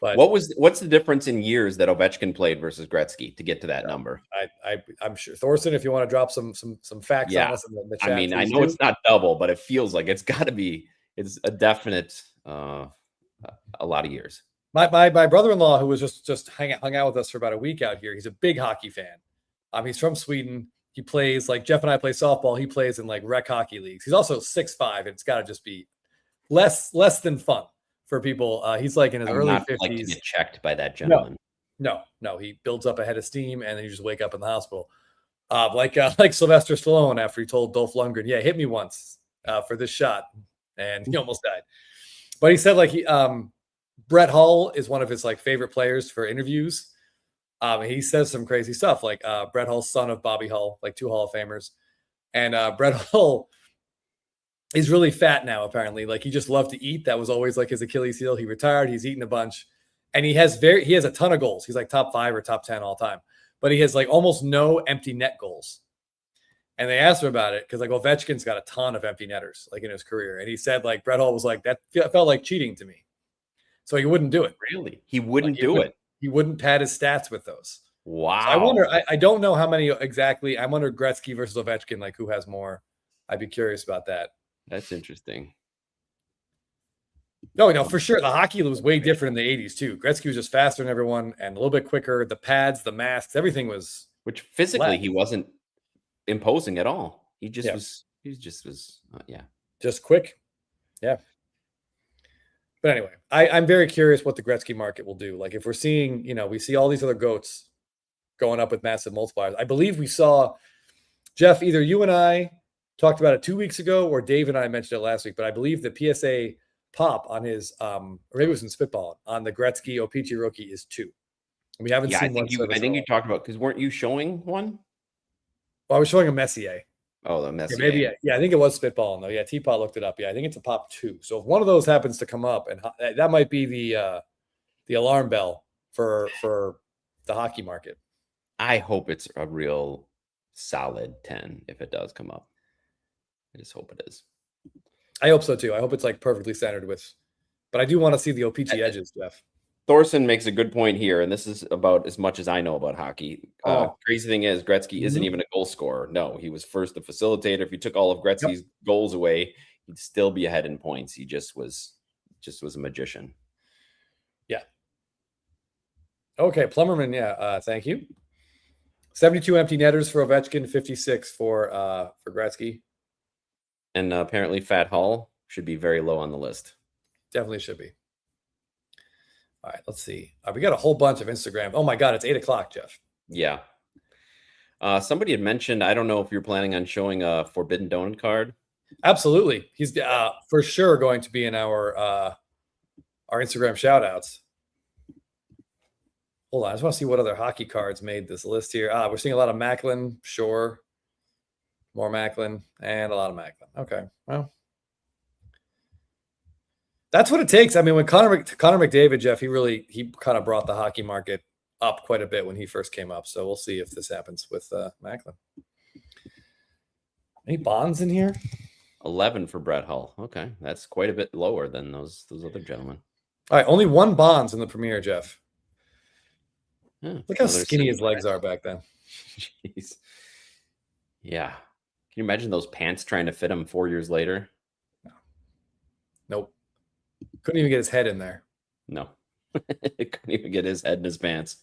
But What's the difference in years that Ovechkin played versus Gretzky to get to that number? I'm sure Thorson, if you want to drop some facts on Yeah. us in the chat, I mean, I please know do. it's not double, but it feels like it's got to be. It's a definite a lot of years. My brother-in-law, who was just hung out with us for about a week out here, he's a big hockey fan. He's from Sweden. He plays, like Jeff and I play softball. He plays in like rec hockey leagues. He's also 6'5", and it's got to just be less than fun for people. He's like in his early 50s. Like to get checked by that gentleman. No. He builds up a head of steam, and then you just wake up in the hospital. Like Sylvester Stallone after he told Dolph Lundgren, "Yeah, hit me once for this shot," and he almost died. But he said Brett Hull is one of his like favorite players for interviews. He says some crazy stuff, like Brett Hull's son of Bobby Hull, like 2 Hall of Famers, and Brett Hull is really fat now. Apparently, like he just loved to eat. That was always like his Achilles heel. He retired. He's eaten a bunch, and he has a ton of goals. He's like top 5 or top 10 all time, but he has like almost no empty net goals. And they asked him about it because like Ovechkin's got a ton of empty netters like in his career, and he said like Brett Hull was like, that felt like cheating to me, so he wouldn't do it. Really, he wouldn't do it. He wouldn't pad his stats with those. Wow. So I wonder. I don't know how many exactly. I wonder Gretzky versus Ovechkin, like who has more. I'd be curious about that. That's interesting. No, for sure. The hockey was way different in the 80s too. Gretzky was just faster than everyone and a little bit quicker. The pads, the masks, everything was. Which physically less. He wasn't imposing at all. He just was. He just was. Just quick. Yeah. But anyway, I'm very curious what the Gretzky market will do. Like if we're seeing, we see all these other GOATs going up with massive multipliers. I believe we saw, Jeff, either you and I talked about it 2 weeks ago or Dave and I mentioned it last week, but I believe the PSA pop on his, or maybe it was in Spitball, on the Gretzky OPG rookie is 2. We haven't seen one. I think you talked about, because weren't you showing one? Well, I was showing a Messier. Oh, the Messier. Yeah, maybe. Yeah, I think it was Spitball though. Yeah, Teapot looked it up. Yeah, I think it's a pop 2. So if one of those happens to come up, and that might be the alarm bell for the hockey market. I hope it's a real solid 10 if it does come up. I just hope it is. I hope so too. I hope it's like perfectly centered with, but I do want to see the OPG edges, Jeff. Thorson makes a good point here, and this is about as much as I know about hockey. Crazy thing is, Gretzky isn't even a goal scorer. No, he was first a facilitator. If you took all of Gretzky's goals away, he'd still be ahead in points. He just was a magician. Yeah. Okay, Plumberman. Yeah. Thank you. 72 empty netters for Ovechkin, 56 for Gretzky. And apparently Fat Hull should be very low on the list. Definitely should be. All right, let's see. We got a whole bunch of Instagram. Oh my God, it's 8 o'clock, Jeff. Yeah. Somebody had mentioned, I don't know if you're planning on showing a Forbidden Donut card. Absolutely. He's for sure going to be in our Instagram shout outs. Hold on. I just want to see what other hockey cards made this list here. We're seeing a lot of Macklin, sure. More Macklin, and a lot of Macklin. Okay. Well, that's what it takes. I mean, when Connor McDavid, Jeff, he kind of brought the hockey market up quite a bit when he first came up. So we'll see if this happens with Macklin. Any Bonds in here? 11 for Brett Hull. Okay. That's quite a bit lower than those other gentlemen. All right. Only 1 Bonds in the Premier, Jeff. Yeah, look how skinny his legs are back then. Jeez. Yeah. Can you imagine those pants trying to fit him 4 years later? No. Nope. Couldn't even get his head in there. No. Couldn't even get his head in his pants.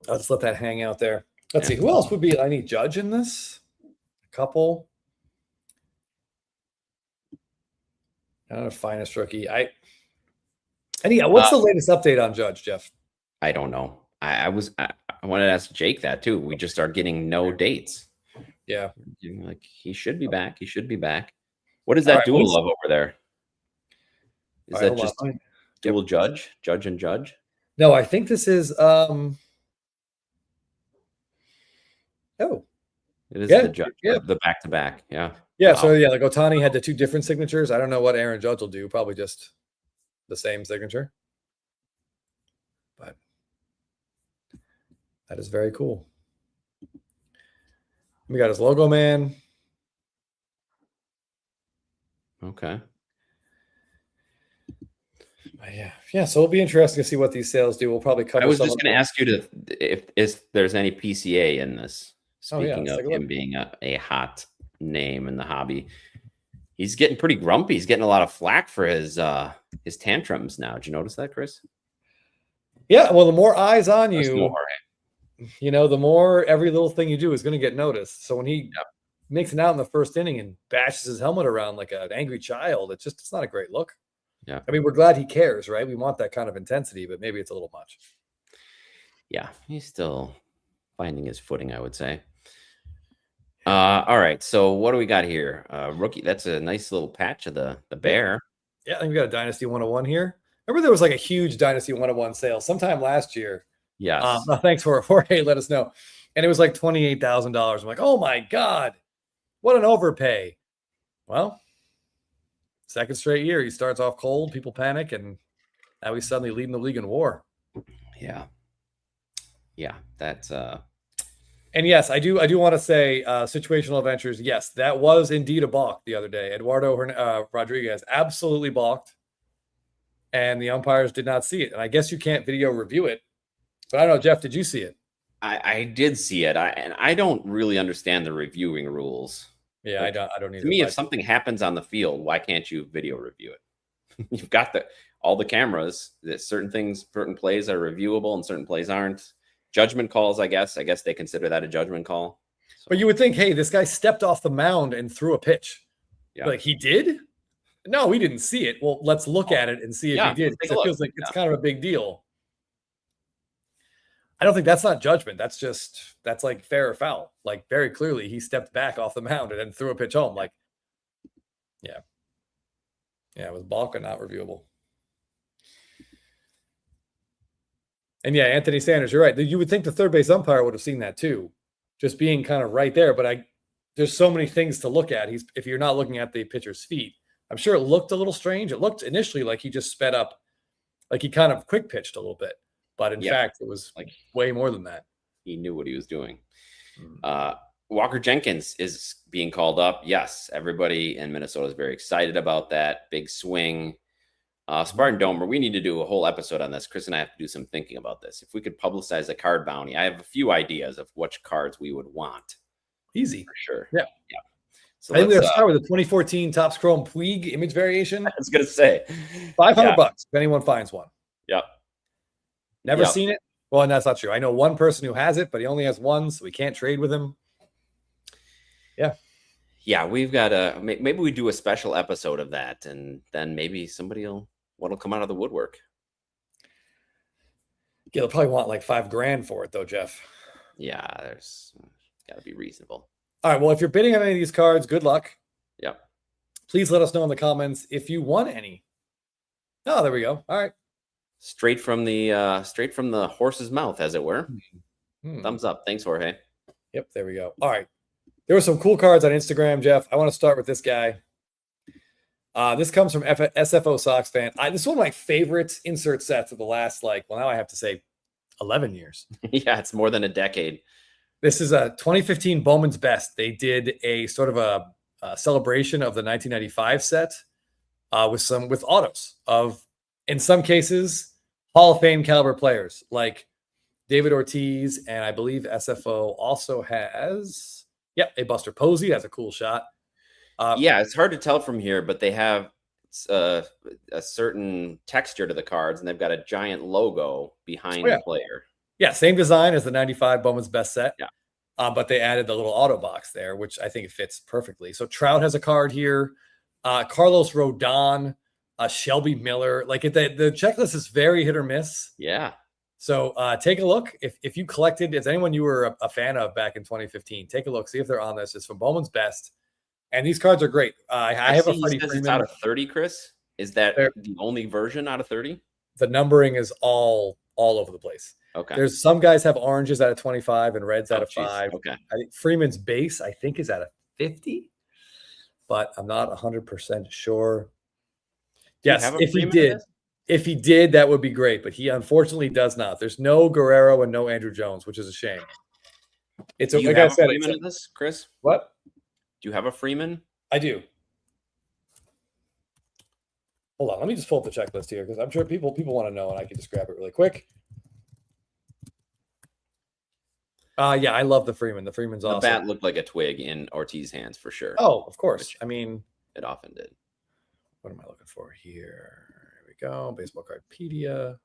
I'll just let that hang out there. Let's see. Who else would be? I need Judge in this. A couple. I don't know. Finest rookie. Anyhow, what's the latest update on Judge, Jeff? I don't know. I wanted to ask Jake that too. We just start getting no dates. Yeah. Like he should be back. He should be back. What is that dual love over there? Is that just dual judge and judge? No, I think this is oh. It is the judge, the back-to-back. Yeah. Yeah. Wow. So yeah, like Ohtani had the 2 different signatures. I don't know what Aaron Judge will do. Probably just the same signature. But that is very cool. We got his logo man. Okay. Yeah. So it'll be interesting to see what these sales do. We'll probably cover. I was just going to ask you if there's any PCA in this. Speaking of him being a hot name in the hobby, he's getting pretty grumpy. He's getting a lot of flack for his tantrums now. Did you notice that, Chris? Yeah. Well, the more eyes on you, the more every little thing you do is going to get noticed. So when he makes it out in the first inning and bashes his helmet around like an angry child, it's not a great look. Yeah. I mean, we're glad he cares, right? We want that kind of intensity, but maybe it's a little much. Yeah. He's still finding his footing, I would say. All right. So what do we got here? Rookie. That's a nice little patch of the bear. Yeah. I think we got a Dynasty 101 here. Remember there was like a huge Dynasty 101 sale sometime last year. Yes. Thanks for Jorge. Let us know. And it was like $28,000. I'm like, oh my God, what an overpay. Well, second straight year, he starts off cold. People panic. And now he's suddenly leading the league in WAR. Yeah. Yeah. That's, And yes, I do want to say situational adventures. Yes, that was indeed a balk the other day. Eduardo Rodriguez absolutely balked, and the umpires did not see it. And I guess you can't video review it, but I don't know, Jeff, did you see it? I did see it. I don't really understand the reviewing rules. Yeah, like, I don't either. To me, if something happens on the field, why can't you video review it? You've got all the cameras. That certain plays are reviewable and certain plays aren't. Judgment calls, I guess they consider that a judgment call. So. But you would think, hey, this guy stepped off the mound and threw a pitch. Yeah. Like he did? No, we didn't see it. Well, let's look at it and see if he did. It feels like it's kind of a big deal. I don't think that's not judgment. That's like fair or foul. Like very clearly he stepped back off the mound and then threw a pitch home. Like, yeah. Yeah, it was balk and not reviewable. And yeah, Anthony Sanders, you're right. You would think the third base umpire would have seen that too, just being kind of right there. But there's so many things to look at. If you're not looking at the pitcher's feet, I'm sure it looked a little strange. It looked initially like he just sped up, like he kind of quick pitched a little bit. But in fact, it was like way more than that. He knew what he was doing. Walker Jenkins is being called up. Yes, everybody in Minnesota is very excited about that big swing. Spartan Domer, we need to do a whole episode on this. Chris and I have to do some thinking about this. If we could publicize a card bounty, I have a few ideas of which cards we would want. Easy. For sure. Yeah. So I think we're going to start with the 2014 Topps Chrome Puig image variation. I was going to say $500 if anyone finds one. Yep. Never seen it? Well, and that's not true. I know one person who has it, but he only has one, so we can't trade with him. Yeah. Yeah, we've got maybe we do a special episode of that, and then maybe what'll come out of the woodwork. Yeah, they'll probably want like $5,000 for it, though, Jeff. Yeah, there's got to be reasonable. All right. Well, if you're bidding on any of these cards, good luck. Yep. Please let us know in the comments if you won any. Oh, there we go. All right. Straight from the horse's mouth, as it were. Thumbs up. Thanks, Jorge. Yep. There we go. All right. There were some cool cards on Instagram, Jeff. I want to start with this guy. This comes from SFO Sox fan. This is one of my favorite insert sets of the last, now I have to say 11 years. Yeah, it's more than a decade. This is a 2015 Bowman's Best. They did a sort of a celebration of the 1995 set with autos of, in some cases, Hall of Fame caliber players like David Ortiz, and I believe SFO also has, a Buster Posey. That's a cool shot. Yeah, it's hard to tell from here, but they have a certain texture to the cards, and they've got a giant logo behind the player. Yeah, same design as the 95 Bowman's Best set. Yeah. But they added the little auto box there, which I think it fits perfectly. So Trout has a card here. Carlos Rodon, Shelby Miller. Like the checklist is very hit or miss. Yeah. So take a look. If you collected, is anyone you were a fan of back in 2015, take a look, see if they're on this. It's from Bowman's Best. And these cards are great. I have a Freddie Freeman. It's out of 30, Chris. Is that They're, the only version out of 30? The numbering is all over the place. Okay. There's some guys have oranges out of 25 and reds out of 5. Okay. I think Freeman's base, I think, is out of 50, but I'm not 100% sure. Yes, if he did, that would be great, but he unfortunately does not. There's no Guerrero and no Andrew Jones, which is a shame. It's Do you like have I said, a Freeman in this, Chris? What? Do you have a Freeman? I do. Hold on, let me just pull up the checklist here because I'm sure people want to know, and I can just grab it really quick. Yeah, I love the Freeman. The Freeman's awesome. The bat looked like a twig in Ortiz's hands for sure. Oh, of course. I mean, it often did. What am I looking for here? Here we go. Baseball Cardpedia.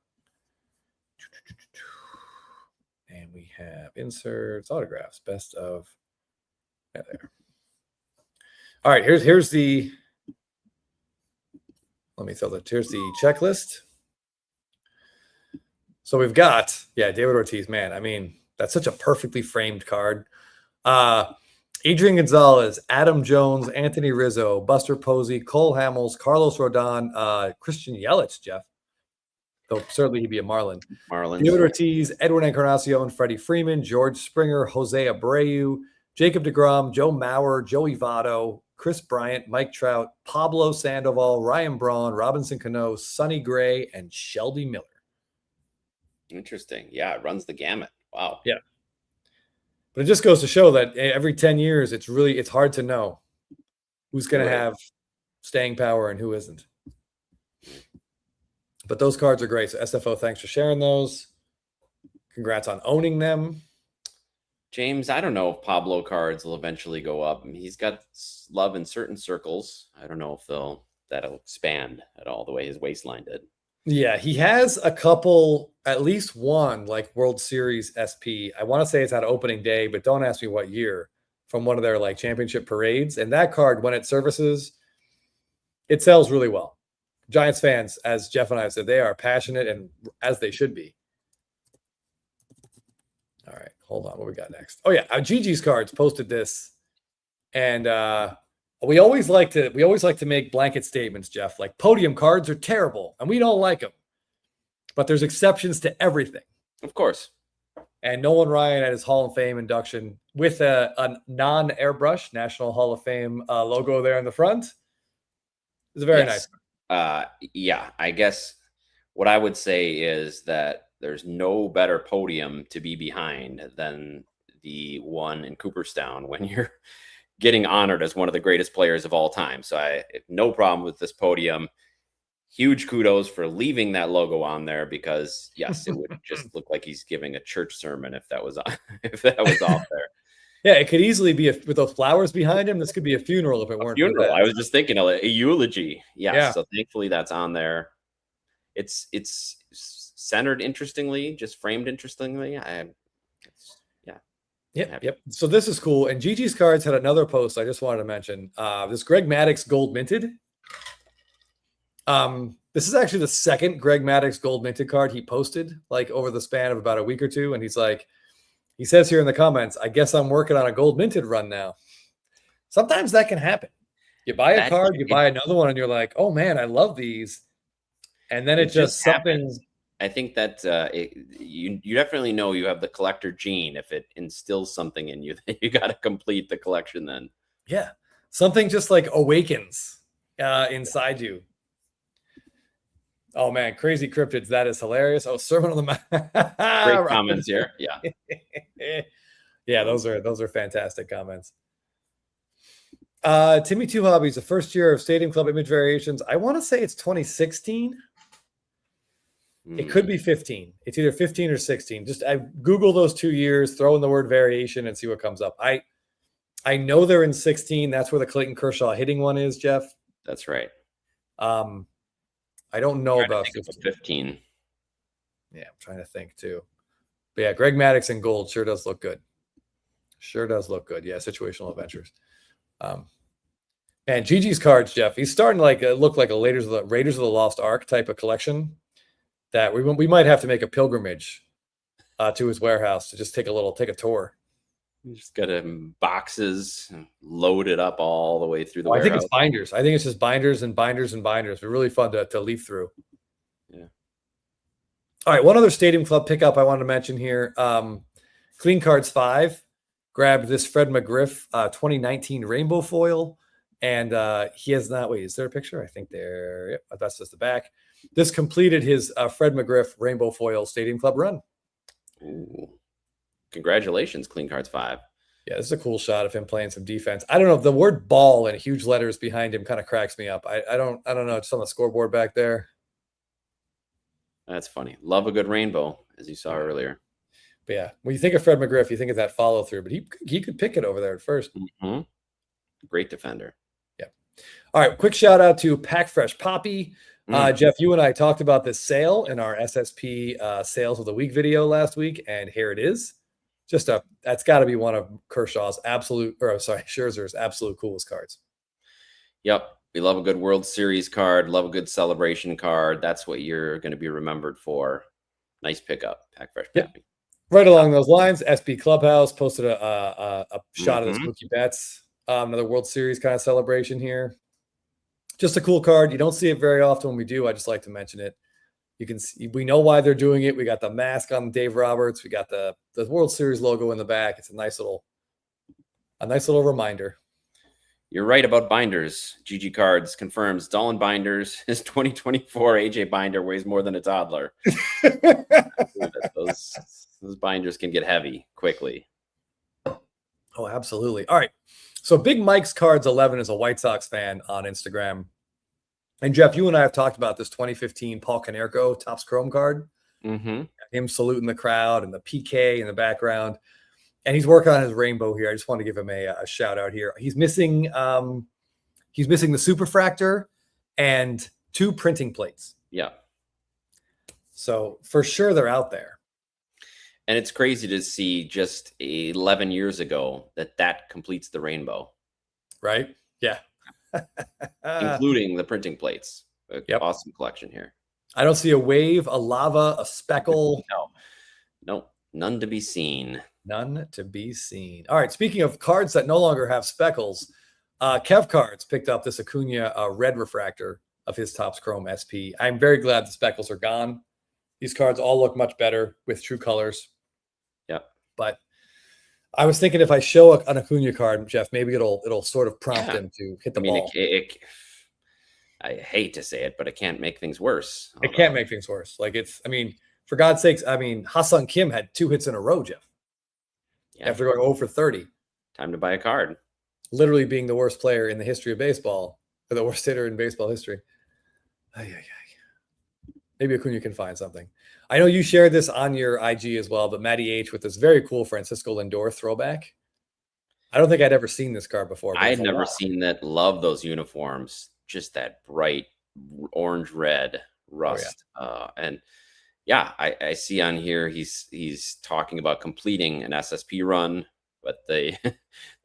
And we have inserts, autographs, best of. Yeah, there. All right, here's the. Let me throw that. Here's the checklist. So we've got, David Ortiz, man. I mean, that's such a perfectly framed card. Adrian Gonzalez, Adam Jones, Anthony Rizzo, Buster Posey, Cole Hamels, Carlos Rodon, Christian Yelich, Jeff. Though certainly he'd be a Marlin. David Ortiz, Edwin Encarnacion, Freddie Freeman, George Springer, Jose Abreu, Jacob deGrom, Joe Mauer, Joey Votto, Chris Bryant, Mike Trout, Pablo Sandoval, Ryan Braun, Robinson Cano, Sonny Gray, and Shelby Miller. Interesting. Yeah, it runs the gamut. Wow. Yeah. But it just goes to show that every 10 years, it's hard to know who's going to have staying power and who isn't. But those cards are great. So SFO, thanks for sharing those. Congrats on owning them. James, I don't know if Pablo cards will eventually go up. I mean, he's got love in certain circles. I don't know if that'll expand at all the way his waistline did. Yeah, he has a couple, at least one, like World Series SP. I want to say it's at opening day, but don't ask me what year, from one of their like championship parades. And that card, when it services, it sells really well. Giants fans, as Jeff and I have said, they are passionate, and as they should be. All right, hold on. What we got next? Oh yeah, Gigi's cards posted this, and we always like to make blanket statements, Jeff. Like podium cards are terrible, and we don't like them. But there's exceptions to everything. Of course. And Nolan Ryan at his Hall of Fame induction with a non-airbrush National Hall of Fame logo there in the front. It's very nice. Yeah, I guess what I would say is that there's no better podium to be behind than the one in Cooperstown when you're getting honored as one of the greatest players of all time. So I have no problem with this podium. Huge kudos for leaving that logo on there because yes, it would just look like he's giving a church sermon if that was off there. Yeah, it could easily be with those flowers behind him. This could be a funeral if it weren't. Funeral. I was just thinking a eulogy. Yeah. So thankfully that's on there. It's centered interestingly, just framed interestingly. Yep. So this is cool. And Gigi's cards had another post I just wanted to mention. This Greg Maddux gold minted. This is actually the second Greg Maddux gold minted card he posted like over the span of about a week or two. And he says here in the comments, I guess I'm working on a gold minted run now. Sometimes that can happen. You buy a card, you buy another one, and you're like, oh man, I love these. And then it just happens. I think that you definitely know you have the collector gene if it instills something in you that you got to complete the collection then. Yeah. Something just like awakens inside you. Oh man, crazy cryptids. That is hilarious. Oh, Sermon on the Mount. Great comments here. Yeah. Yeah, those are fantastic comments. Timmy Two Hobbies, the first year of Stadium Club Image Variations. I want to say it's 2016. It could be 15. It's either 15 or 16. Just Google those 2 years, throw in the word variation and see what comes up. I know they're in 16. That's where the Clayton Kershaw hitting one is, Jeff. That's right. I don't know about 15. Yeah, I'm trying to think too. But yeah, Greg Maddux in gold sure does look good. Sure does look good. Yeah, situational adventures. And Gigi's cards, Jeff, he's starting to like look like a Raiders of the Lost Ark type of collection that we might have to make a pilgrimage to his warehouse to just take a tour. You just got him boxes loaded up all the way through the I warehouse. think it's binders. I think it's just binders and binders and binders. They're really fun to leaf through. Yeah. All right, one other Stadium Club pickup I wanted to mention here. Clean Cards 5 grabbed this Fred McGriff 2019 rainbow foil. And he has not, wait, is there a picture? I think there, yep, that's just the back. This completed his Fred McGriff rainbow foil Stadium Club run. Ooh. Congratulations, Clean Cards 5. Yeah, this is a cool shot of him playing some defense. I don't know, the word ball in huge letters behind him kind of cracks me up. I don't know, it's on the scoreboard back there. That's funny. Love a good rainbow, as you saw earlier. But yeah, when you think of Fred McGriff, you think of that follow through, but he could pick it over there at first. Mm-hmm. Great defender. Yeah. All right, quick shout out to Pack Fresh Poppy. Jeff, you and I talked about this sale in our SSP sales of the week video last week, and here it is. That's got to be one of Scherzer's absolute coolest cards. Yep. We love a good World Series card, love a good celebration card. That's what you're going to be remembered for. Nice pickup, Pack Fresh Poppy. Yep. Right along those lines, SB Clubhouse posted a shot of this Mookie Betts, another World Series kind of celebration here. Just a cool card. You don't see it very often. When we do, I just like to mention it. You can see, we know why they're doing it. We got the mask on Dave Roberts. We got the World Series logo in the back. It's a nice little reminder. You're right about binders. GG Cards confirms Dolan Binders. His 2024 AJ binder weighs more than a toddler. those binders can get heavy quickly. Oh, absolutely. All right. So Big Mike's Cards 11 is a White Sox fan on Instagram. And Jeff, you and I have talked about this 2015 Paul Konerko Topps Chrome card. Mm-hmm. Him saluting the crowd and the PK in the background. And he's working on his rainbow here. I just want to give him a shout out here. He's missing the superfractor and 2 printing plates. Yeah. So for sure they're out there. And it's crazy to see just 11 years ago that completes the rainbow. Right? Yeah. Including the printing plates. Yep. Awesome collection here. I don't see a wave, a lava, a speckle. No, none to be seen. None to be seen. All right. Speaking of cards that no longer have speckles, Kev Cards picked up this Acuna red refractor of his Topps Chrome SP. I'm very glad the speckles are gone. These cards all look much better with true colors. Yep. But I was thinking if I show an Acuna card, Jeff, maybe it'll sort of prompt him to hit the ball. I hate to say it, but it can't make things worse. It can't make things worse. Like for God's sakes, Ha-Seong Kim had 2 hits in a row, Jeff. Yeah. After going 0 for 30. Time to buy a card. Literally being the worst player in the history of baseball, or the worst hitter in baseball history. Maybe Acuna can find something. I know you shared this on your IG as well, but Matty H with this very cool Francisco Lindor throwback. I don't think I'd ever seen this card before. I had never seen that. Love those uniforms. Just that bright orange red rust. Oh, yeah. And yeah, I see on here he's talking about completing an SSP run, but the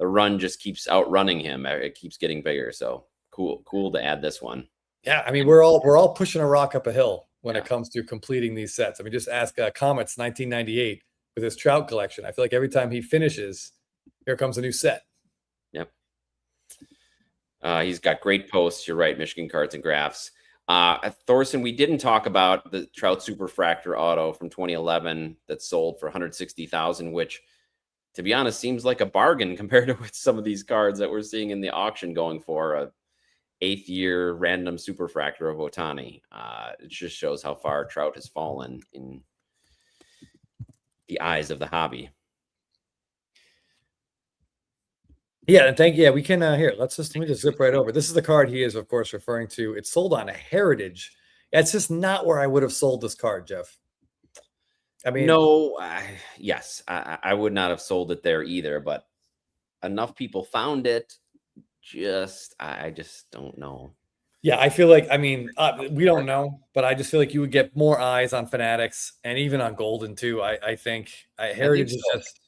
run just keeps outrunning him. It keeps getting bigger. So cool to add this one. Yeah, we're all pushing a rock up a hill when it comes to completing these sets. Just ask Comets 1998 with his Trout collection. I feel like every time he finishes, here comes a new set. Yep. He's got great posts. You're right, Michigan Cards and Graphs. Thorson, we didn't talk about the Trout Superfractor auto from 2011 that sold for $160,000, which, to be honest, seems like a bargain compared to with some of these cards that we're seeing in the auction going for a 8th year random Superfractor of Ohtani. It just shows how far Trout has fallen in the eyes of the hobby. Yeah, and we can here. Let me just zip right over. This is the card he is, of course, referring to. It's sold on a Heritage. It's just not where I would have sold this card, Jeff. No, yes, I would not have sold it there either, but enough people found it. I just don't know. Yeah, I feel like, I mean, we don't know, but I just feel like you would get more eyes on Fanatics and even on Golden too. I think I think Heritage is so. just,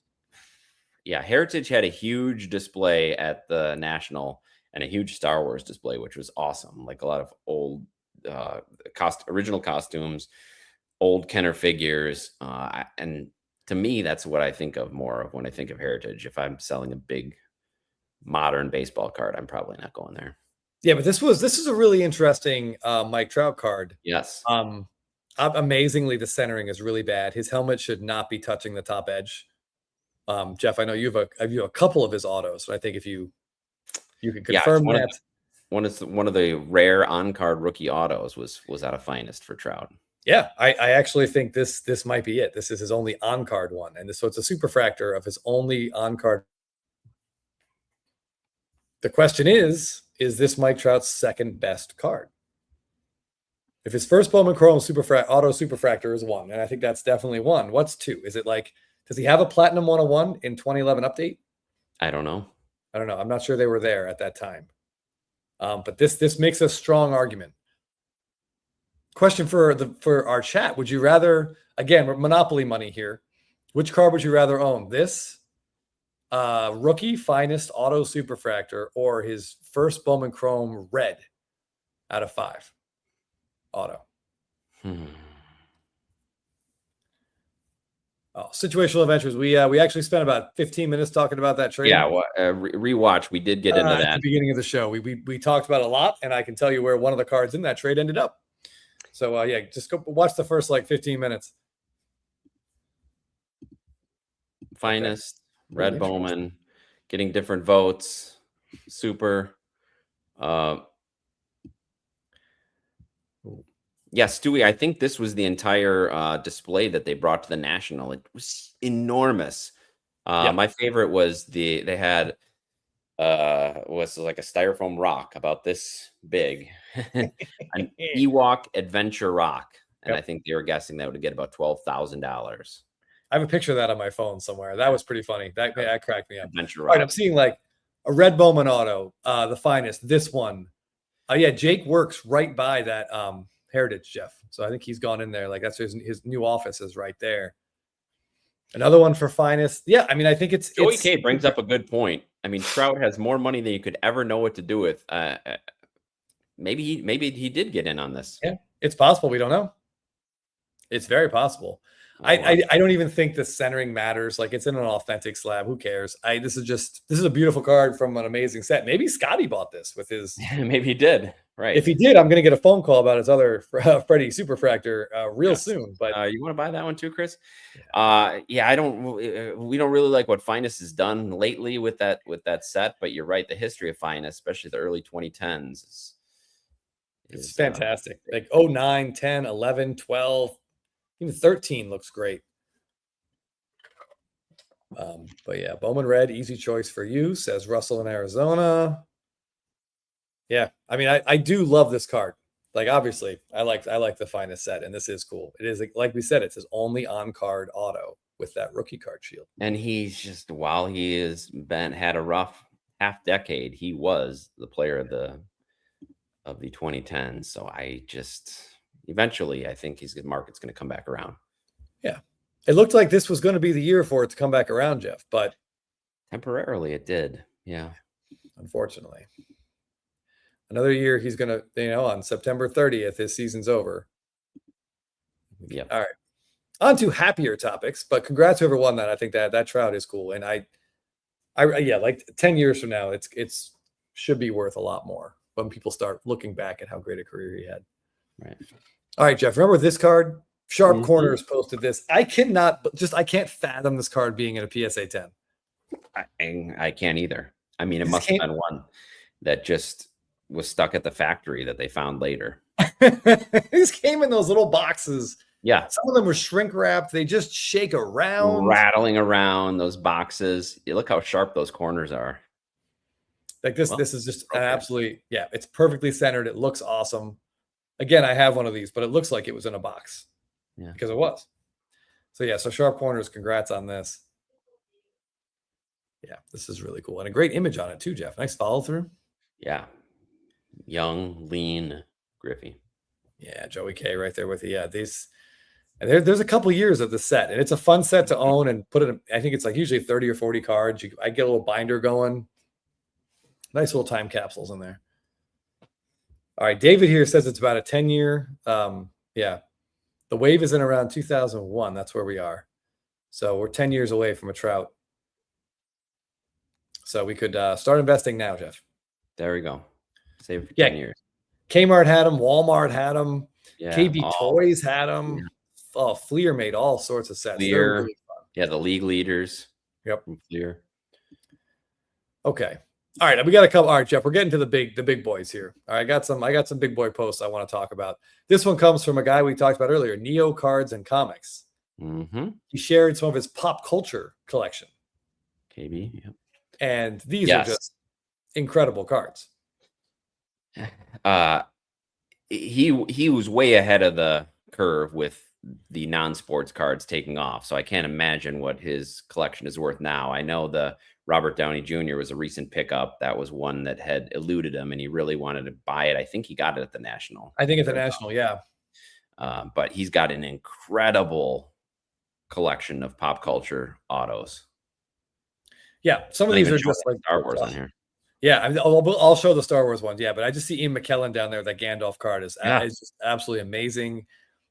Yeah, Heritage had a huge display at the National and a huge Star Wars display, which was awesome. Like a lot of old original costumes, old Kenner figures, and to me, that's what I think of more of when I think of Heritage. If I'm selling a big modern baseball card, I'm probably not going there. yeah, but this is a really interesting Mike Trout card. Yes. Amazingly, the centering is really bad. His helmet should not be touching the top edge. Jeff, I know you have a couple of his autos, so I think if you can Yeah, it's confirm that. one of the rare on-card rookie autos was out of Finest for Trout. Yeah, I actually think this might be it. This is his only on-card one, and so it's a superfractor of his only on-card. The question is this Mike Trout's second best card? If his first Bowman Chrome auto superfractor is one, and I think that's definitely one, what's two? Is it like, does he have a Platinum 101 in 2011 update? I don't know. I don't know. I'm not sure they were there at that time. But this makes a strong argument. Question for our chat: would you rather, again, Monopoly money here? Which card would you rather own? This rookie Finest auto superfractor or his first Bowman Chrome red out of 5 auto? Oh, situational adventures. We actually spent about 15 minutes talking about that trade. Yeah, well, rewatch. We did get into that at the beginning of the show. We talked about a lot, and I can tell you where one of the cards in that trade ended up. So yeah, just go watch the first like 15 minutes. Finest, Red Bowman, getting different votes. Super. Yeah, Stewie, I think this was the entire display that they brought to the National. It was enormous. My favorite was they had was like a styrofoam rock about this big, an Ewok adventure rock, and I think they were guessing that would get about $12,000. I have a picture of that on my phone somewhere. That was pretty funny. That cracked me up. Adventure All rock. right, I'm seeing like a Red Bowman auto, the Finest. This one, yeah, Jake works right by that Heritage, Jeff. So I think he's gone in there. Like that's his new office is right there. Another one for Finest. Yeah, I mean, I think it's Joey K brings up a good point. I mean, Trout has more money than you could ever know what to do with. Maybe he did get in on this. Yeah, it's possible. We don't know. It's very possible. I don't even think the centering matters. Like it's in an authentic slab. Who cares? This is a beautiful card from an amazing set. Maybe Scotty bought this with his. Maybe he did. Right. If he did, I'm going to get a phone call about his other Freddie Superfractor real soon. But you want to buy that one too, Chris? Yeah, I don't. We don't really like what Finest has done lately with that set. But you're right. The history of Finest, especially the early 2010s, it's fantastic. Like 09, 10, 11, 12. Even 13 looks great. But yeah, Bowman Red, easy choice for you, says Russell in Arizona. Yeah, I mean, I do love this card. Like, obviously, I like the Finest set, and this is cool. It is, like we said, it's his only on-card auto with that rookie card shield. And he's just, while he had a rough half decade, he was the player of the 2010s. So eventually, I think his market's going to come back around. Yeah. It looked like this was going to be the year for it to come back around, Jeff, but temporarily it did. Yeah. Unfortunately. Another year he's going to, on September 30th, his season's over. Yeah. All right. On to happier topics, but congrats to whoever won that. I think that Trout is cool. And I like 10 years from now, it's should be worth a lot more when people start looking back at how great a career he had. Right. All right, Jeff, remember this card? Sharp Corners posted this. I can't fathom this card being in a PSA 10. I can't either. I mean, it must have been one that just was stuck at the factory that they found later. These came in those little boxes. Yeah. Some of them were shrink wrapped. They just shake around. Rattling around those boxes. You look how sharp those corners are. Like this is just an absolutely, it's perfectly centered. It looks awesome. Again, I have one of these, but it looks like it was in a box. Yeah. Because it was. So Sharp Corners, congrats on this. Yeah, this is really cool. And a great image on it too, Jeff. Nice follow through. Yeah. Young, lean Griffey. Yeah, Joey K right there with you. Yeah, these. And there's a couple years of the set, and it's a fun set to own and put it. I think it's like usually 30 or 40 cards. I get a little binder going. Nice little time capsules in there. All right, David here says it's about a 10-year. Yeah, the wave is in around 2001. That's where we are. So we're 10 years away from a Trout. So we could start investing now, Jeff. There we go. Save for 10 years. Kmart had them. Walmart had them. Yeah, KB Toys had them. Yeah. Oh, Fleer made all sorts of sets. Fleer. Really fun. Yeah, the league leaders. Yep. From Fleer. Okay. All right, we got a couple. All right, Jeff, we're getting to the big boys here. All right, I got some big boy posts I want to talk about. This one comes from a guy we talked about earlier, Neo Cards and Comics. Mm-hmm. He shared some of his pop culture collection. KB, yep. And these are just incredible cards. He was way ahead of the curve with the non-sports cards taking off, so I can't imagine what his collection is worth now. I know the Robert Downey Jr. was a recent pickup. That was one that had eluded him, and he really wanted to buy it. I think he got it at the National. I think at the National, yeah. But he's got an incredible collection of pop culture autos. Yeah, some of these are just like Star Wars on here. Yeah, I mean, I'll show the Star Wars ones. Yeah, but I just see Ian McKellen down there. That Gandalf card is just absolutely amazing.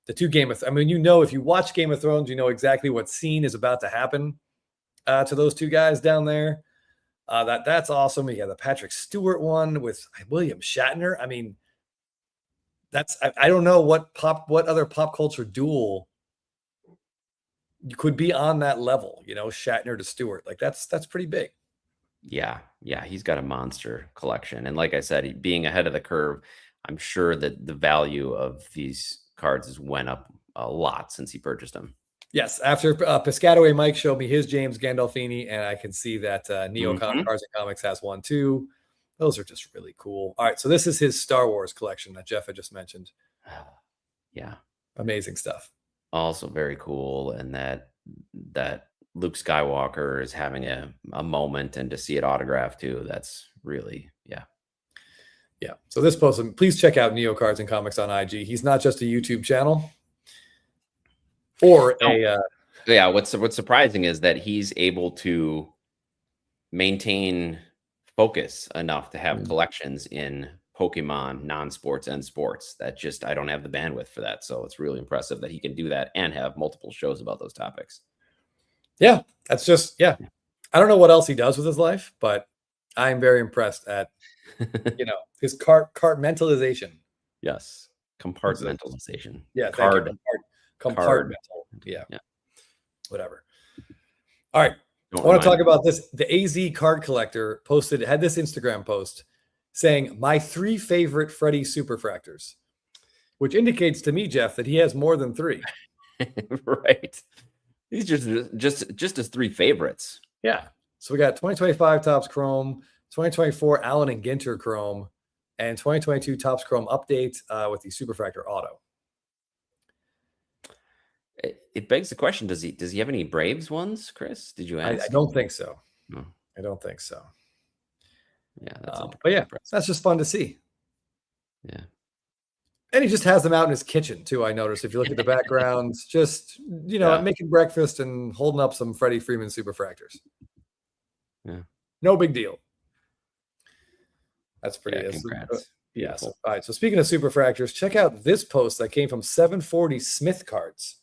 The two I mean, if you watch Game of Thrones, you know exactly what scene is about to happen to those two guys down there. That's awesome. You got the Patrick Stewart one with William Shatner. I mean, I don't know what other pop culture duel could be on that level. Shatner to Stewart, like that's pretty big. Yeah, he's got a monster collection, and like I said, being ahead of the curve, I'm sure that the value of these cards has went up a lot since he purchased them. Yes, after Piscataway Mike showed me his James Gandolfini, and I can see that Neo Cards and Comics has one too. Those are just really cool. All right, so this is his Star Wars collection that Jeff had just mentioned. Yeah, amazing stuff. Also very cool, and that Luke Skywalker is having a moment, and to see it autographed too, that's really yeah. So this post, please check out Neo Cards and Comics on IG. He's not just a YouTube channel or what's surprising is that he's able to maintain focus enough to have collections in Pokemon, non-sports, and sports. I don't have the bandwidth for that, so it's really impressive that he can do that and have multiple shows about those topics. Yeah, that's just I don't know what else he does with his life, but I'm very impressed at his compartmentalization. Yes, compartmentalization. Yeah, compartmental. Yeah, whatever. All right, I want to talk about this. The AZ card collector had this Instagram post saying my 3 favorite Freddie Superfractors, which indicates to me, Jeff, that he has more than 3. Right. These are just his 3 favorites. Yeah. So we got 2025 Topps Chrome, 2024 Allen and Ginter Chrome, and 2022 Topps Chrome update with the Superfractor Auto. It begs the question: Does he have any Braves ones, Chris? Did you ask? I don't think so. No. I don't think so. Yeah, but yeah, that's just fun to see. Yeah. And he just has them out in his kitchen too. I noticed if you look at the backgrounds, just making breakfast and holding up some Freddie Freeman Superfractors. Yeah, no big deal. That's pretty. Yeah, congrats. Yes. All right. So speaking of Superfractors, check out this post that came from 740 Smith Cards.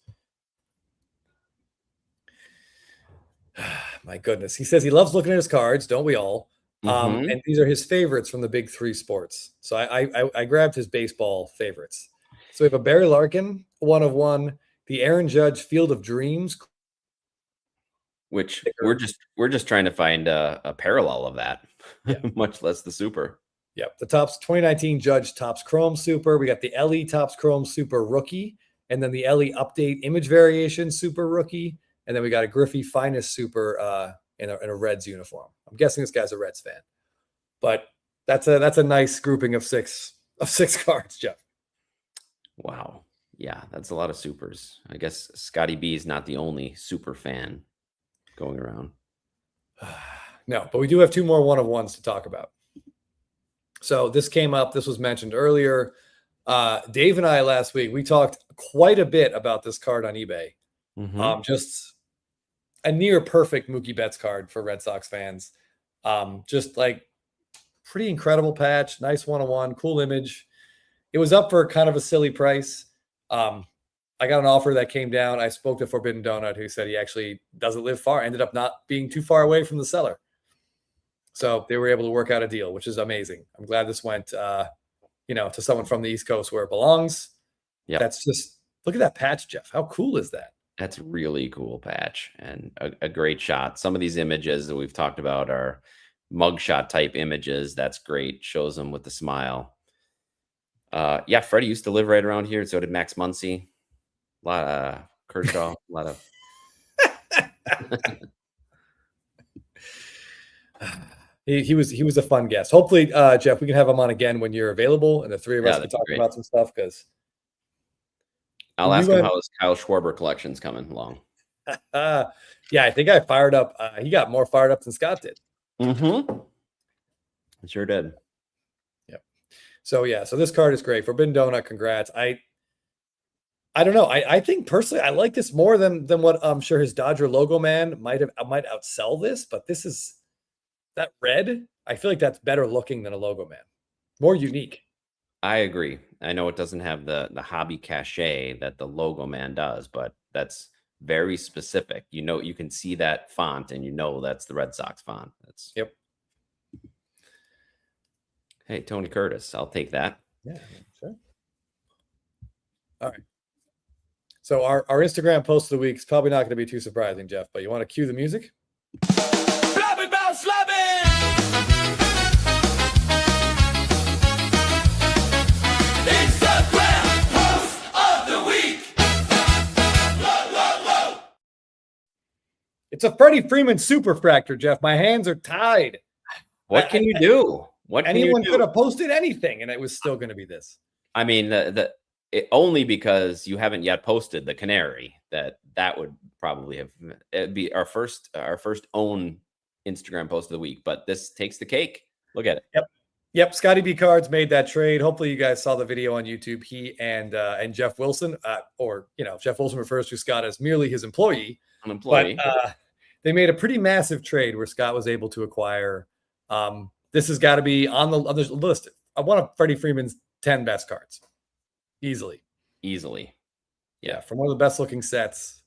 My goodness, he says he loves looking at his cards. Don't we all? And these are his favorites from the big 3 sports. So I grabbed his baseball favorites. So we have a Barry Larkin, 1 of 1, the Aaron Judge Field of Dreams, which we're just trying to find a parallel of that, much less the Super. Yep, the Topps 2019 Judge Topps Chrome Super. We got the LE Topps Chrome Super Rookie, and then the LE Update Image Variation Super Rookie, and then we got a Griffey Finest Super in a Reds uniform. I'm guessing this guy's a Reds fan, but that's a nice grouping of six cards, Jeff. Wow. Yeah, that's a lot of supers. I guess Scotty B is not the only super fan going around. No, but we do have 2 more 1 of 1s to talk about. So this came up. This was mentioned earlier. Dave and I last week, we talked quite a bit about this card on eBay. Just a near perfect Mookie Betts card for Red Sox fans. Just like pretty incredible patch, nice 101, cool image. It was up for kind of a silly price. I got an offer that came down. I spoke to Forbidden Donut, who said he actually doesn't live far, ended up not being too far away from the seller. So they were able to work out a deal, which is amazing. I'm glad this went, to someone from the East Coast where it belongs. Yeah. That's just, look at that patch, Jeff. How cool is that? That's really cool patch and a great shot. Some of these images that we've talked about are mugshot type images. That's great. Shows them with the smile. Yeah, Freddie used to live right around here. So did Max Muncy. A lot of Kershaw. A lot of. He was a fun guest. Hopefully, Jeff, we can have him on again when you're available, and the three of us can talk about some stuff. Because I'll ask him how his Kyle Schwarber collection's coming along. Yeah, I think I fired up. He got more fired up than Scott did. I sure did. Yep. So yeah, so this card is great. Forbidden Donut, congrats. I don't know. I think personally I like this more than what I'm sure his Dodger logo man might outsell this, but this is that red. I feel like that's better looking than a logo man. More unique. I agree. I know it doesn't have the hobby cachet that the logo man does, but that's very specific. You can see that font and that's the Red Sox font. That's Yep. Hey, Tony Curtis, I'll take that. Yeah, sure. All right. So our Instagram post of the week is probably not going to be too surprising, Jeff, but you want to cue the music? Blabbin, bounce, blabbin! Instagram post of the week! Whoa. It's a Freddie Freeman super fractor, Jeff. My hands are tied. What can you do? Anyone could have posted anything, and it was still going to be this. I mean, only because you haven't yet posted the canary. That would probably it'd be our first own Instagram post of the week. But this takes the cake. Look at it. Yep. Scotty B Cards made that trade. Hopefully, you guys saw the video on YouTube. He and Jeff Wilson, Jeff Wilson refers to Scott as merely his employee. An employee. But they made a pretty massive trade where Scott was able to acquire. This has got to be on the list. One of Freddie Freeman's 10 best cards. Easily. Yeah, from one of the best looking sets.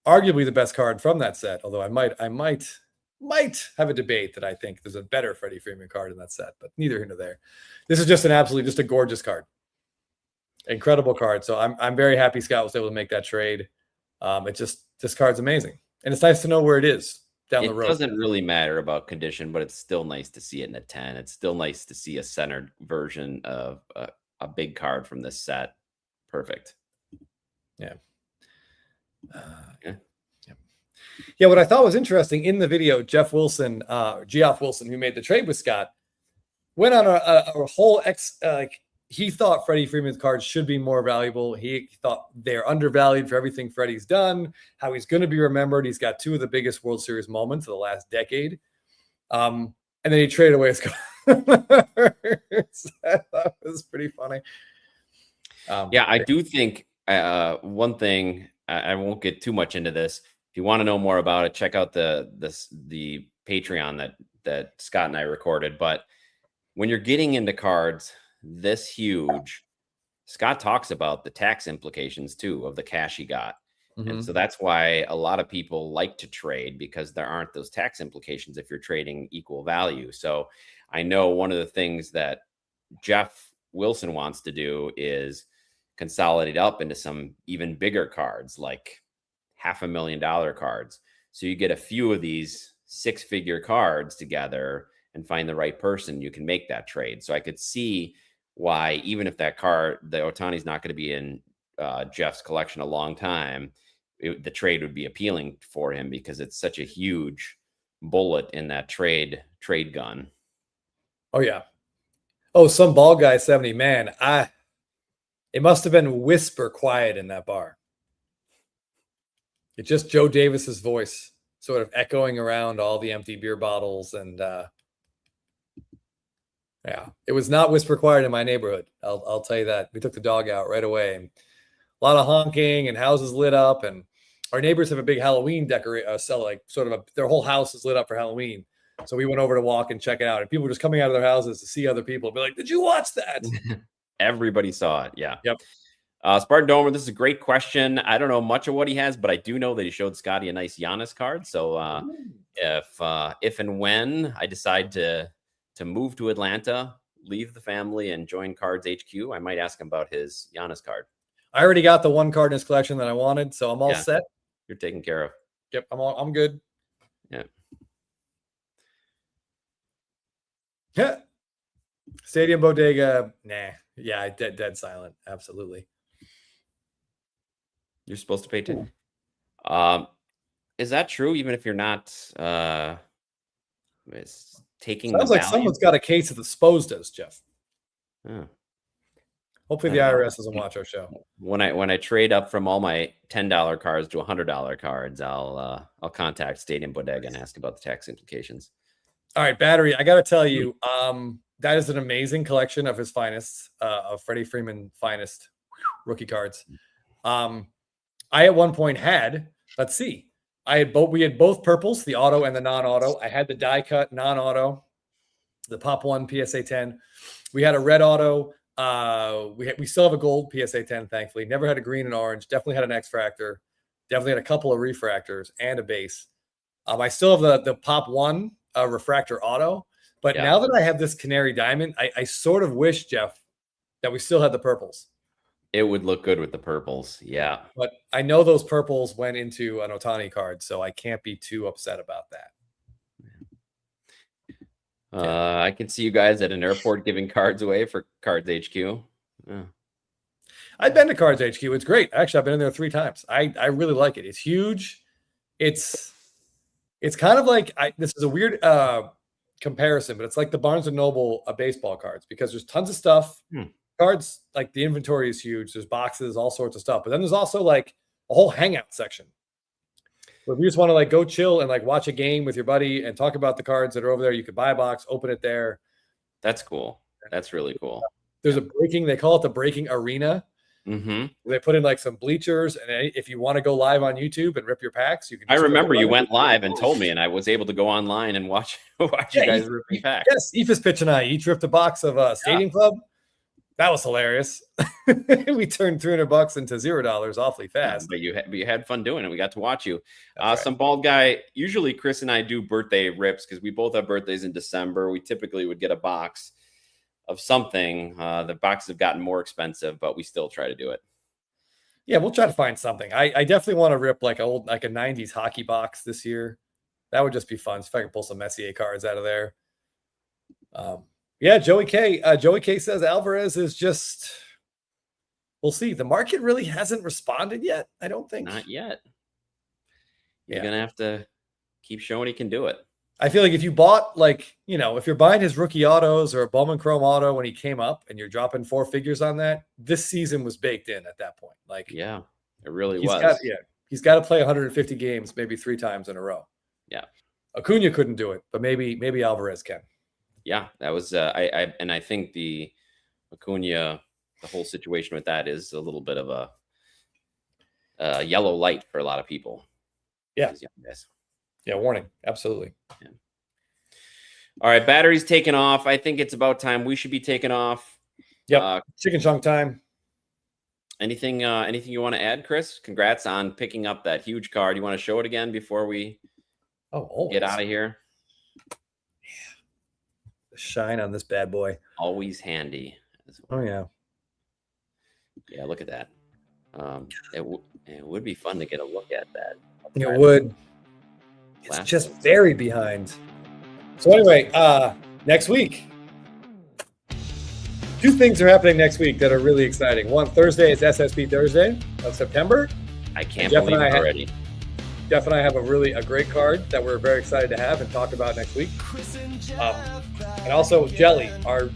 Arguably the best card from that set, although I might have a debate that I think there's a better Freddie Freeman card in that set, but neither here nor there. This is just a gorgeous card. Incredible card. So I'm very happy Scott was able to make that trade. This card's amazing. And it's nice to know where it is down the road. It doesn't really matter about condition, but it's still nice to see it in a 10. It's still nice to see a centered version of a big card from this set. Perfect. Yeah. Yeah. What I thought was interesting in the video, Geoff Wilson, who made the trade with Scott, went on a whole he thought Freddie Freeman's cards should be more valuable. He thought they're undervalued for everything Freddie's done, how he's going to be remembered. He's got two of the biggest World Series moments of the last decade. And then he traded away his cards. That was pretty funny. I do think one thing, I won't get too much into this. If you want to know more about it, check out the Patreon that Scott and I recorded. But when you're getting into cards this huge, Scott talks about the tax implications too of the cash he got. And so that's why a lot of people like to trade, because there aren't those tax implications if you're trading equal value. So I know one of the things that Jeff Wilson wants to do is consolidate up into some even bigger cards, like $500,000 cards. So you get a few of these 6-figure cards together and find the right person, you can make that trade. So I could see why, even if that card, the Ohtani's not going to be in Jeff's collection a long time, the trade would be appealing for him because it's such a huge bullet in that trade gun. Oh yeah. Oh, some ball guy 70, man. It must have been whisper quiet in that bar. It's just Joe Davis's voice sort of echoing around all the empty beer bottles. And Yeah, it was not whisper quiet in my neighborhood. I'll tell you that. We took the dog out right away, and a lot of honking and houses lit up. And our neighbors have a big Halloween their whole house is lit up for Halloween. So we went over to walk and check it out, and people were just coming out of their houses to see other people and be like, "Did you watch that?" Everybody saw it. Yeah. Yep. Spartan Domer, this is a great question. I don't know much of what he has, but I do know that he showed Scotty a nice Giannis card. So if and when I decide to move to Atlanta, leave the family, and join Cards HQ, I might ask him about his Giannis card. I already got the one card in his collection that I wanted, so I'm all set. You're taken care of. Yep, I'm good. Yeah. Yeah. Stadium Bodega, nah. Yeah, dead silent. Absolutely. You're supposed to pay too. Is that true? Even if you're not taking Sounds the like value? someone's got a case of the SPOs, Jeff. Oh. Hopefully the IRS doesn't watch our show. When I trade up from all my $10 cards to $100 cards, I'll contact Stadium Bodega and ask about the tax implications. All right, Battery. I got to tell you, that is an amazing collection of his finest, of Freddie Freeman finest rookie cards. I at one point had, let's see, we had both purples, the auto and the non-auto. I had the die cut non-auto, the Pop 1 PSA 10. We had a red auto. We still have a gold PSA 10, thankfully. Never had a green and orange. Definitely had an X-Fractor. Definitely had a couple of refractors and a base. I still have the Pop 1 refractor auto. But now that I have this Canary Diamond, I sort of wish, Jeff, that we still had the purples. It would look good with the purples. Yeah. But I know those purples went into an Ohtani card, so I can't be too upset about that. I can see you guys at an airport giving cards away for Cards HQ. Yeah. I've been to Cards HQ. It's great. Actually, I've been in there 3 times. I really like it. It's huge. It's kind of like this is a weird comparison, but it's like the Barnes and Noble baseball cards, because there's tons of stuff. Cards, like the inventory is huge. There's boxes, all sorts of stuff. But then there's also like a whole hangout section. So if you just want to like go chill and like watch a game with your buddy and talk about the cards that are over there, you could buy a box, open it there. That's cool. That's really cool. There's they call it the breaking arena. Mm-hmm. They put in like some bleachers, and if you want to go live on YouTube and rip your packs, you can. I remember you went live and told me, and I was able to go online and watch you guys ripping packs. Yes, Ephus Pitch and I each ripped a box of Stadium Club. That was hilarious. We turned $300 into $0 awfully fast. But you had fun doing it. We got to watch you. Right. Some bald guy. Usually Chris and I do birthday rips because we both have birthdays in December. We typically would get a box of something. The boxes have gotten more expensive, but we still try to do it. Yeah, we'll try to find something. I definitely want to rip like a 90s hockey box this year. That would just be fun. So if I can pull some Messier cards out of there. Yeah, Joey K. Joey K says Alvarez is just. We'll see. The market really hasn't responded yet. I don't think. Not yet. You're gonna have to keep showing he can do it. I feel like if you bought, like, if you're buying his rookie autos or a Bowman Chrome auto when he came up and you're dropping 4 figures on that, this season was baked in at that point. Like, yeah, it really was. He's got to play 150 games, maybe 3 times in a row. Yeah, Acuna couldn't do it, but maybe Alvarez can. Yeah, that was I think the Acuna, the whole situation with that is a little bit of a yellow light for a lot of people. Yeah. Yeah, warning. Absolutely. Yeah. All right, battery's taken off. I think it's about time we should be taken off. Yep. Chicken chunk time. Anything you want to add, Chris? Congrats on picking up that huge card. You want to show it again before we get out of here? Yeah. The shine on this bad boy. Always handy. Oh yeah. Yeah, look at that. It would be fun to get a look at that. It would. It's just very behind. So anyway, next week, 2 things are happening next week that are really exciting. One, Thursday is SSP Thursday of September. I can't believe it already. Jeff and I have a great card that we're very excited to have and talk about next week. And also Jelly, our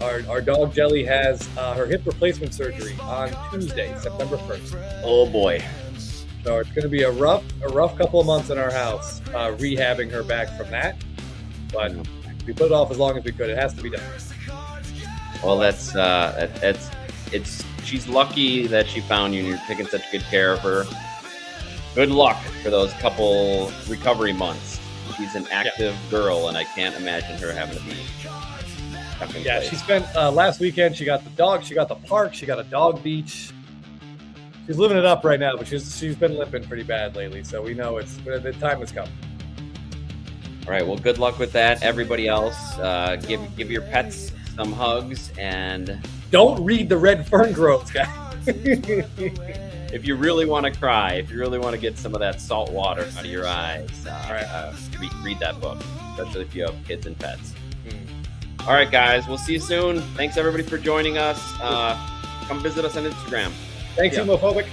dog Jelly has her hip replacement surgery on Tuesday, September 1st. Oh boy. So it's going to be a rough couple of months in our house, rehabbing her back from that. But we put it off as long as we could. It has to be done. Well, she's lucky that she found you and you're taking such good care of her. Good luck for those couple recovery months. She's an active girl, and I can't imagine her having to be. Yeah, she spent last weekend. She got the dog. She got the park. She got a dog beach. She's living it up right now, but she's been limping pretty bad lately. So we know the time has come. All right. Well, good luck with that. Everybody else, give your pets some hugs and don't read the red fern groves, guys. If you really want to cry, if you really want to get some of that salt water out of your eyes, read that book, especially if you have kids and pets. All right, guys. We'll see you soon. Thanks, everybody, for joining us. Come visit us on Instagram. Thanks, homophobic.